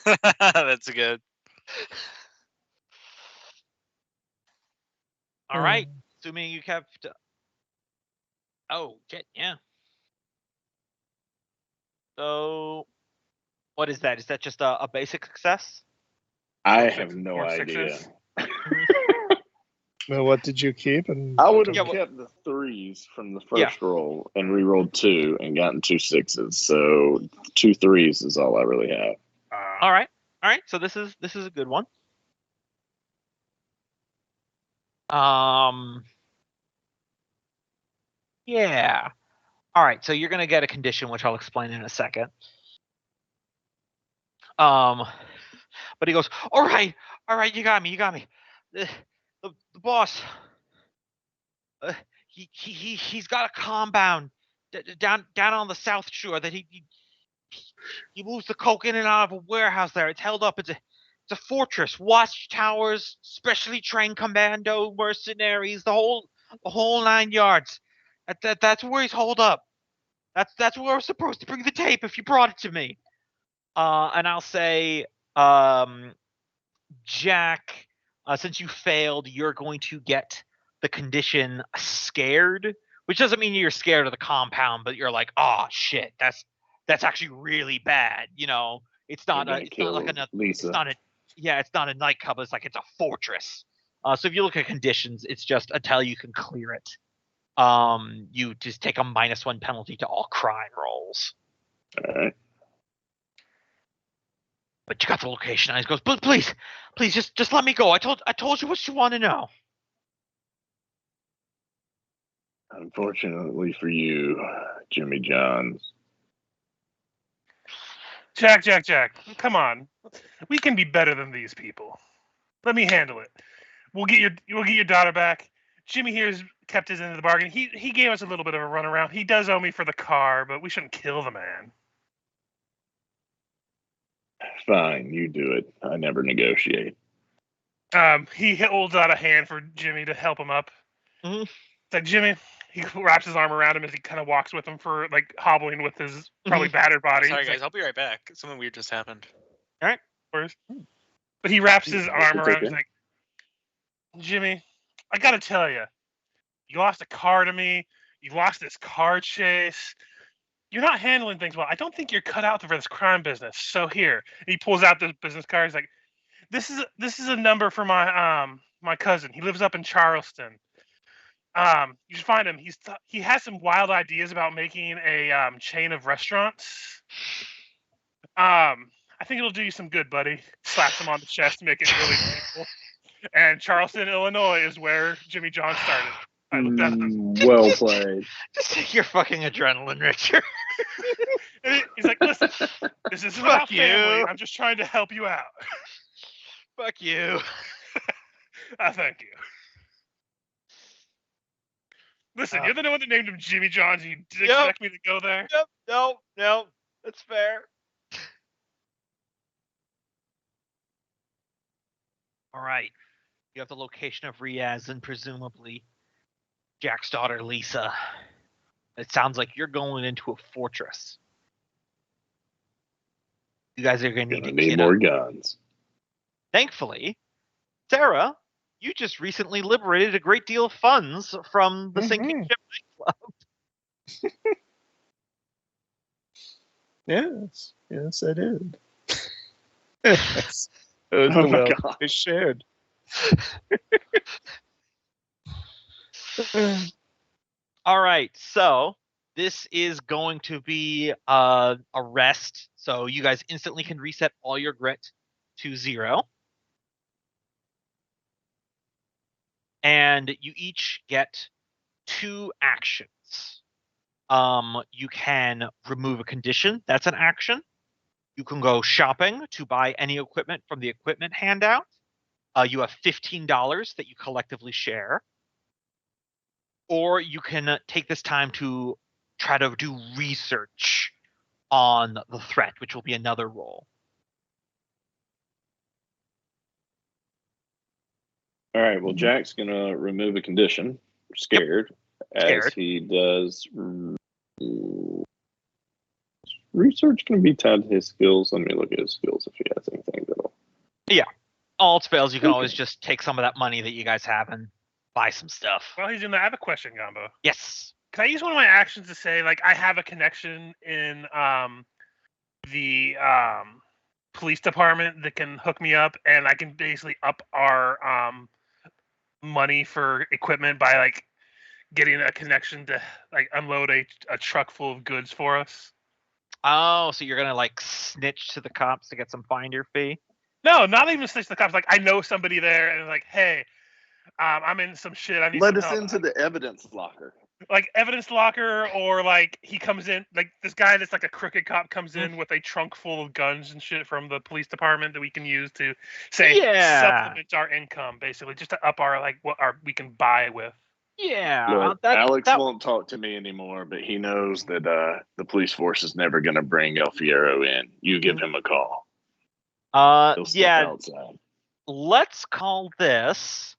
alley. That's good. All right. Assuming you kept. Oh, shit, yeah. So, what is that? Is that just a basic success? I have no idea. Well, what did you keep? And I would have kept the 3s from the first roll and re-rolled 2 and gotten 2 6s. So 2 3s is all I really have. All right. So this is a good one. Yeah. All right. So you're gonna get a condition, which I'll explain in a second. But he goes, all right, you got me. The boss. He's got a compound down on the South Shore that he moves the coke in and out of a warehouse there. It's held up. It's a fortress, watchtowers, specially trained commando mercenaries, the whole 9 yards. That's where he's holed up. That's where I was supposed to bring the tape if you brought it to me. And I'll say, Jack, since you failed, you're going to get the condition scared, which doesn't mean you're scared of the compound, but you're like, oh shit, that's actually really bad. It's not a nightclub. It's like it's a fortress. So if you look at conditions, it's just until you can clear it. You just take a -1 penalty to all crime rolls. All right. But you got the location. And he goes, but please, just let me go. I told you what you want to know. Unfortunately for you, Jimmy Johns. Jack, come on. We can be better than these people. Let me handle it. We'll get your daughter back. Jimmy here's kept his end of the bargain. He gave us a little bit of a runaround. He does owe me for the car, but we shouldn't kill the man. Fine, you do it. I never negotiate. He holds out a hand for Jimmy to help him up. Mhm. It's like, Jimmy, he wraps his arm around him as he kind of walks with him for like hobbling with his probably battered body. Sorry, He's guys. I'll be right back. Something weird just happened. like, but he wraps his arm It's around him. okay. He's like, Jimmy, I gotta tell you, you lost a car to me. You lost this car chase. You're not handling things well. I don't think you're cut out for this crime business. So here, and he pulls out this business card. He's like, this is a number for my cousin. He lives up in Charleston. You should find him. He has some wild ideas about making a chain of restaurants. I think it'll do you some good, buddy. Slaps him on the chest to make it really painful. And Charleston, Illinois, is where Jimmy John started. I looked at him. Well played. Just take your fucking adrenaline, Richard. And he's like, listen, this isn't Fuck about family. you. I'm just trying to help you out. Fuck you. Thank you. Listen, you're the one that named him Jimmy John. You did expect me to go there? Yep. No. That's fair. All right. You have the location of Riaz and presumably Jack's daughter, Lisa. It sounds like you're going into a fortress. You guys are going to Gonna need to need more guns. Thankfully, Sarah, you just recently liberated a great deal of funds from the sinking ship nightclub. Yes, I did. Yes. It was Oh the my wealth God. we shared. All right, so this is going to be a rest. So you guys instantly can reset all your grit to 0. And you each get 2 actions. You can remove a condition. That's an action. You can go shopping to buy any equipment from the equipment handout. You have $15 that you collectively share. Or you can take this time to try to do research on the threat, which will be another roll. All right. Well, Jack's gonna remove a condition. Scared, as he does. Research can be tied to his skills. Let me look at his skills if he has anything that'll. All else fails, you can always just take some of that money that you guys have and buy some stuff. Well, he's in the. I have a question, Gombo. Yes. Can I use one of my actions to say, like, I have a connection in the police department that can hook me up, and I can basically up our money for equipment by like getting a connection to like unload a truck full of goods for us? Oh, so you're gonna like snitch to the cops to get some finder fee? No, not even snitch to the cops. Like, I know somebody there, and like, hey, I'm in some shit. I need Let some us help. into the evidence locker. Like evidence locker, or like he comes in, like this guy that's like a crooked cop comes in with a trunk full of guns and shit from the police department that we can use to say supplement our income, basically, just to up our like what our we can buy with. Yeah. Look, Alex won't talk to me anymore, but he knows that the police force is never going to bring El Fierro in. You give him a call. He'll step outside. Let's call this.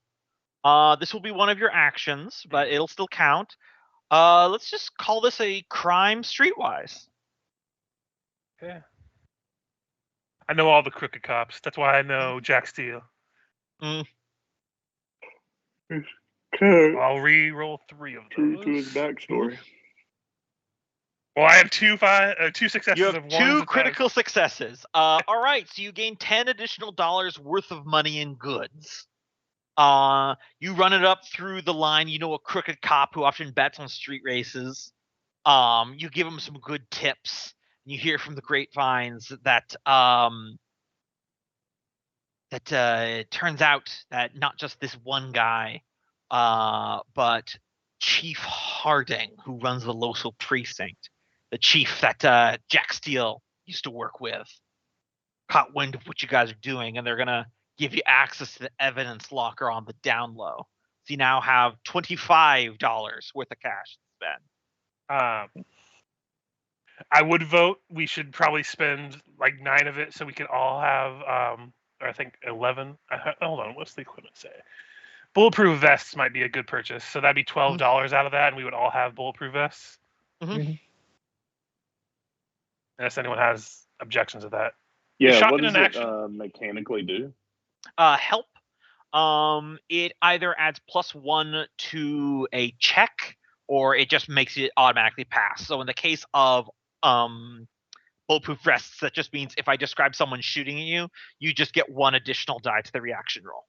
This will be one of your actions, but it'll still count. Let's just call this a crime streetwise. Yeah. I know all the crooked cops. That's why I know Jack Steele. Okay. I'll re-roll 3 of those. True to his backstory. Well, I have two successes. You have of 2 critical successes. All right, so you gain $10 additional worth of money in goods. You run it up through the line. You know a crooked cop who often bets on street races. You give him some good tips. And you hear from the grapevines that it turns out that not just this one guy, but Chief Harding, who runs the local precinct, the chief that Jack Steele used to work with, caught wind of what you guys are doing, and they're gonna give you access to the evidence locker on the down low. So you now have $25 worth of cash to spend. I would vote we should probably spend like 9 of it so we can all have, or I think 11. Hold on, what's the equipment say? Bulletproof vests might be a good purchase. So that'd be $12 out of that, and we would all have bulletproof vests. Unless anyone has objections to that. Yeah, what does it mechanically do? Help. It either adds +1 to a check, or it just makes it automatically pass. So in the case of bulletproof vests, that just means if I describe someone shooting at you, you just get 1 additional die to the reaction roll.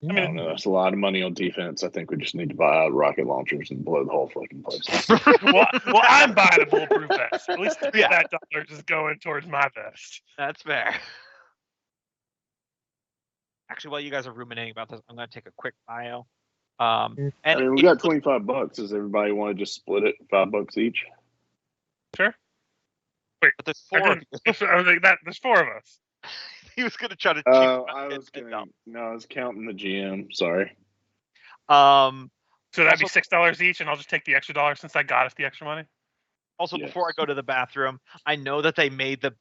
I don't know. That's a lot of money on defense. I think we just need to buy out rocket launchers and blow the whole fucking place up. well, I'm buying a bulletproof vest. At least $3 of that dollars is going towards my vest. That's fair. Actually, while you guys are ruminating about this, I'm going to take a quick bio. And I mean, we got $25. Does everybody want to just split it $5 each? Sure. Wait, but there's 4 of you. I was like, there's 4 of us. He was going to try to. I was counting the GM. Sorry. So that'd be $6 each, and I'll just take the extra $1 since I got us the extra money. Also, before I go to the bathroom, I know that they made the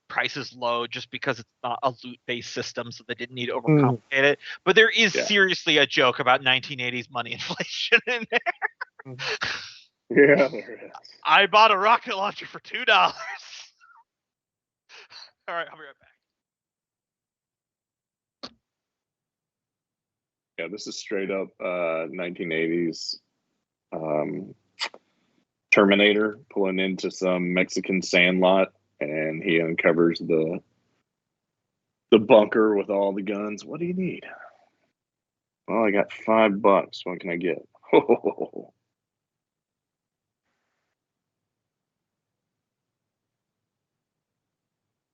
prices low just because it's not a loot-based system, so they didn't need to overcomplicate it. But there is seriously a joke about 1980s money inflation in there. Yeah, there is. I bought a rocket launcher for $2. All right, I'll be right back. Yeah, this is straight up 1980s Terminator pulling into some Mexican sandlot, and he uncovers the bunker with all the guns. What do you need? Well, I got $5. What can I get?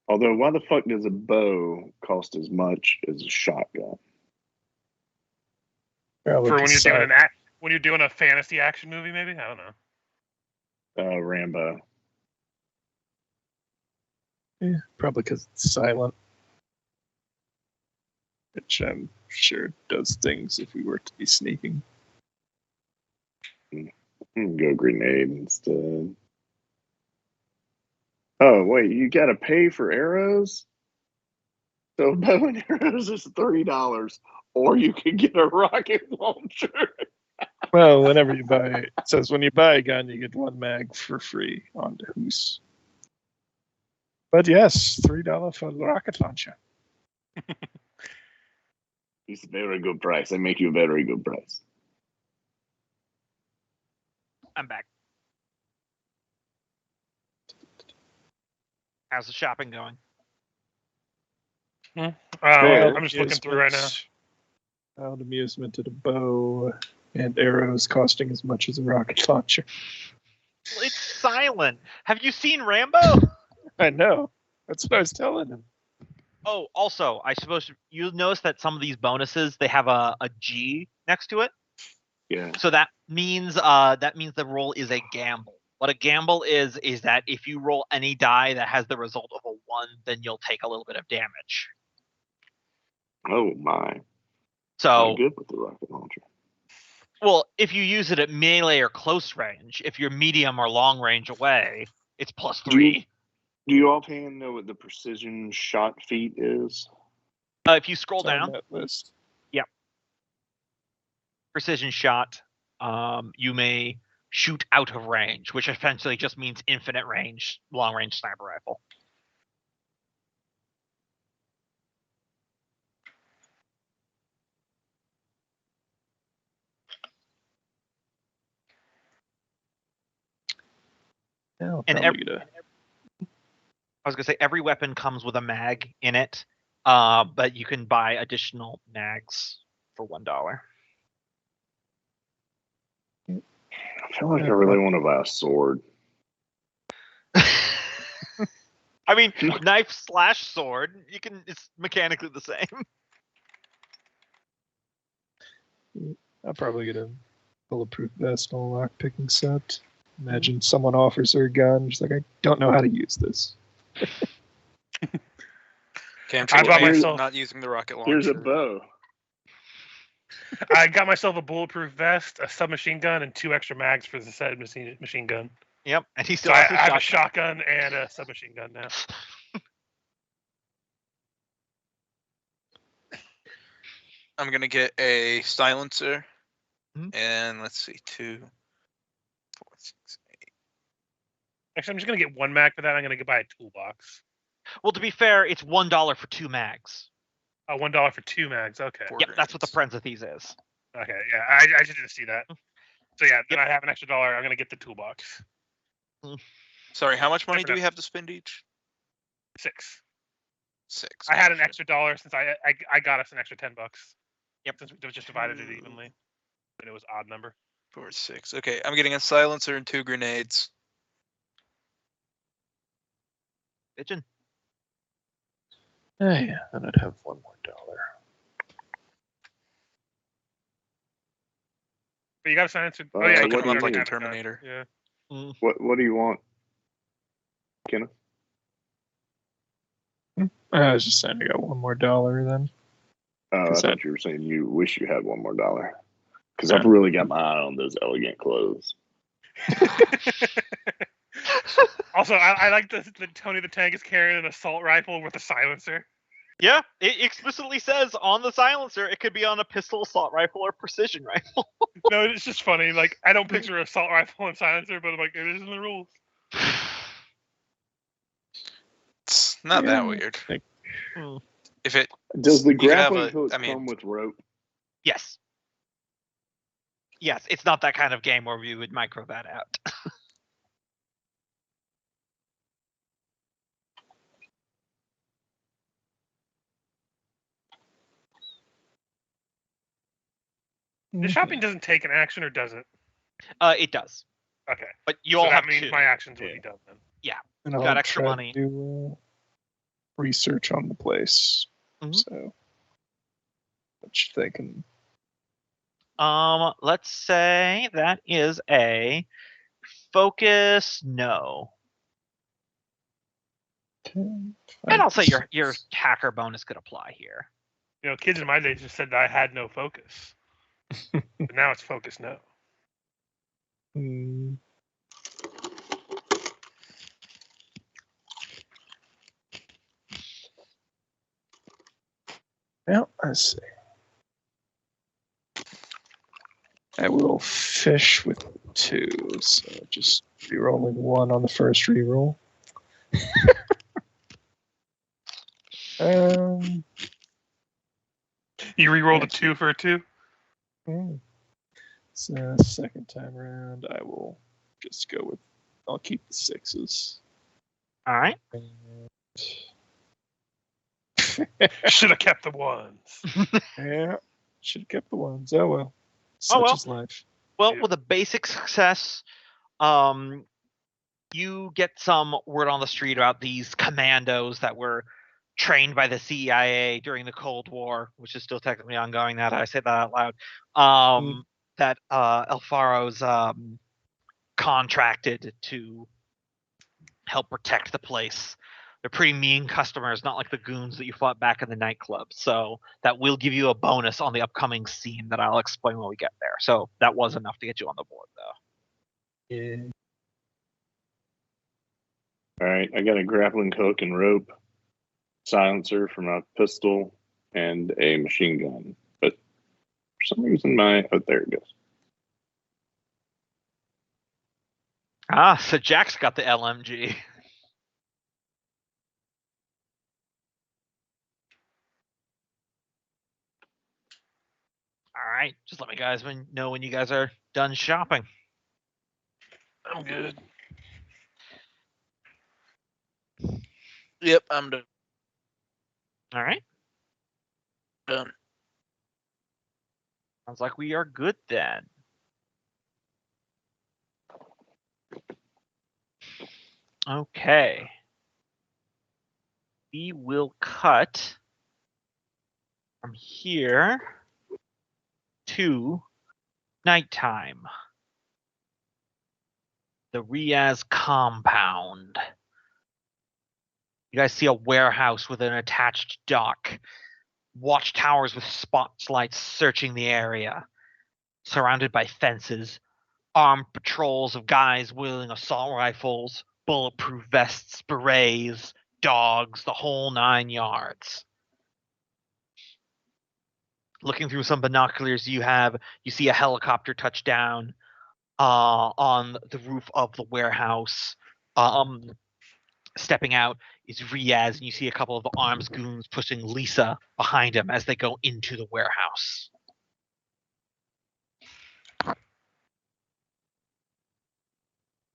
Although, why the fuck does a bow cost as much as a shotgun? For when you're doing a fantasy action movie, maybe? I don't know. Rambo. Yeah, probably because it's silent. Which I'm sure does things if we were to be sneaking. Go grenade instead. Oh, wait, you gotta pay for arrows? So bow and arrows is $3, or you can get a rocket launcher. Well, whenever you buy, it says when you buy a gun, you get 1 mag for free on the hoose. But yes, $3 for the rocket launcher. It's a very good price. I make you a very good price. I'm back. How's the shopping going? I'm just looking through right now. Wild amusement at a bow and arrows costing as much as a rocket launcher. It's silent. Have you seen Rambo? I know. That's what I was telling him. Oh, also, I suppose you'll notice that some of these bonuses, they have a G next to it. Yeah. So that means the roll is a gamble. What a gamble is that if you roll any die that has the result of a 1, then you'll take a little bit of damage. Oh my. So I'm good with the rocket launcher. Well, if you use it at melee or close range, if you're medium or long range away, it's +3. Do you offhand know what the precision shot feat is? If you scroll It's on down, that list. precision shot, you may shoot out of range, which essentially just means infinite range, long range sniper rifle. Yeah, And I was gonna say every weapon comes with a mag in it, but you can buy additional mags for $1. I feel like I really want to buy a sword. I mean, knife/sword, it's mechanically the same. I'll probably get a bulletproof vest and a lockpicking set. Imagine someone offers her a gun. She's like, I don't know how to use this. Can't I bought you myself- not using the rocket launcher? Here's a bow. I got myself a bulletproof vest, a submachine gun, and 2 extra mags for the said machine gun. Yep, and he So still I has his have a shotgun. shotgun and a submachine gun now. I'm gonna get a silencer, Mhm. and let's see, 2, 4, 6, 8. Actually, I'm just gonna get 1 mag for that. I'm gonna buy a toolbox. Well, to be fair, it's $1 for 2 mags. Oh, $1 for 2 mags. Okay. 4 Yep, that's what the grenades. parentheses is. Okay. Yeah, I didn't see that. So yeah, then Yep. I have an extra $1. I'm gonna get the toolbox. Sorry, how much money Never do we know. have to spend each? 6. 6. I had an gotcha. extra $1 since I got us an extra $10. Yep. Since we just divided it evenly, and it was odd number. 4, 6. Okay, I'm getting a silencer and 2 grenades. Bitchin'. Oh yeah, then I'd have $1 more. But you got a silencer. Oh yeah, What you do you up like need? a Terminator. Yeah. What do you want, Kenneth? I was just saying I got $1 more then. Oh, I Is thought that- you were saying you wish you had $1 more. Because No. I've really got my eye on those elegant clothes. Also, I like that Tony the Tank is carrying an assault rifle with a silencer. Yeah, it explicitly says on the silencer it could be on a pistol, assault rifle, or precision rifle. No, it's just funny. Like, I don't picture assault rifle and silencer, but I'm like, it is in the rules. It's not that Yeah. weird. Like- If it Does the you could have grappling a- hook I mean- come with rope? Yes. Yes, it's not that kind of game where we would micro that out. The shopping doesn't take an action, or does it? It does, Okay. but you So all that have means 2. my actions would be done then. And Got I'll extra try money. to do research on the place. Mhm. So, what you thinking? Let's say that is a focus no. And I'll say your hacker bonus could apply here. You know, kids in my day just said that I had no focus. But now it's focus no. Hmm. Well, let's see. I will fish with 2, so just rerolling 1 on the first reroll. You re-rolled a Actually- 2 for a 2? So second time around, I will just go with. I'll keep the 6s. All right. Should have kept the 1s. Yeah, should have kept the 1s. Oh well. Oh, well. Such is life. Well, Yeah. with a basic success, you get some word on the street about these commandos that were trained by the CIA during the Cold War, which is still technically ongoing. Now that I say that out loud, that Alfaro's contracted to help protect the place. They're pretty mean customers, not like the goons that you fought back in the nightclub. So that will give you a bonus on the upcoming scene that I'll explain when we get there. So that was enough to get you on the board, though. Yeah. All right, I got a grappling hook and rope, silencer for my pistol, and a machine gun. But for some reason, there it goes. Ah, so Jack's got the LMG. All right, just let me guys know when you guys are done shopping. I'm good. Yep, I'm done. All right, Done. sounds like we are good then. Okay. We will cut from here to nighttime. The Riaz compound. You guys see a warehouse with an attached dock. watchtowers with spotlights searching the area, surrounded by fences, armed patrols of guys wielding assault rifles, bulletproof vests, berets, dogs, the whole 9 yards. Looking through some binoculars you see a helicopter touch down on the roof of the warehouse. Stepping out is Riaz, and you see a couple of the arms goons pushing Lisa behind him as they go into the warehouse.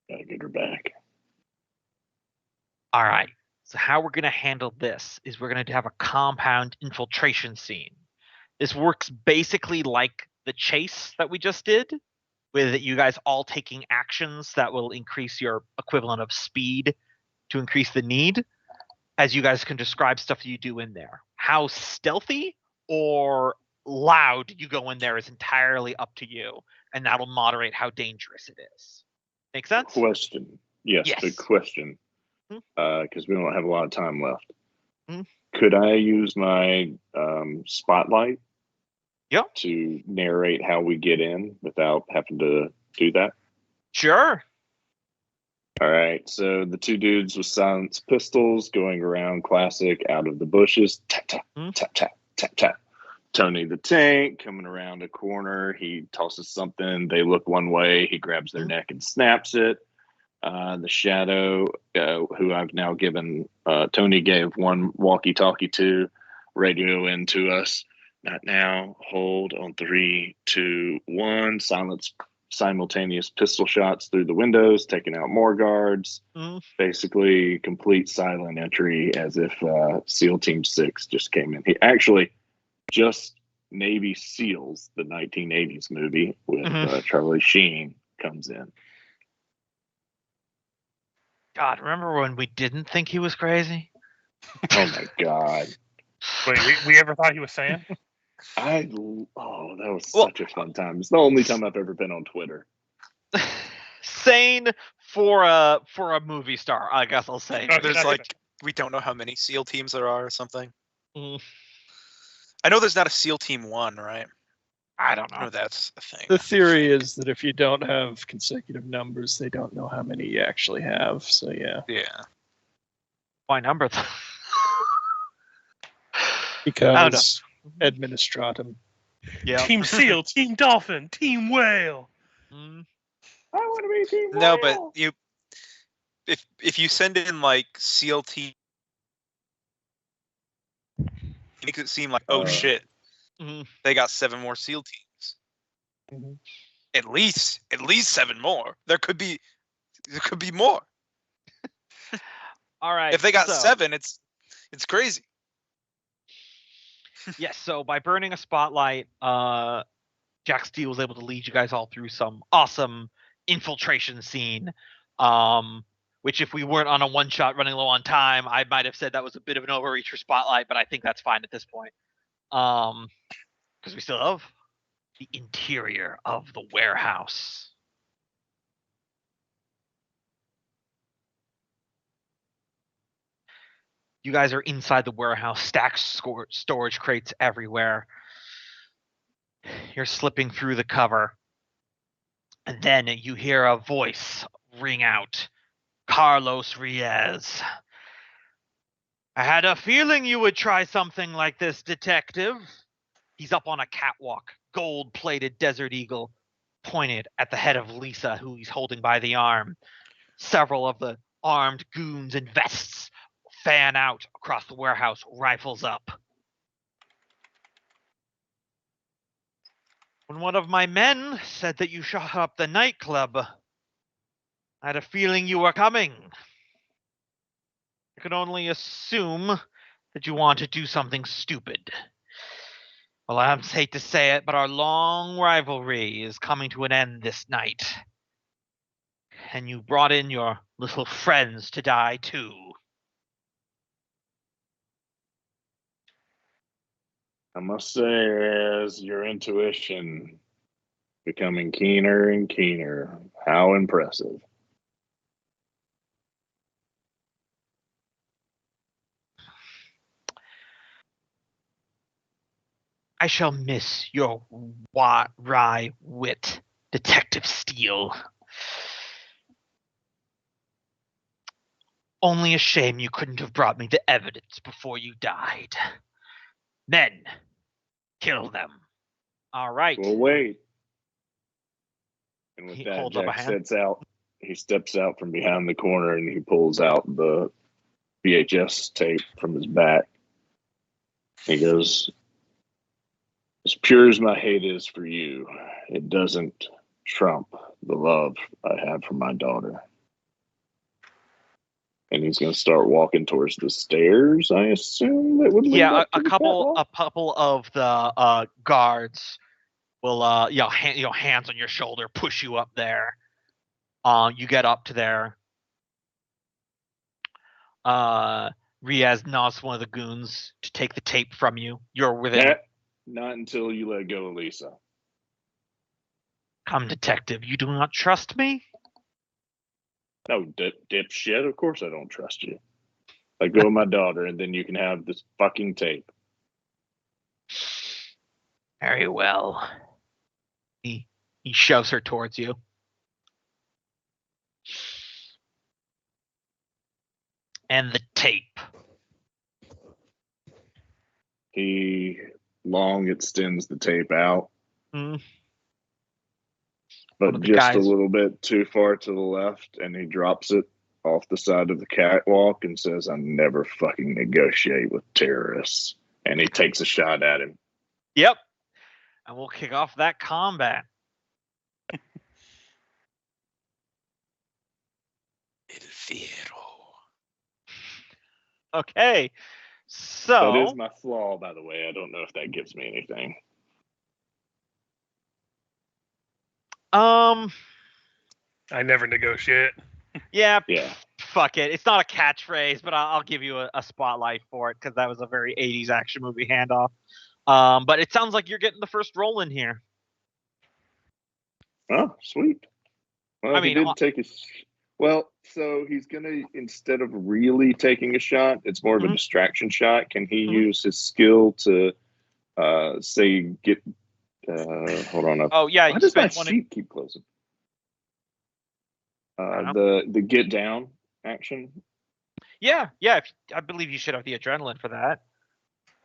Gotta get her back. All right. So how we're going to handle this is we're going to have a compound infiltration scene. This works basically like the chase that we just did, with you guys all taking actions that will increase your equivalent of speed to increase the need, as you guys can describe stuff you do in there. How stealthy or loud you go in there is entirely up to you, and that'll moderate how dangerous it is. Make sense? Question. Yes, Yes. big question. Hmm? Because we don't have a lot of time left. Hmm? Could I use my spotlight Yep. to narrate how we get in without having to do that? Sure. All right, so the two dudes with silenced pistols going around, classic, out of the bushes. Tap, tap, tap, tap, tap, tap. Tony the Tank coming around a corner. He tosses something. They look one way. He grabs their neck and snaps it. The Shadow, who I've now given, Tony gave one walkie-talkie to, radio into us. Not now. Hold on 3, 2, 1. Silence. Simultaneous pistol shots through the windows, taking out more guards. Basically, complete silent entry, as if SEAL Team 6 just came in. He actually just Navy SEALs, the 1980s movie with Charlie Sheen, comes in. God, remember when we didn't think he was crazy? Oh my God. Wait, we ever thought he was sane? That was such a fun time. It's the only time I've ever been on Twitter. Sane for a movie star, I guess I'll say. There's we don't know how many SEAL teams there are or something. Mm. I know there's not a SEAL Team 1, right? I don't know. I know that's a thing. The theory is that if you don't have consecutive numbers, they don't know how many you actually have. So yeah. Yeah. Why number them? Because administratum. Yeah. Team Seal, Team Dolphin, Team Whale. Mm. I want to be Team No, Whale. but if you send in like SEAL Team, it makes it seem like shit, they got 7 more SEAL teams. Mm-hmm. At least 7 more. There could be more. All right. If they got 7, it's crazy. Yes, so by burning a spotlight, Jack Steele was able to lead you guys all through some awesome infiltration scene. Which if we weren't on a one-shot running low on time, I might have said that was a bit of an overreach for spotlight, but I think that's fine at this point. Because we still have the interior of the warehouse. You guys are inside the warehouse, stacked storage crates everywhere. You're slipping through the cover. And then you hear a voice ring out. Carlos Riaz. I had a feeling you would try something like this, detective. He's up on a catwalk, gold-plated Desert Eagle, pointed at the head of Lisa, who he's holding by the arm. Several of the armed goons in vests fan out across the warehouse, rifles up. When one of my men said that you shot up the nightclub, I had a feeling you were coming. I could only assume that you want to do something stupid. Well, I hate to say it, but our long rivalry is coming to an end this night. And you brought in your little friends to die too. I must say, as your intuition becoming keener and keener, how impressive. I shall miss your wry wit, Detective Steele. Only a shame you couldn't have brought me the evidence before you died. Men, kill them. All right. Well, wait. And with He that, holds up a Jack hand. steps out from behind the corner and he pulls out the VHS tape from his back. He goes, as pure as my hate is for you, it doesn't trump the love I have for my daughter. And he's going to start walking towards the stairs, I assume that would lead Yeah, up to a the couple catwalk? of the guards will hands on your shoulder push you up there. You get up to there. Riaz nods to one of the goons to take the tape from you. You're within. Not until you let go of Lisa. Come, detective, you do not trust me? No, dipshit, of course I don't trust you. Let go of my daughter and then you can have this fucking tape. Very well. He shoves her towards you. And the tape. He long extends the tape out, One but of the just a guys- little bit too far to the left, and he drops it off the side of the catwalk and says, I never fucking negotiate with terrorists. And he takes a shot at him. Yep. And we'll kick off that combat. El Fierro. Okay. So That is my flaw, by the way. I don't know if that gives me anything. I never negotiate. Yeah. Yeah. Fuck it. It's not a catchphrase, but I'll give you a spotlight for it because that was a very 80s action movie handoff. But it sounds like you're getting the first roll in here. Oh, sweet. Well, I he mean, did take a. Well, so he's gonna, instead of really taking a shot, it's more of a Mhm. distraction shot. Can he Mhm. use his skill to, say, get? Hold on. Oh yeah, Why you does my spent one. sheet keep closing? don't The get down action. Yeah. I believe you should have the adrenaline for that.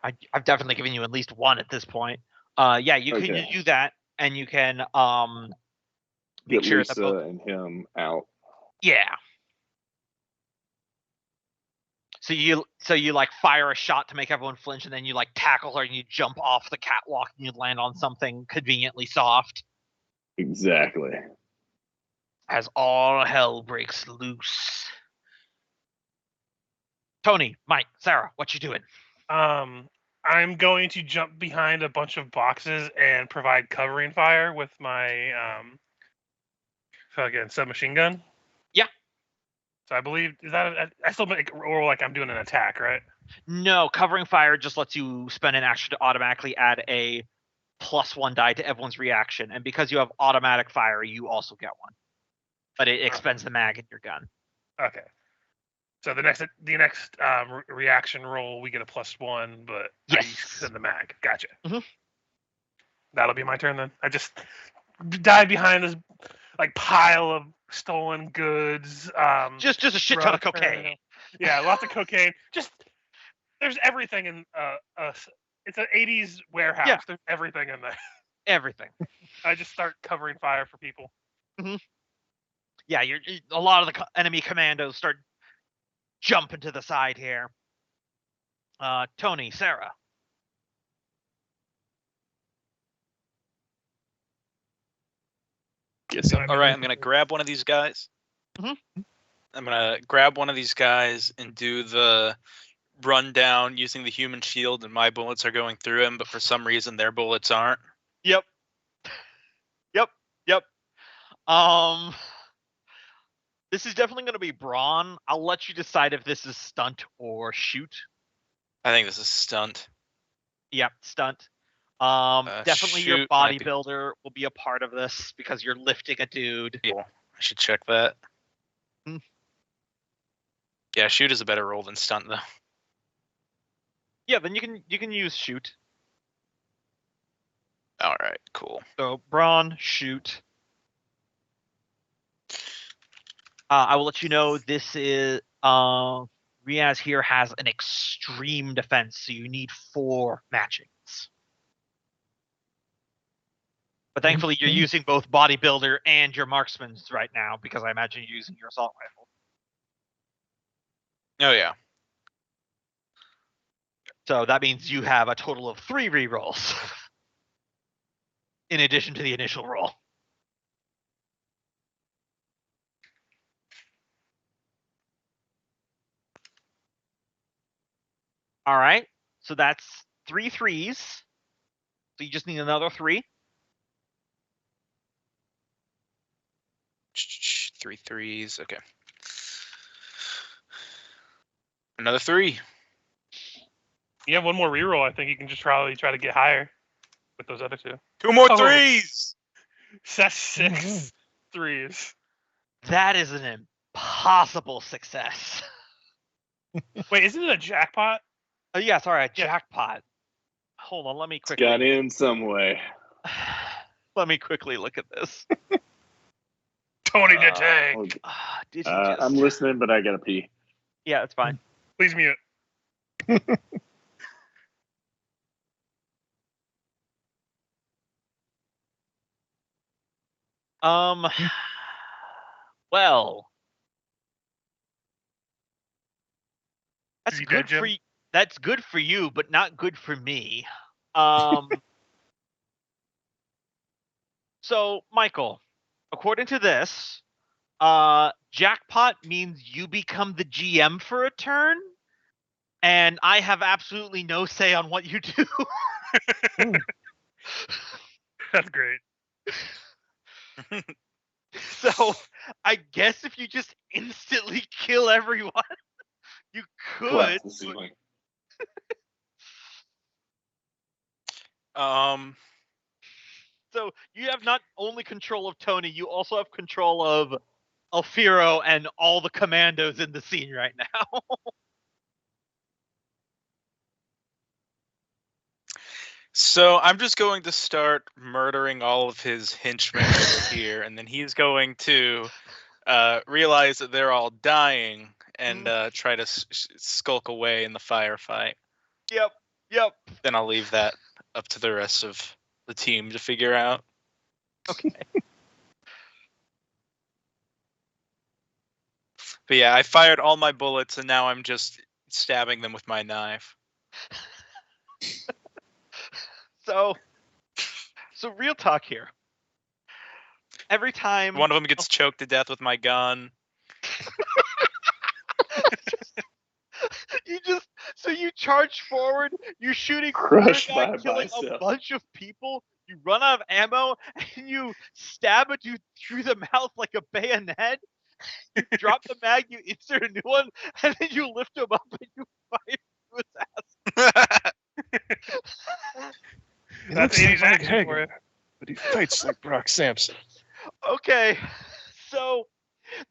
I've definitely given you at least one at this point. Yeah, you can Okay. do that, and you can make Get sure that Lisa both. and him out. Yeah. So you like fire a shot to make everyone flinch, and then you like tackle her, and you jump off the catwalk, and you land on something conveniently soft. Exactly. As all hell breaks loose. Tony, Mike, Sarah, what you doing? I'm going to jump behind a bunch of boxes and provide covering fire with my fucking submachine gun. Yeah. So I believe I still make roll like I'm doing an attack, right? No, covering fire just lets you spend an action to automatically add a +1 die to everyone's reaction, and because you have automatic fire, you also get one. But it expends the mag in your gun. Okay. So the next reaction roll, we get a +1, but I Yes. send the mag. Gotcha. Mhm. That'll be my turn then. I just dive behind this like pile of stolen goods. Just a shit ton of drug cocaine. paraphernalia. Yeah, lots of cocaine. Just there's everything in it's an 80s warehouse. Yeah. There's everything in there. Everything. I just start covering fire for people. Yeah, a lot of the enemy commandos start jumping to the side here. Tony, Sarah. All right, I'm gonna grab one of these guys. Mhm. I'm gonna grab one of these guys and do the rundown using the human shield, and my bullets are going through him, but for some reason their bullets aren't. Yep. This is definitely going to be brawn. I'll let you decide if this is stunt or shoot. I think this is stunt. Yep, stunt. Definitely your shoot might be- bodybuilder will be a part of this because you're lifting a dude. Yeah, I should check that. Hmm. Yeah, shoot is a better roll than stunt, though. Yeah, then you can use shoot. All right, cool. So Braun, shoot. I will let you know this is Riaz here has an extreme defense, so you need 4 matchings. But thankfully, you're Okay. using both bodybuilder and your marksman's right now because I imagine you're using your assault rifle. Oh yeah. So that means you have a total of 3 rerolls in addition to the initial roll. All right, so that's 3 3s. So you just need another 3. 3 3s. Okay. Another 3. You have one more reroll. I think you can just probably try to get higher with those other 2. 2 more Oh. 3s. That's 6 Mhm. 3s. That is an impossible success. Wait, isn't it a jackpot? Oh yeah, sorry, a Yeah. jackpot. Hold on, let me It's quickly. got in some way. Let me quickly look at this. Tony the Tank. Did he just? I'm listening, but I gotta pee. Yeah, it's fine. Please mute. Well, that's Is he good dead, Jim? for you. That's good for you, but not good for me. So, Michael, according to this, jackpot means you become the GM for a turn, and I have absolutely no say on what you do. That's great. So, I guess if you just instantly kill everyone, you could. Collapse the ceiling. So you have not only control of Tony, you also have control of Fierro and all the commandos in the scene right now. So I'm just going to start murdering all of his henchmen over here, and then he's going to realize that they're all dying and try to skulk away in the firefight. Yep. Then I'll leave that up to the rest of the team to figure out. Okay. But yeah, I fired all my bullets, and now I'm just stabbing them with my knife. So real talk here. Every time One of them gets choked to death with my gun. you charge forward, you're shooting Crushed guy, by a killing a bicep. bunch of people, you run out of ammo, and you stab a dude through the mouth like a bayonet. You drop the mag, you insert a new one, and then you lift him up and you fire through his ass. He That's looks 80s like action for Hagen, but he fights like Brock Sampson. Okay, so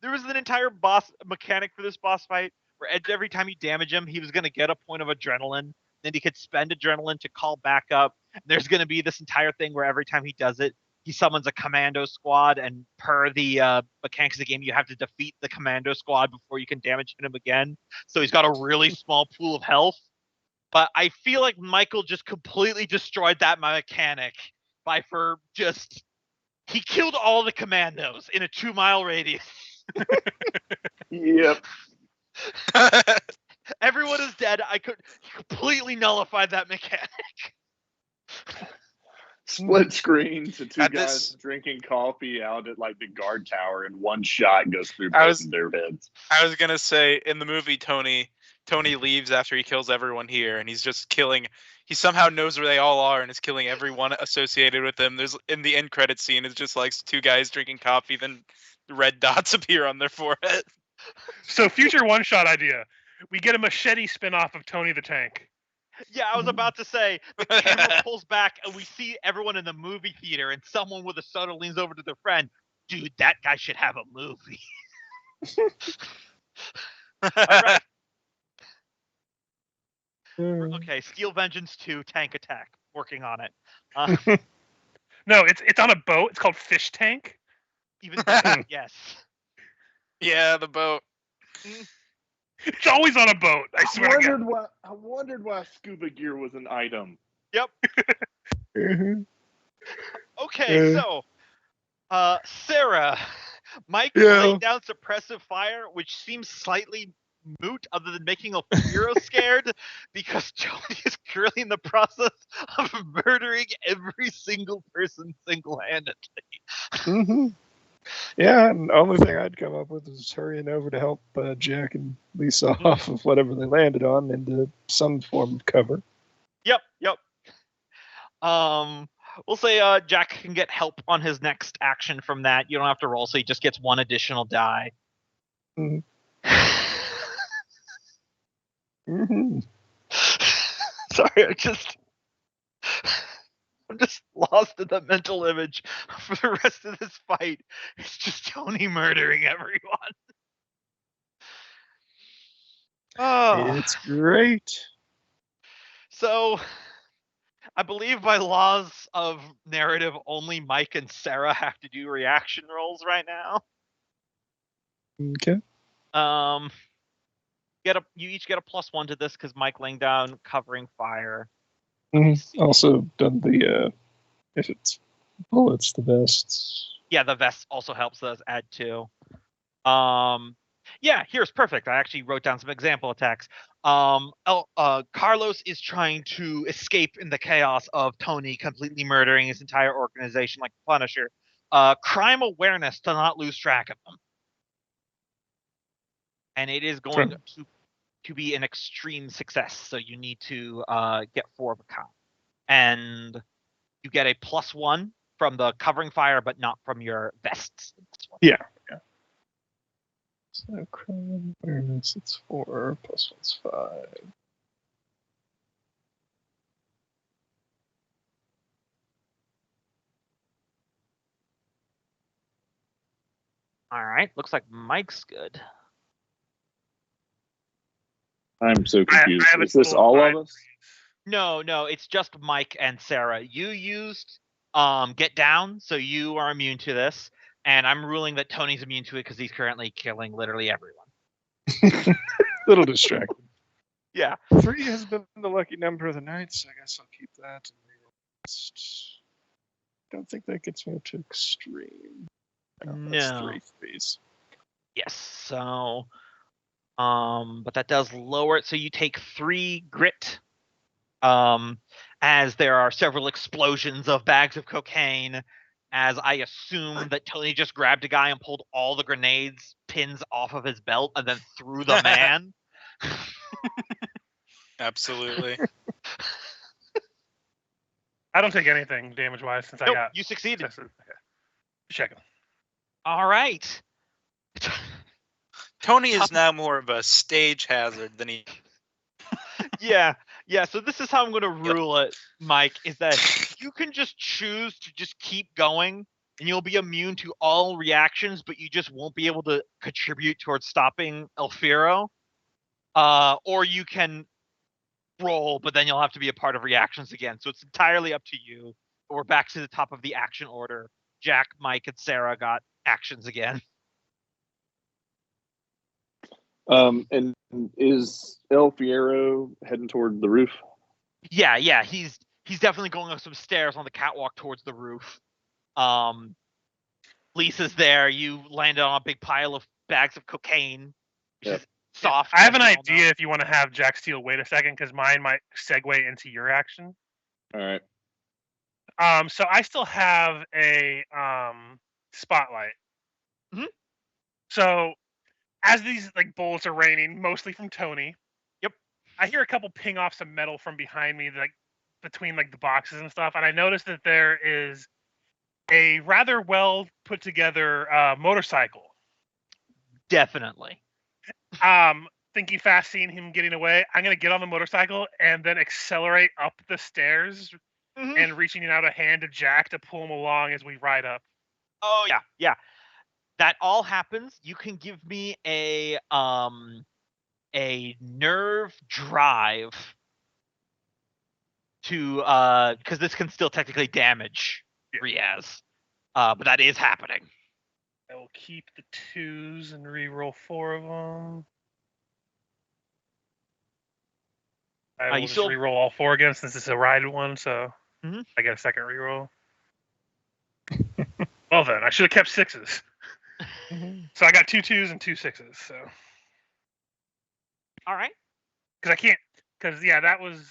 there was an entire boss mechanic for this boss fight where every time you damage him, he was going to get a point of adrenaline. Then he could spend adrenaline to call back up. There's going to be this entire thing where every time he does it, he summons a commando squad, and per the mechanics of the game, you have to defeat the commando squad before you can damage him again. So he's got a really small pool of health. But I feel like Michael just completely destroyed that mechanic he killed all the commandos in a 2-mile radius. Yep. Everyone is dead. I could completely nullify that mechanic. Split screen to 2 At guys this- drinking coffee out at like the guard tower, and one shot goes through I both was- of their heads. I was gonna say, in the movie, Tony leaves after he kills everyone here, and he's just killing. He somehow knows where they all are and is killing everyone associated with them. There's in the end credit scene, it's just like 2 guys drinking coffee, then red dots appear on their forehead. So future one-shot idea. We get a machete spin-off of Tony the Tank. Yeah, I was about to say, the camera pulls back and we see everyone in the movie theater, and someone with a soda leans over to their friend. Dude, that guy should have a movie. All right. Okay, Steel Vengeance 2, Tank Attack. Working on it. No, it's on a boat. It's called Fish Tank. Even better, yes. Yeah, the boat. It's always on a boat. I swear to God. I wondered why scuba gear was an item. Yep. Mhm. Okay, so Sarah, Mike Yeah. laid down suppressive fire, which seems slightly moot other than making a Fierro scared because Tony is currently in the process of murdering every single person single-handedly. Mhm. Yeah, and the only thing I'd come up with is hurrying over to help Jack and Lisa off of whatever they landed on into some form of cover. Yep. We'll say Jack can get help on his next action from that. You don't have to roll, so he just gets one additional die. Mhm. Mhm. Sorry, I'm just lost in the mental image for the rest of this fight. It's just Tony murdering everyone. Oh, It's great. so I believe by laws of narrative, only Mike and Sarah have to do reaction rolls right now. Okay. You each get a +1 to this because Mike laying down covering fire. Also done the if it's bullets, the vests. Yeah, the vest also helps us add 2. Yeah, here's perfect. I actually wrote down some example attacks. Carlos is trying to escape in the chaos of Tony completely murdering his entire organization like the Punisher. Crime awareness to not lose track of them. And it is going to be an extreme success, so you need to get 4 of a kind. And you get a +1 from the covering fire, but not from your vests. Yeah. So crime awareness, it's 4 +1's 5. All right, looks like Mike's good. I'm so confused. have a Is this total of all 5. of us? No, it's just Mike and Sarah. You used get down, so you are immune to this, and I'm ruling that Tony's immune to it because he's currently killing literally everyone. Little distracted. Yeah. 3 has been the lucky number of the night, so I guess I'll keep that. Don't think that gets me up to extreme. That's No. 3 threes. Yes. So, but that does lower it. So you take 3 grit. As there are several explosions of bags of cocaine, as I assume that Tony just grabbed a guy and pulled all the grenades pins off of his belt and then threw the man. Absolutely. I don't take anything damage-wise since I got. You succeeded. Okay. Checking. All right. Tony is now more of a stage hazard than he. Yeah. So this is how I'm going to rule it, Mike, is that you can just choose to just keep going and you'll be immune to all reactions, but you just won't be able to contribute towards stopping El Fierro. Or you can roll, but then you'll have to be a part of reactions again. So it's entirely up to you. We're back to the top of the action order. Jack, Mike, and Sarah got actions again. And is El Fierro heading toward the roof? Yeah, he's definitely going up some stairs on the catwalk towards the roof. Lisa's there. You landed on a big pile of bags of cocaine, which is soft. I have an idea if you want to have Jack steal. Wait a second, because mine might segue into your action. All right. So I still have a spotlight. Mm-hmm. So as these bullets are raining, mostly from Tony. Yep. I hear a couple ping off some metal from behind me, between the boxes and stuff, and I notice that there is a rather well put together motorcycle. Definitely. Thinking fast, seeing him getting away, I'm gonna get on the motorcycle and then accelerate up the stairs and reaching out a hand to Jack to pull him along as we ride up. Oh yeah. That all happens. You can give me a nerve drive to because this can still technically damage Riaz. But that is happening. I will keep the 2s and re-roll 4 of them. I will just re-roll all 4 again since it's a ride one, so I get a second re-roll. Well then, I should have kept 6s. So I got 2 2s and 2 6s. So. All right. Because I can't. Because that was.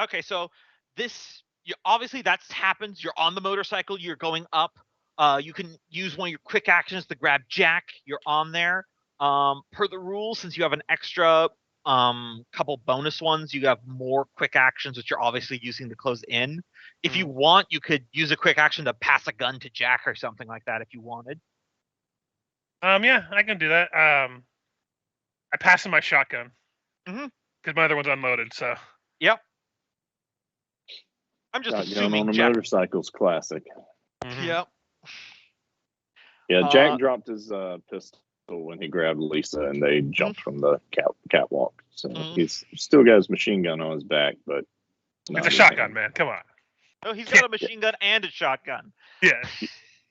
Okay, so this obviously that's happens. You're on the motorcycle. You're going up. You can use one of your quick actions to grab Jack. You're on there. Per the rules, since you have an extra couple bonus ones, you have more quick actions, which you're obviously using to close in. If you want, you could use a quick action to pass a gun to Jack or something like that if you wanted. Yeah, I can do that. I pass him my shotgun. Because my other one's unloaded, so. Yep. I'm just assuming on a Jack... motorcycle's classic. Yep. Yeah, Jack dropped his pistol when he grabbed Lisa, and they jumped from the catwalk. So he's still got his machine gun on his back, but it's a shotgun, man. Come on. Oh, he's got a machine gun and a shotgun. Yeah.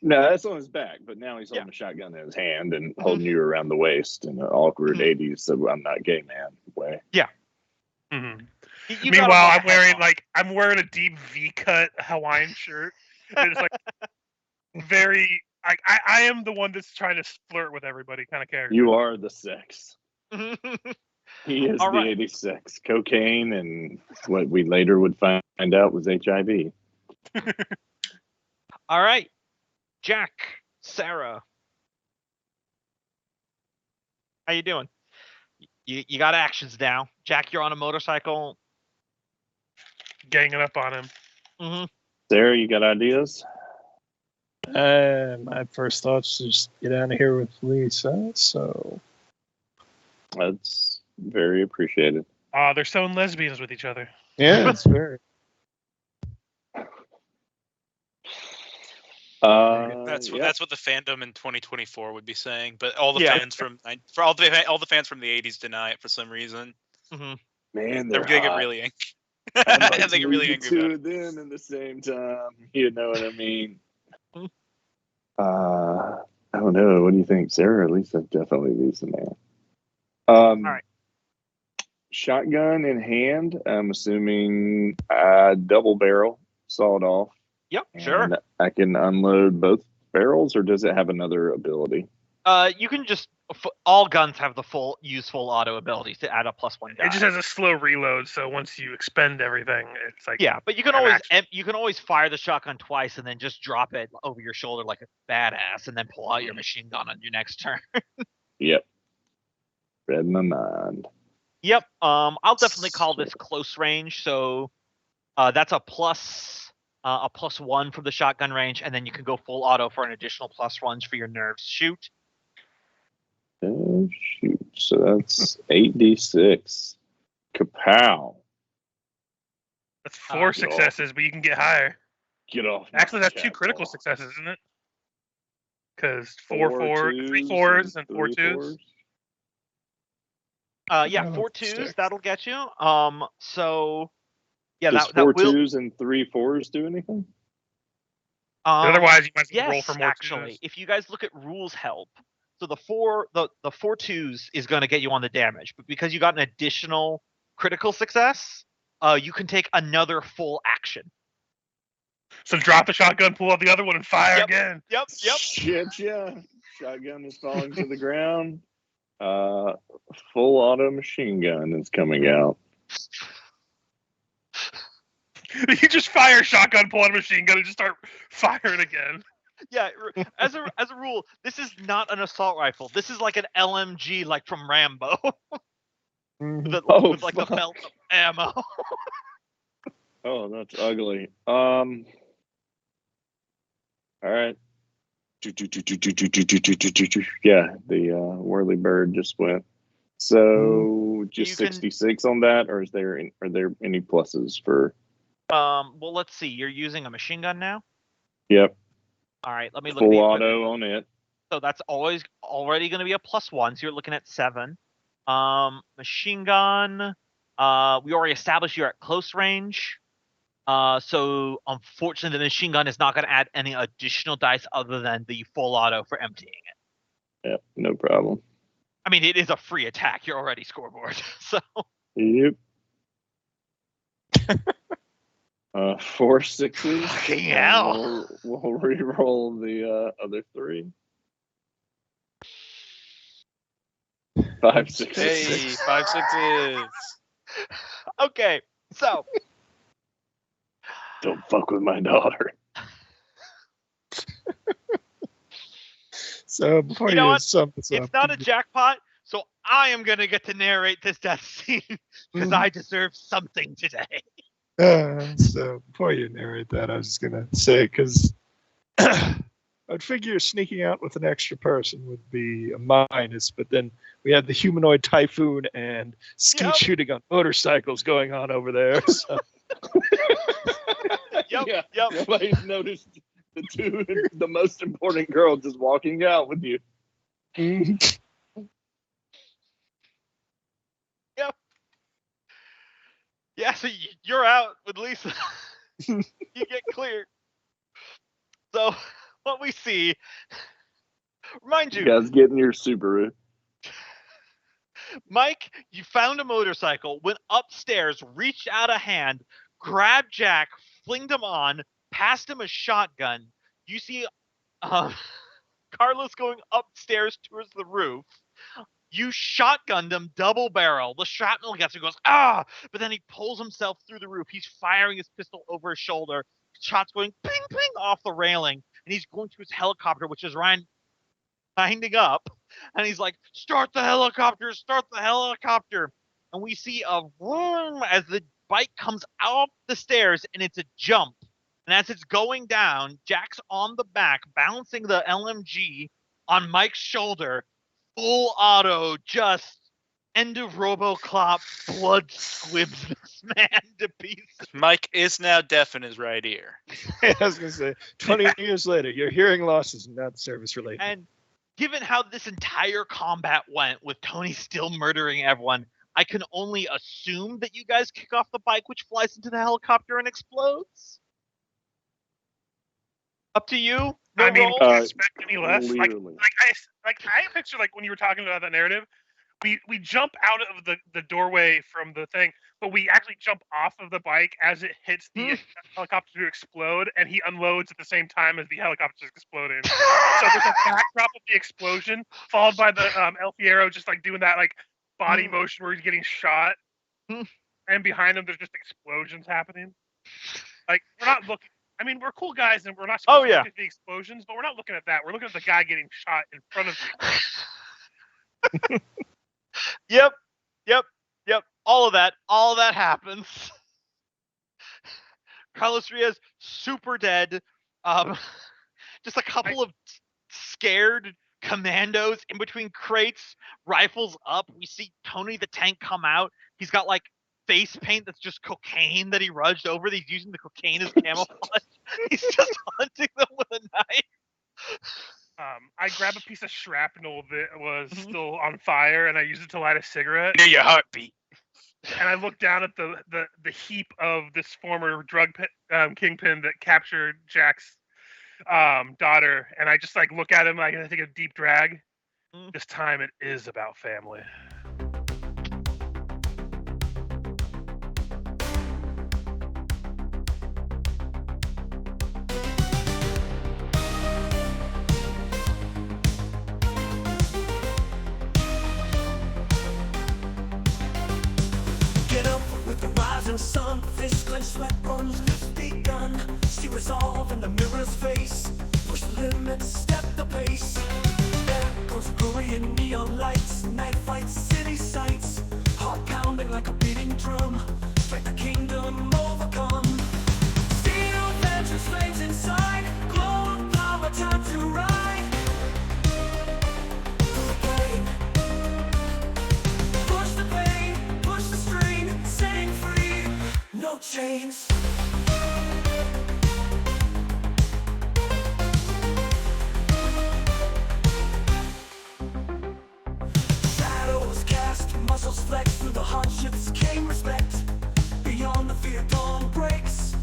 No, that's on his back, but now he's holding a shotgun in his hand and holding you around the waist in an awkward 80s, so I'm not gay man way. Yeah. Meanwhile, I'm wearing a deep V-cut Hawaiian shirt. And it's like very. I am the one that's trying to flirt with everybody, kind of character. You are the sex. He is the 86. Cocaine and what we later would find out was HIV. All right. Jack, Sarah. How you doing? You got actions now. Jack, you're on a motorcycle. Ganging up on him. Sarah, you got ideas? My first thoughts is just get out of here with Lisa, so... That's very appreciated. They're sewing lesbians with each other. Yeah, it's very... That's what the fandom in 2024 would be saying, but all the fans from all the fans from the 80s deny it for some reason. Man, they're gonna get really angry. They get really angry. Two of them in the same time. You know what I mean? I don't know. What do you think, Sarah? At least definitely Lisa, man. All right. Shotgun in hand. I'm assuming double barrel, sawed off. Yep, sure. I can unload both barrels, or does it have another ability? You can just all guns have the full auto abilities to add a +1 die. It just has a slow reload, so once you expend everything, it's like but you can always fire the shotgun twice and then just drop it over your shoulder like a badass, and then pull out your machine gun on your next turn. Yep. Read my mind. Yep. I'll definitely call this close range. So that's a +1 from the shotgun range, and then you can go full auto for an additional +1 for your nerves shoot. Oh, shoot. So that's 8d6. Kapow. That's 4 successes, but you can get higher. Get off. Actually, that's 2 critical successes, isn't it? Because 3 4s and 4 2s. 4 2s, that'll get you. So yeah, does that 4 will... 2s and 3 4s do anything? Otherwise, you might roll for more. Actually, 2s. If you guys look at rules help, so the 4 2s is going to get you on the damage, but because you got an additional critical success, you can take another full action. So drop the shotgun, pull out the other one, and fire again. Yep. Shit, yeah. Shotgun is falling to the ground. Full auto machine gun is coming out. You just fire shotgun, pull out a machine gun, and just start firing again. Yeah, as a rule, this is not an assault rifle. This is like an LMG, like from Rambo, with like a belt of ammo. Oh, that's ugly. All right. Yeah, the whirly bird just went. So just 66 on that, or are there any pluses for? Well, let's see. You're using a machine gun now. Yep. All right. Let me look. Full auto on it. So that's already going to be a +1. So you're looking at 7. Machine gun. We already established you're at close range. So unfortunately, the machine gun is not going to add any additional dice other than the full auto for emptying it. Yeah, no problem. I mean, it is a free attack. You're already scoreboard. So. Yep. 4 6s. Fucking hell. We'll re-roll the other 3. 5 6s. Hey, 5 6s. Okay, so. Don't fuck with my daughter. So before You know what? sum this It's up, not a jackpot, so I am going to get to narrate this death scene because I deserve something today. So before you narrate that, I was just gonna say, because I'd figure sneaking out with an extra person would be a minus, but then we had the humanoid typhoon and skeet shooting on motorcycles going on over there. So. Yeah. Yep. Nobody's noticed the most important girl just walking out with you. Yep. Yeah, so you're out with Lisa. You get cleared. So what we see, remind you, guys get in your Subaru. Mike, you found a motorcycle, went upstairs, reached out a hand, grabbed Jack, flinged him on, passed him a shotgun. You see Carlos going upstairs towards the roof. You shotgunned him double barrel. The shrapnel gets him, goes, ah! But then he pulls himself through the roof. He's firing his pistol over his shoulder. Shots going ping, ping off the railing. And he's going to his helicopter, which is Ryan winding up. And he's like, start the helicopter, start the helicopter. And we see a vroom as the bike comes out the stairs, and it's a jump. And as it's going down, Jack's on the back, balancing the LMG on Mike's shoulder. Full auto, just end of RoboCop, blood squibs this man to pieces. Mike is now deaf in his right ear. I was gonna say, 20 years later, your hearing loss is not service related. And given how this entire combat went with Tony still murdering everyone, I can only assume that you guys kick off the bike, which flies into the helicopter and explodes. Up to you. No I mean, roll? do you expect any less? Like Clearly. I picture, like when you were talking about that narrative, we jump out of the doorway from the thing, but we actually jump off of the bike as it hits the helicopter to explode, and he unloads at the same time as the helicopter is exploding. So there's a backdrop of the explosion, followed by the El Fierro just like doing that like body motion where he's getting shot, and behind him there's just explosions happening. Like we're not looking. I mean, we're cool guys, and we're not supposed to look at the explosions, but we're not looking at that. We're looking at the guy getting shot in front of you. Yep. All of that happens. Carlos Rios super dead. Just a couple of scared commandos in between crates, rifles up. We see Tony the Tank come out. He's got like face paint that's just cocaine that he rudged over. He's using the cocaine as camouflage. He's just hunting them with a knife. I grab a piece of shrapnel that was still on fire, and I use it to light a cigarette. Near your heartbeat. And I look down at the heap of this former drug kingpin that captured Jack's daughter, and I just like look at him like I take a deep drag. This time it is about family. Sun, fist clenched, weapons just begun. See resolve in the mirror's face. Push the limits, step the pace. There goes glory in neon lights. Night fights, city sights. Heart pounding like a beating drum. Strike the kingdom overcome. Steel vengeance flames inside. Glow of power, time to ride. Through the pain. Push the pain, push the strain. Setting free. No chains. Shadows cast, muscles flex. Through the hardships came respect. Beyond the fear, dawn breaks.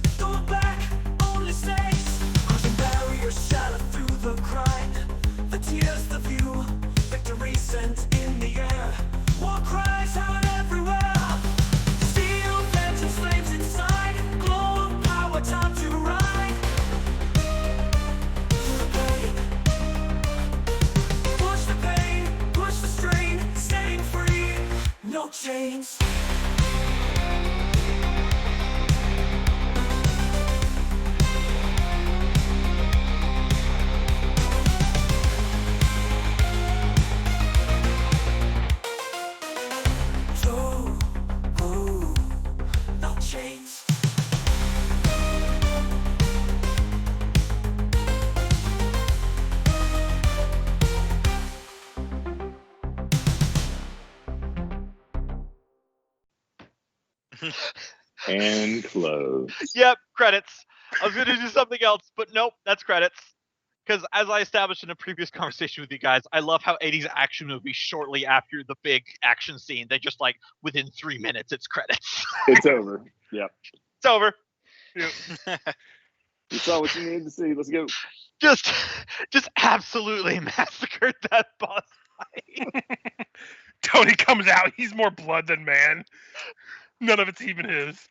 chains. And close. Yep, credits. I was gonna do something else, but nope, that's credits. Because as I established in a previous conversation with you guys, I love how 80s action movies shortly after the big action scene, they just like within 3 minutes it's credits. It's over. Yep. It's over. Yep. You saw what you needed to see. Let's go. Just absolutely massacred that boss fight. Tony comes out. He's more blood than man. None of it's even his.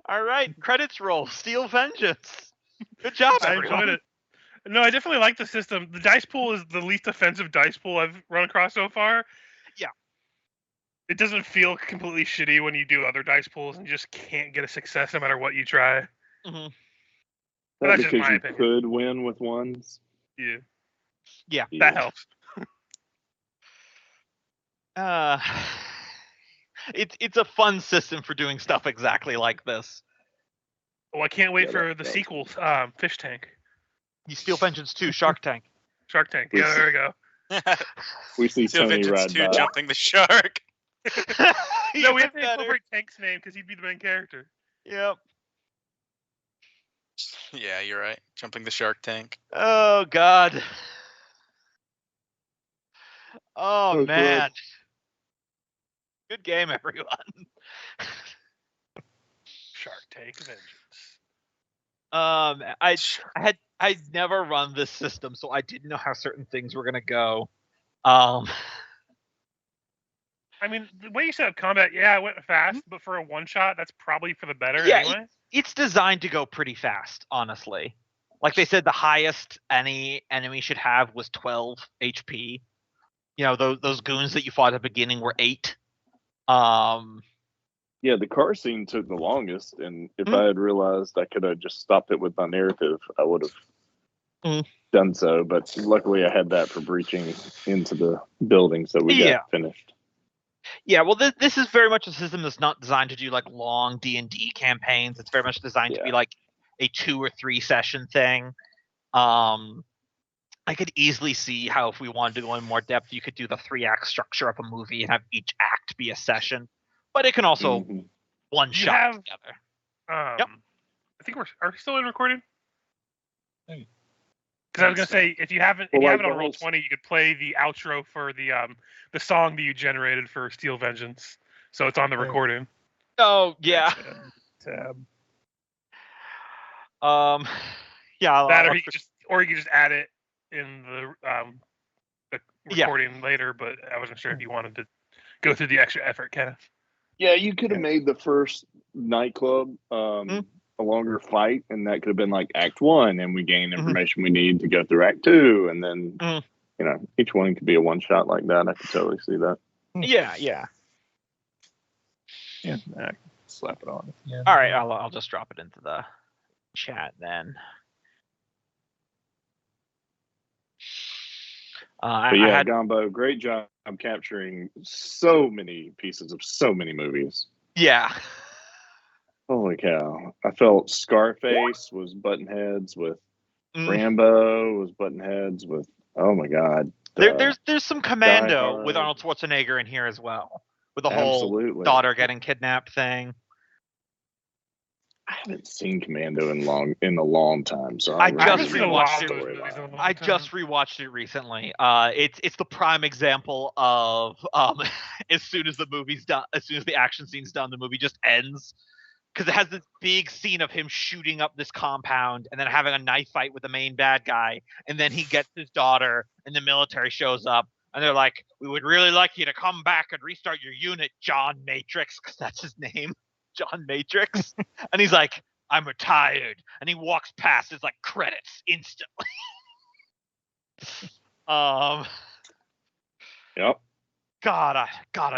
All right, credits roll. Steel Vengeance. Good job, I everyone. enjoyed it. No, I definitely like the system. The dice pool is the least offensive dice pool I've run across so far. Yeah. It doesn't feel completely shitty when you do other dice pools and you just can't get a success no matter what you try. Mm-hmm. But That's that's just because my you opinion. could win with ones. Yeah, Yeah. that helps. It's a fun system for doing stuff exactly like this. Well, I can't wait Yeah, for that the was sequels. Fish Tank, You Steel Vengeance 2, Shark Tank. Shark Tank. Yeah, there we go. We see Steel Tony Vengeance ride 2 by. jumping the shark. No, we have to Even better. incorporate Tank's name because he'd be the main character. Yep. Yeah, you're right. Jumping the shark tank. Oh God. Oh Oh, man. God. Good game, everyone. Shark Tank Vengeance. I'd never run this system, so I didn't know how certain things were gonna go. I mean, the way you set up combat, yeah, it went fast, but for a one-shot, that's probably for the better Yeah, anyway. It's designed to go pretty fast, honestly. Like they said, the highest any enemy should have was 12 HP. You know, those goons that you fought at the beginning were 8. Yeah, the car scene took the longest, and if I had realized I could have just stopped it with my narrative, I would have done so. But luckily, I had that for breaching into the building, so we got finished. Yeah, well, this is very much a system that's not designed to do like long D&D campaigns. It's very much designed to be like a 2 or 3 session thing. I could easily see how if we wanted to go in more depth, you could do the 3-act structure of a movie and have each act be a session. But it can also one shot together. I think are we still in recording? Because I was gonna say if you haven't on Roll20, you could play the outro for the song that you generated for Steel Vengeance. So it's on the recording. Oh yeah. Tab. Yeah. Or you could just add it in the recording later. But I wasn't sure if you wanted to go through the extra effort, Kenneth. Yeah, you could have made the first nightclub a longer fight, and that could have been like Act 1, and we gain information we need to go through Act 2, and then you know, each one could be a one shot like that. I could totally see that. Yeah. I can slap it on. Yeah. All right, I'll just drop it into the chat then. But yeah, Gombo, great job capturing so many pieces of so many movies. Yeah. Holy cow. I felt Scarface was button heads with Rambo was button heads with, oh my God. There's some Commando with Arnold Schwarzenegger in here as well. With the whole daughter getting kidnapped thing. I haven't seen Commando in a long time, so I just rewatched it recently. It's the prime example of as soon as the movie's done, as soon as the action scene's done, the movie just ends. Because it has this big scene of him shooting up this compound and then having a knife fight with the main bad guy, and then he gets his daughter, and the military shows up, and they're like, "We would really like you to come back and restart your unit, John Matrix," because that's his name. John Matrix. And he's like, "I'm retired," and he walks past. It's like credits instantly. Yep. God, I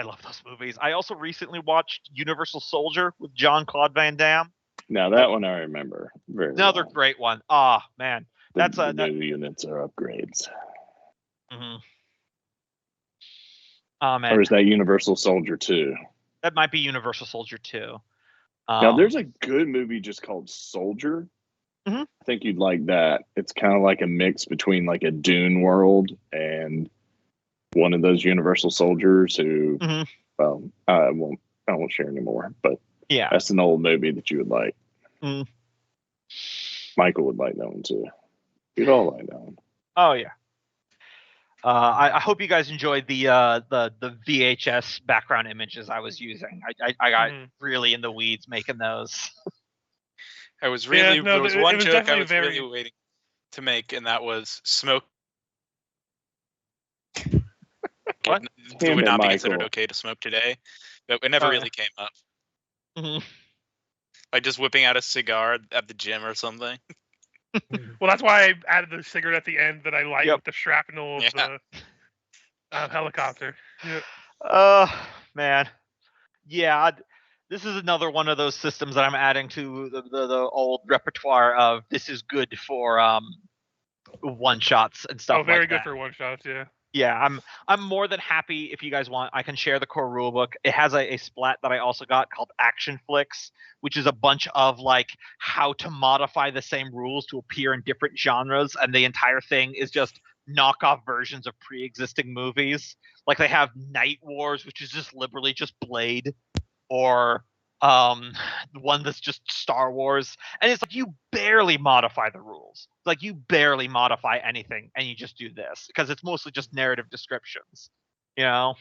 love those movies. I also recently watched Universal Soldier with Jean-Claude Van Damme. Now that one I remember very Another well. great one. Ah, man, that's the new units are upgrades. Oh man. Or is that Universal Soldier 2? That might be Universal Soldier 2. Now, there's a good movie just called Soldier. Mhm. I think you'd like that. It's kind of like a mix between like a Dune world and one of those Universal Soldiers who, Mhm. well, I won't share anymore. But Yeah. that's an old movie that you would like. Mm. Michael would like that one too. We'd all like that one. Oh yeah. I hope you guys enjoyed the VHS background images I was using. I got really in the weeds making those. I was really Yeah, no, there was it one was joke I definitely was very- really waiting to make, and that was smoke. What? It would Damn it, not be considered Michael. okay to smoke today. But it never Oh, really came up. Mhm. Like just whipping out a cigar at the gym or something. Well, that's why I added the cigarette at the end that I light Yep. with the shrapnel of Yeah. the helicopter. Yeah. Man. Yeah, this is another one of those systems that I'm adding to the old repertoire of this is good for one shots and stuff Oh, very like good that. for one shots. Yeah. Yeah, I'm more than happy if you guys want. I can share the core rulebook. It has a splat that I also got called Action Flicks, which is a bunch of like how to modify the same rules to appear in different genres, and the entire thing is just knockoff versions of pre-existing movies. Like they have Night Wars, which is just liberally just Blade, or the one that's just Star Wars, and it's like you barely modify the rules. Like you barely modify anything, and you just do this because it's mostly just narrative descriptions. You know,